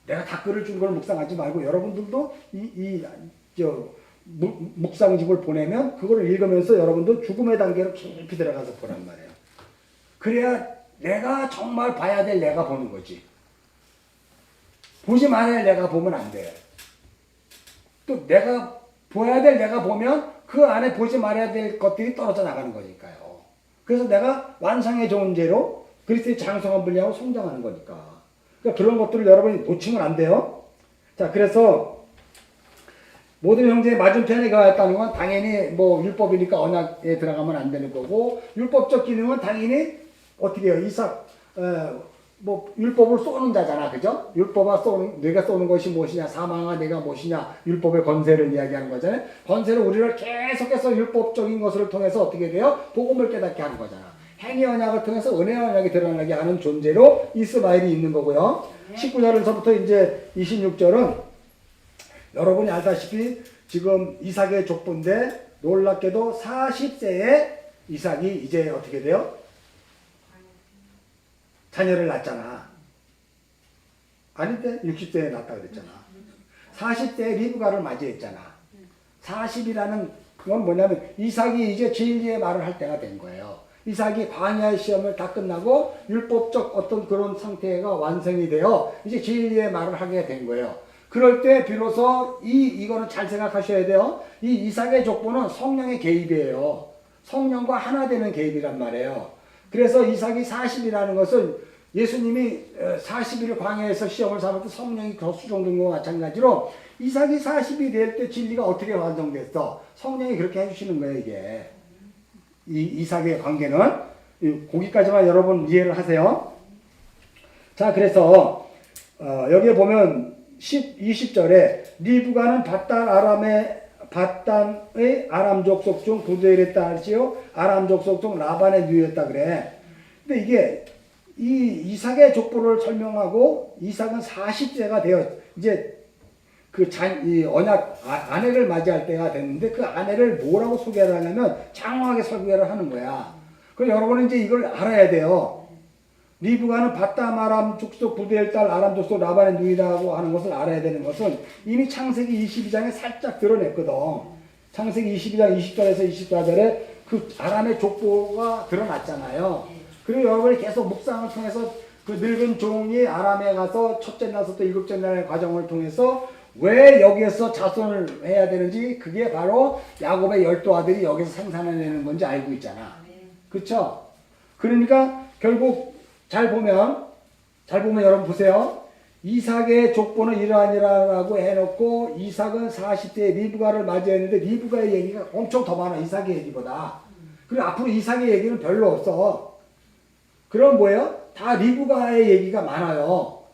내가 댓글을 준 걸 묵상하지 말고 여러분들도 묵상집을 보내면 그걸 읽으면서 여러분도 죽음의 단계로 깊이 들어가서 보란 말이에요. 그래야 내가 정말 봐야 될 내가 보는 거지. 보지 말아야 내가 보면 안 돼. 또 내가 보아야 될 내가 보면 그 안에 보지 말아야 될 것들이 떨어져 나가는 거니까요. 그래서 내가 완성의 존재로 그리스도의 장성한 분량으로 성장하는 거니까. 그러니까 그런 것들을 여러분이 놓치면 안 돼요. 자, 그래서 모든 형제의 맞은편에 가있다는 건 당연히 뭐 율법이니까 언약에 들어가면 안 되는 거고, 율법적 기능은 당연히 어떻게 해요? 뭐 율법을 쏘는 자잖아, 그죠? 내가 쏘는 것이 무엇이냐, 사망아 내가 무엇이냐, 율법의 권세를 이야기하는 거잖아요. 권세를 우리를 계속해서 율법적인 것을 통해서 어떻게 돼요? 복음을 깨닫게 하는 거잖아. 행위 언약을 통해서 은혜 언약이 드러나게 하는 존재로 이스마엘이 있는 거고요. 19절에서부터 이제 26절은 여러분이 알다시피 지금 이삭의 족보인데 놀랍게도 40세에 이삭이 이제 어떻게 돼요? 자녀를 낳잖아. 아닌데 60세에 낳았다 그랬잖아. 40세에 리브가를 맞이했잖아. 40이라는 건 뭐냐면 이삭이 이제 진리의 말을 할 때가 된 거예요. 이삭이 광야의 시험을 다 끝나고 율법적 어떤 그런 상태가 완성이 되어 이제 진리의 말을 하게 된 거예요. 그럴 때 비로소 이거는 잘 생각하셔야 돼요. 이 이삭의 족보는 성령의 개입이에요. 성령과 하나 되는 개입이란 말이에요. 그래서 이삭이 40이라는 것은 예수님이 40일을 광야에서 시험을 삼을 때 성령이 더 수종된 것과 마찬가지로 이삭이 40이 될 때 진리가 어떻게 완성됐어? 성령이 그렇게 해주시는 거예요, 이게. 이 이삭의 관계는. 거기까지만 여러분 이해를 하세요. 자, 그래서 여기에 보면 20절에 리브가는 바단의 아람 족속 중 부두엘의 딸이요 아람 족속 중 라반의 누이였다 그래. 근데 이게 이 이삭의 족보를 설명하고 이삭은 40세가 되어 이제 이 언약 아내를 맞이할 때가 됐는데 그 아내를 뭐라고 소개를 하냐면 장황하게 소개를 하는 거야. 그럼 여러분은 이제 이걸 알아야 돼요. 리브가는 바담 아람 족속 부두엘 딸 아람 족속 라반의 누이라고 하는 것을 알아야 되는 것은 이미 창세기 22장에 살짝 드러냈거든. 창세기 22장 20절에서 24절에 그 아람의 족보가 드러났잖아요. 그리고 여러분이 계속 묵상을 통해서 그 늙은 종이 아람에 가서 첫째 날부터 일곱째 날의 과정을 통해서 왜 여기에서 자손을 해야 되는지 그게 바로 야곱의 12 아들이 여기서 생산해내는 건지 알고 있잖아. 그쵸? 그러니까 결국 잘 보면 여러분 보세요. 이삭의 족보는 이러하니라라고 해놓고 이삭은 40세에 리브가를 맞이했는데 리브가의 얘기가 엄청 더 많아. 이삭의 얘기보다. 그리고 앞으로 이삭의 얘기는 별로 없어. 그럼 뭐예요? 다 리브가의 얘기가 많아요.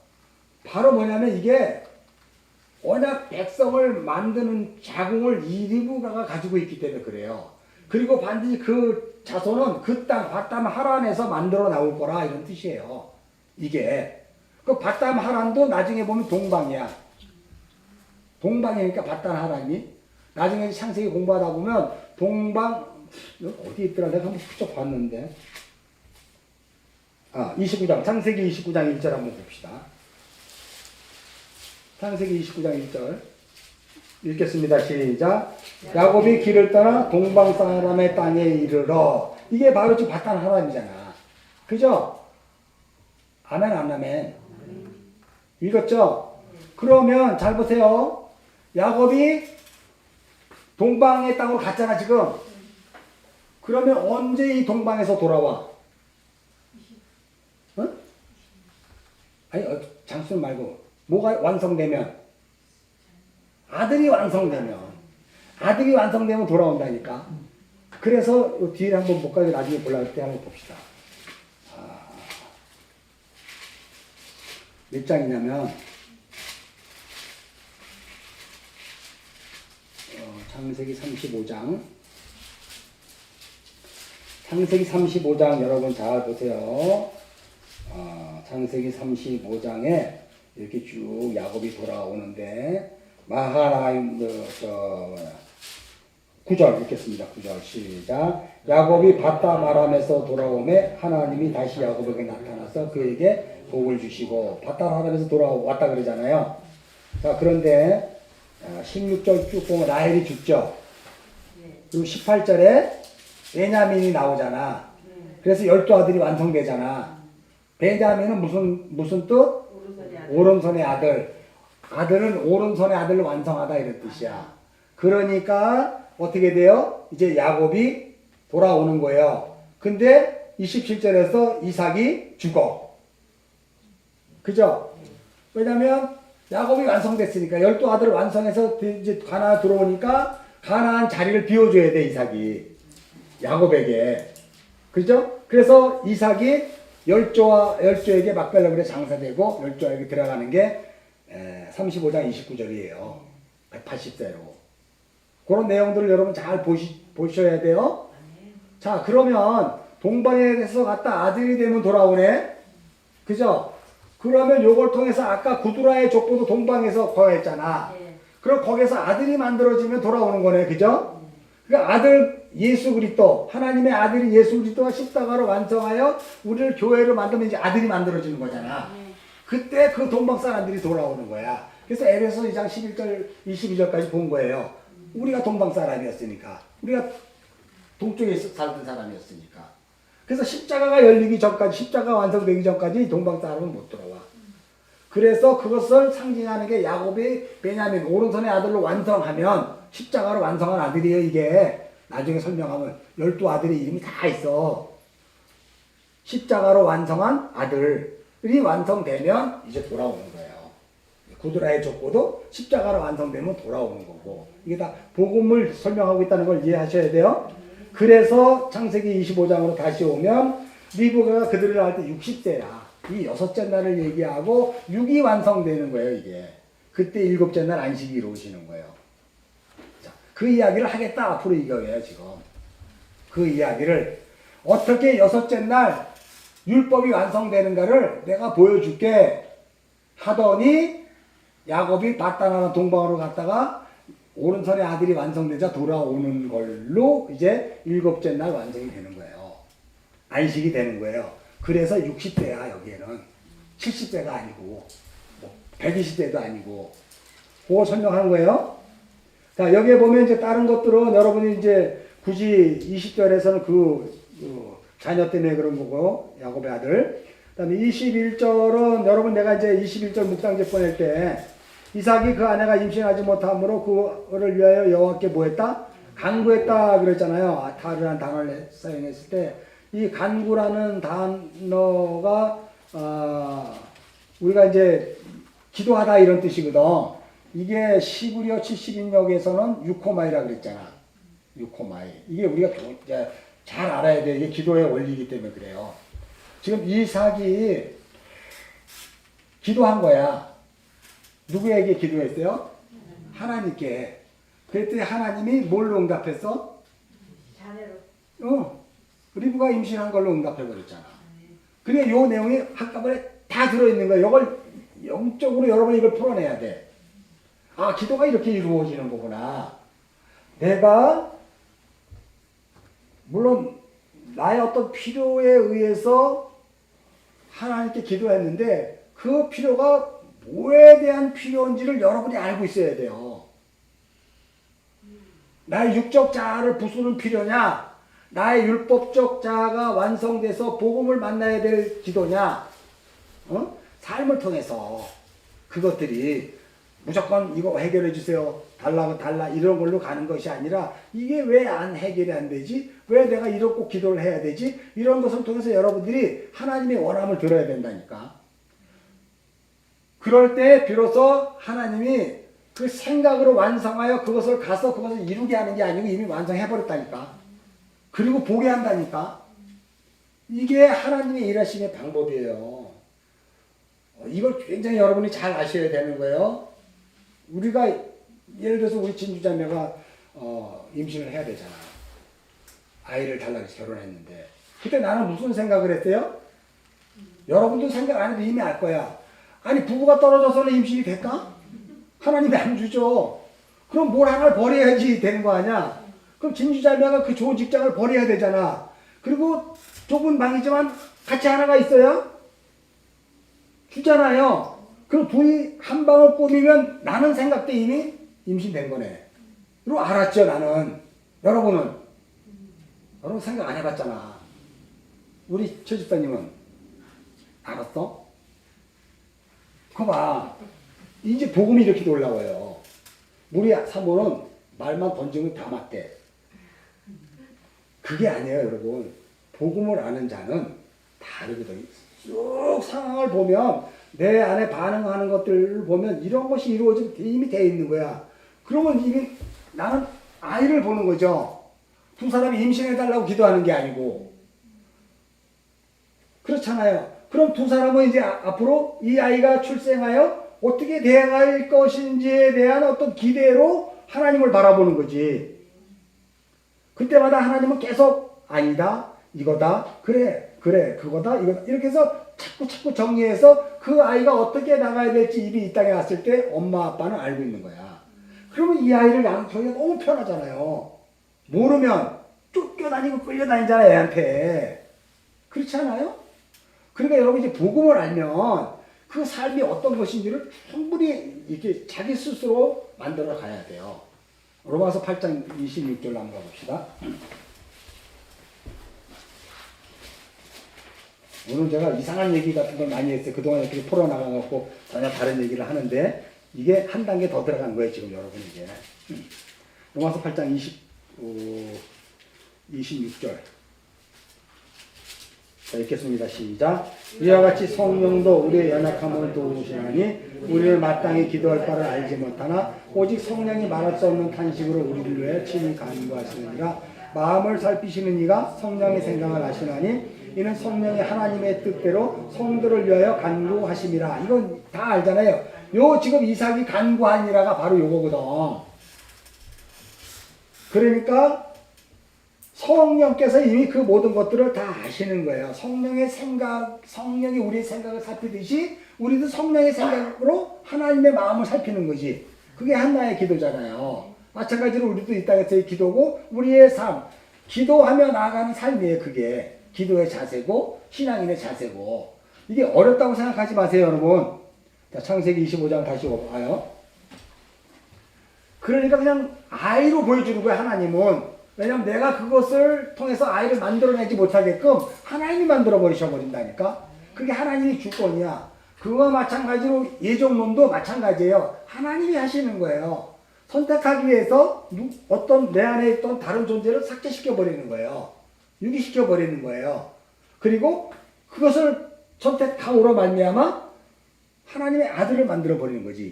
바로 뭐냐면 이게 워낙 백성을 만드는 자궁을 이 리브가가 가지고 있기 때문에 그래요. 그리고 반드시 그 자손은 그 땅 바담 하란에서 만들어 나올 거라 이런 뜻이에요. 이게 그 바담 하란도 나중에 보면 동방이야. 동방이니까 바담 하란이 나중에 창세기 공부하다 보면 동방 어디 있더라 내가 한번 슬쩍 봤는데 29장 창세기 29장 1절 한번 봅시다. 창세기 29장 1절 읽겠습니다. 시작. 야곱이 길을 떠나 동방 사람의 땅에 이르러. 이게 바로 지금 바탄 하란이잖아. 그죠? 아멘 안 아멘? 읽었죠? 그러면 잘 보세요. 야곱이 동방의 땅으로 갔잖아 지금. 그러면 언제 이 동방에서 돌아와? 어? 아니 장수 말고 뭐가 완성되면? 아들이 완성되면 돌아온다니까. 그래서 뒤에 한번 못 가게 나중에 볼라할 때 한번 봅시다. 몇 장이냐면 창세기 35장. 창세기 35장 여러분 잘 보세요. 창세기 35장에 이렇게 쭉 야곱이 돌아오는데 마하라임 9절 읽겠습니다. 9절 시작. 야곱이 바담 아람에서 돌아오매 하나님이 다시 야곱에게 나타나서 그에게 복을 주시고 바담 아람에서 돌아왔다 그러잖아요. 자 그런데 16절 쭉 보면 라헬이 죽죠. 그리고 18절에 베냐민이 나오잖아. 그래서 12 아들이 완성되잖아. 베냐민은 무슨 뜻? 오른손의 아들. 아들은 오른손의 아들을 완성하다 이런 뜻이야. 그러니까 어떻게 돼요? 이제 야곱이 돌아오는 거예요. 근데 27절에서 이삭이 죽어. 그죠? 왜냐면 야곱이 완성됐으니까 12아들을 완성해서 이제 가나안 들어오니까 가나안 자리를 비워줘야 돼 이삭이 야곱에게. 그죠? 그래서 이삭이 열조에게 막벨라굴에 장사되고 열조에게 들어가는 게 35장 29절이에요. 180세로. 그런 내용들을 여러분 잘 보셔야 돼요. 자, 그러면 동방에서 갔다 아들이 되면 돌아오네. 그죠? 그러면 요걸 통해서 아까 구두라의 족보도 동방에서 거했잖아. 그럼 거기서 아들이 만들어지면 돌아오는 거네. 그죠? 그러니까 아들 예수 그리스도, 하나님의 아들이 예수 그리스도가 십자가로 완성하여 우리를 교회로 만들면 이제 아들이 만들어지는 거잖아. 그때 그 동방 사람들이 돌아오는 거야. 그래서 에베소 2장 11절, 22절까지 본 거예요. 우리가 동방 사람이었으니까. 우리가 동쪽에 살던 사람이었으니까. 그래서 십자가가 열리기 전까지, 십자가 완성되기 전까지 동방 사람은 못 들어와. 그래서 그것을 상징하는 게 야곱이 베냐민 오른손의 아들로 완성하면 십자가로 완성한 아들이에요. 이게 나중에 설명하면 12아들의 이름이 다 있어. 십자가로 완성한 아들이 완성되면 이제 돌아오는 거예요. 구두라의 족보도 십자가로 완성되면 돌아오는 거고, 이게 다 복음을 설명하고 있다는 걸 이해하셔야 돼요. 그래서 창세기 25장으로 다시 오면 리브가가 그들을 낳을 때 60세야. 이 여섯째 날을 얘기하고 6이 완성되는 거예요. 이게 그때 일곱째 날 안식이 이루어지는 거예요. 자, 그 이야기를 하겠다 앞으로 이거예요. 지금 그 이야기를 어떻게 여섯째 날 율법이 완성되는가를 내가 보여줄게 하더니 야곱이 바다나라 동방으로 갔다가 오른손의 아들이 완성되자 돌아오는 걸로 이제 일곱째 날 완성이 되는 거예요. 안식이 되는 거예요. 그래서 60세야 여기에는. 70세가 아니고 120세도 아니고 그거 설명하는 거예요. 자, 여기에 보면 이제 다른 것들은 여러분이 이제 굳이 20절에서는 그 자녀 때문에 그런 거고 야곱의 아들. 그다음에 21절은 여러분 내가 이제 21절 묵상제 보낼 때 이삭이 그 아내가 임신하지 못함으로 그를 위하여 여호와께 뭐했다? 간구했다 그랬잖아요. 아타르라는 단어를 사용했을 때 이 간구라는 단어가 우리가 이제 기도하다 이런 뜻이거든. 이게 시브리어 70인역에서는 유코마이라 그랬잖아. 유코마이. 이게 우리가 이제 잘 알아야 돼. 이게 기도의 원리이기 때문에 그래요. 지금 이삭이 기도한 거야. 누구에게 기도했어요? 하나님께. 그랬더니 하나님이 뭘로 응답했어? 자네로. 리브가 임신한 걸로 응답해버렸잖아. 그래, 요 내용이 한꺼번에 다 들어있는 거야. 이걸 영적으로 여러분이 이걸 풀어내야 돼. 아, 기도가 이렇게 이루어지는 거구나. 내가 물론 나의 어떤 필요에 의해서 하나님께 기도했는데 그 필요가 뭐에 대한 필요인지를 여러분이 알고 있어야 돼요. 나의 육적 자아를 부수는 필요냐? 나의 율법적 자아가 완성돼서 복음을 만나야 될 기도냐? 삶을 통해서 그것들이 무조건 이거 해결해 주세요. 달라고 달라 이런 걸로 가는 것이 아니라 이게 왜 안 해결이 안 되지? 왜 내가 이런 꼭 기도를 해야 되지? 이런 것을 통해서 여러분들이 하나님의 원함을 들어야 된다니까. 그럴 때 비로소 하나님이 그 생각으로 완성하여 그것을 가서 그것을 이루게 하는 게 아니고 이미 완성해버렸다니까. 그리고 보게 한다니까. 이게 하나님의 일하심의 방법이에요. 이걸 굉장히 여러분이 잘 아셔야 되는 거예요. 우리가 예를 들어서 우리 진주자매가 임신을 해야 되잖아. 아이를 달라고 해서 결혼했는데 그때 나는 무슨 생각을 했어요? 여러분도 생각 안 해도 이미 알 거야. 아니 부부가 떨어져서는 임신이 될까? 하나님이 안 주죠. 그럼 뭘 하나를 버려야지 되는 거 아니야? 그럼 진주자매가 그 좋은 직장을 버려야 되잖아. 그리고 좁은 방이지만 같이 하나가 있어요? 주잖아요. 그럼 둘이 한 방을 꾸미면 나는 생각 때 이미 임신된 거네. 그리고 알았죠 나는. 여러분은? 여러분 생각 안 해봤잖아. 우리 최 집사님은 알았어? 그거 봐. 이제 복음이 이렇게 올라와요. 우리 사모는 말만 던지면 다 맞대. 그게 아니에요 여러분. 복음을 아는 자는 다르거든요. 쭉 상황을 보면 내 안에 반응하는 것들을 보면 이런 것이 이미 돼 있는 거야. 그러면 이미 나는 아이를 보는 거죠. 두 사람이 임신해달라고 기도하는 게 아니고. 그렇잖아요. 그럼 두 사람은 이제 앞으로 이 아이가 출생하여 어떻게 대할 것인지에 대한 어떤 기대로 하나님을 바라보는 거지. 그때마다 하나님은 계속 아니다, 이거다, 그래, 그거다, 이거다. 이렇게 해서 자꾸 정리해서 그 아이가 어떻게 나가야 될지 입이 이 땅에 왔을 때 엄마 아빠는 알고 있는 거야. 그러면 이 아이를 양육하기가 너무 편하잖아요. 모르면 쫓겨다니고 끌려다니잖아요, 애한테. 그렇지 않아요? 그러니까 여러분 이제 복음을 알면 그 삶이 어떤 것인지를 충분히 이렇게 자기 스스로 만들어 가야 돼요. 로마서 8장 26절 한번 봅시다. 오늘 제가 이상한 얘기 같은 걸 많이 했어요. 그동안 이렇게 풀어나가갖고 전혀 다른 얘기를 하는데 이게 한 단계 더 들어간 거예요, 지금 여러분 이제. 로마서 8장 26절. 자, 읽겠습니다. 시작. 이와 같이 성령도 우리의 연약함을 도우시나니 우리를 마땅히 기도할 바를 알지 못하나 오직 성령이 말할 수 없는 탄식으로 우리를 위해 친히 간구하시느니라. 마음을 살피시는 이가 성령의 생각을 아시나니 이는 성령이 하나님의 뜻대로 성도를 위하여 간구하심이라. 이건 다 알잖아요. 요 지금 이삭이 간구하니라가 바로 요거거든. 그러니까 성령께서 이미 그 모든 것들을 다 아시는 거예요. 성령의 생각, 성령이 우리의 생각을 살피듯이 우리도 성령의 생각으로 하나님의 마음을 살피는 거지. 그게 한나의 기도잖아요. 마찬가지로 우리도 이 땅에서의 기도고 우리의 삶, 기도하며 나아가는 삶이에요. 그게 기도의 자세고 신앙인의 자세고. 이게 어렵다고 생각하지 마세요, 여러분. 자, 창세기 25장 다시 봐요. 그러니까 그냥 아이로 보여주는 거예요, 하나님은. 왜냐면 내가 그것을 통해서 아이를 만들어내지 못하게끔 하나님이 만들어버리셔 버린다니까. 그게 하나님의 주권이야. 그와 마찬가지로 예정론도 마찬가지예요. 하나님이 하시는 거예요. 선택하기 위해서 어떤 내 안에 있던 다른 존재를 삭제시켜 버리는 거예요. 유기시켜 버리는 거예요. 그리고 그것을 선택함으로 말미암아 하나님의 아들을 만들어 버리는 거지,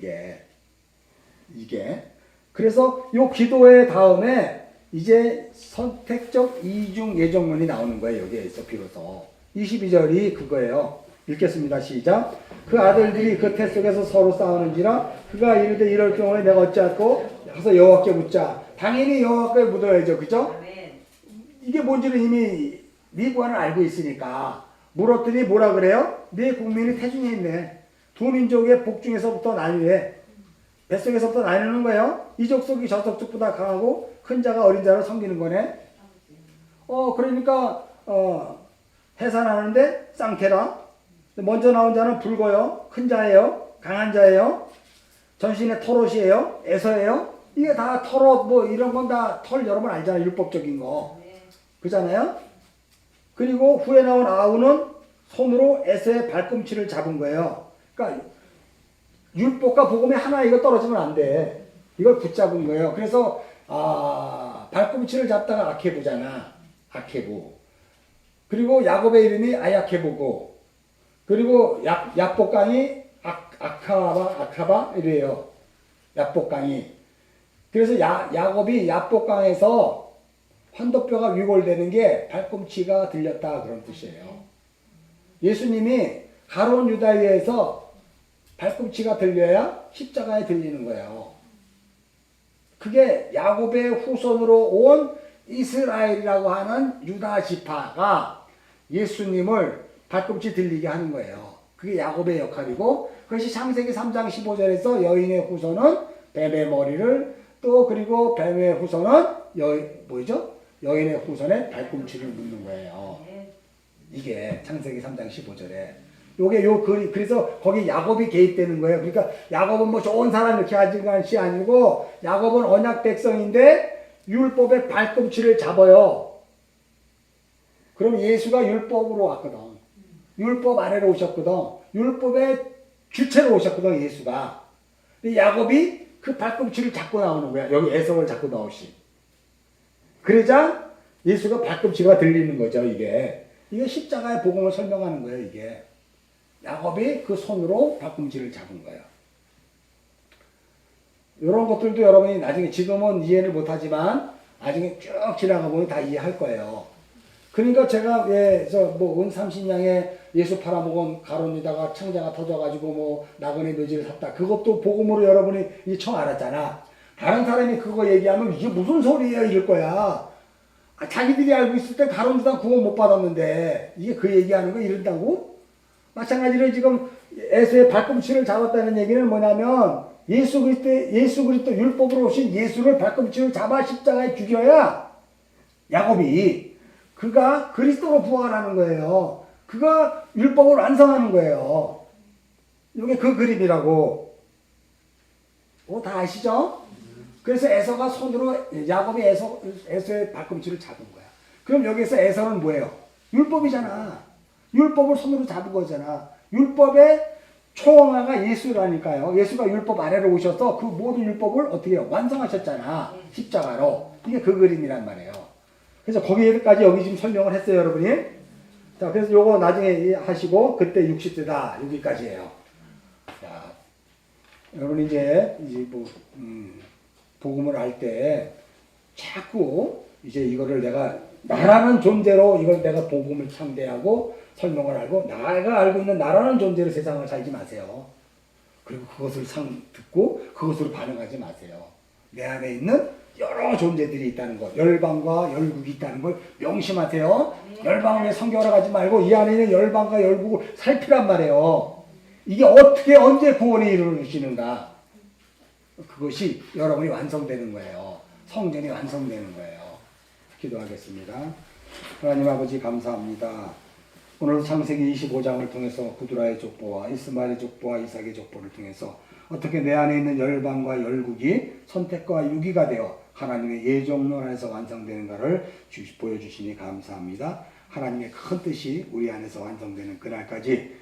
이게. 그래서 요 기도의 다음에 이제 선택적 이중 예정론이 나오는 거예요. 여기에서 비로소. 22절이 그거예요. 읽겠습니다. 시작. 그 아들들이 그 태 속에서 서로 싸우는지라 그가 이르되 이럴 경우에 내가 어찌할꼬 가서 여호와께 묻자. 당연히 여호와께 묻어야죠. 그죠? 이게 뭔지는 이미 네 구안을 알고 있으니까. 물었더니 뭐라 그래요? 네 국민이 태중에 있네. 두 민족의 복중에서부터 나뉘래. 뱃속에서부터 나누는 거예요. 이 족속이 저 족속보다 강하고 큰 자가 어린 자를 섬기는 거네. 그러니까 해산하는데 쌍태라. 먼저 나온 자는 붉어요. 큰 자예요. 강한 자예요. 전신에 털옷이에요. 에서예요. 이게 다 털옷 뭐 이런 건 다 털 여러분 알잖아요. 율법적인 거. 그잖아요. 그리고 후에 나온 아우는 손으로 에서의 발꿈치를 잡은 거예요. 그러니까 율법과 복음이 하나 이거 떨어지면 안 돼. 이걸 붙잡은 거예요. 그래서 발꿈치를 잡다가 아케부잖아. 아케부. 그리고 야곱의 이름이 아야케부고. 그리고 야복강이 아카바 이래요. 야복강이. 그래서 야곱이 야복강에서 환도뼈가 위골되는 게 발꿈치가 들렸다 그런 뜻이에요. 예수님이 가로운 유다위에서 발꿈치가 들려야 십자가에 들리는 거예요. 그게 야곱의 후손으로 온 이스라엘이라고 하는 유다 지파가 예수님을 발꿈치 들리게 하는 거예요. 그게 야곱의 역할이고 그것이 창세기 3장 15절에서 여인의 후손은 뱀의 머리를 또 그리고 뱀의 후손은 여인의 후손의 발꿈치를 묻는 거예요. 이게 창세기 3장 15절에. 요게 그래서 거기 야곱이 개입되는 거예요. 그러니까 야곱은 뭐 좋은 사람 이렇게 하는 것이 아니고 야곱은 언약 백성인데 율법의 발꿈치를 잡아요. 그럼 예수가 율법으로 왔거든. 율법 아래로 오셨거든. 율법의 주체로 오셨거든, 예수가. 근데 야곱이 그 발꿈치를 잡고 나오는 거야. 여기 에서를 잡고 나오시. 그러자 예수가 발꿈치가 들리는 거죠, 이게. 이게 십자가의 복음을 설명하는 거예요, 이게. 야곱이 그 손으로 발꿈치를 잡은 거예요. 이런 것들도 여러분이 나중에 지금은 이해를 못하지만 나중에 쭉 지나가 보면 다 이해할 거예요. 그러니까 제가 뭐 은30냥에 예수 팔아먹은 가론이다가 창자가 터져가지고 뭐 나그네 묘지를 샀다. 그것도 복음으로 여러분이 이제 처음 알았잖아. 다른 사람이 그거 얘기하면 이게 무슨 소리예요 이럴 거야. 자기들이 알고 있을 때 가론주당 구원 못 받았는데 이게 그 얘기하는 거 이런다고? 마찬가지로 지금 에서의 발꿈치를 잡았다는 얘기는 뭐냐면 예수 그리스도 율법으로 오신 예수를 발꿈치로 잡아 십자가에 죽여야 야곱이 그가 그리스도로 부활하는 거예요. 그가 율법을 완성하는 거예요. 이게 그 그림이라고. 다 아시죠? 그래서 에서가 손으로 야곱이 에서의 발꿈치를 잡은 거야. 그럼 여기서 에서는 뭐예요? 율법이잖아. 율법을 손으로 잡은 거잖아. 율법의 초원화가 예수라니까요. 예수가 율법 아래로 오셔서 그 모든 율법을 어떻게 해요? 완성하셨잖아. 십자가로. 이게 그 그림이란 말이에요. 그래서 거기까지 여기 지금 설명을 했어요, 여러분이. 자, 그래서 요거 나중에 하시고 그때 60세다 여기까지예요. 자, 여러분 이제 뭐 복음을 할 때 자꾸 이제 이거를 내가 나라는 존재로 이걸 내가 복음을 상대하고 설명을 알고 내가 알고 있는 나라는 존재로 세상을 살지 마세요. 그리고 그것을 듣고 그것으로 반응하지 마세요. 내 안에 있는 여러 존재들이 있다는 것, 열방과 열국이 있다는 걸 명심하세요. 열방을 성경으로 가지 말고 이 안에 있는 열방과 열국을 살피란 말이에요. 이게 어떻게 언제 구원이 이루어지는가? 그것이 여러분이 완성되는 거예요. 성전이 완성되는 거예요. 기도하겠습니다. 하나님 아버지 감사합니다. 오늘 창세기 25장을 통해서 구두라의 족보와 이스마엘의 족보와 이삭의 족보를 통해서 어떻게 내 안에 있는 열방과 열국이 선택과 유기가 되어 하나님의 예정론 안에서 완성되는가를 보여주시니 감사합니다. 하나님의 큰 뜻이 우리 안에서 완성되는 그날까지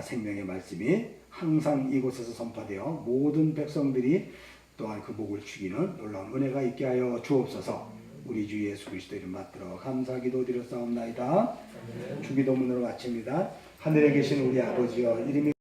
생명의 말씀이 항상 이곳에서 선포되어 모든 백성들이 또한 그 목을 축이는 놀라운 은혜가 있게 하여 주옵소서. 우리 주 예수 그리스도 이름 받들어 감사 기도드렸사옵나이다. 주기도문으로 마칩니다. 하늘에 계신 우리 아버지여 이름이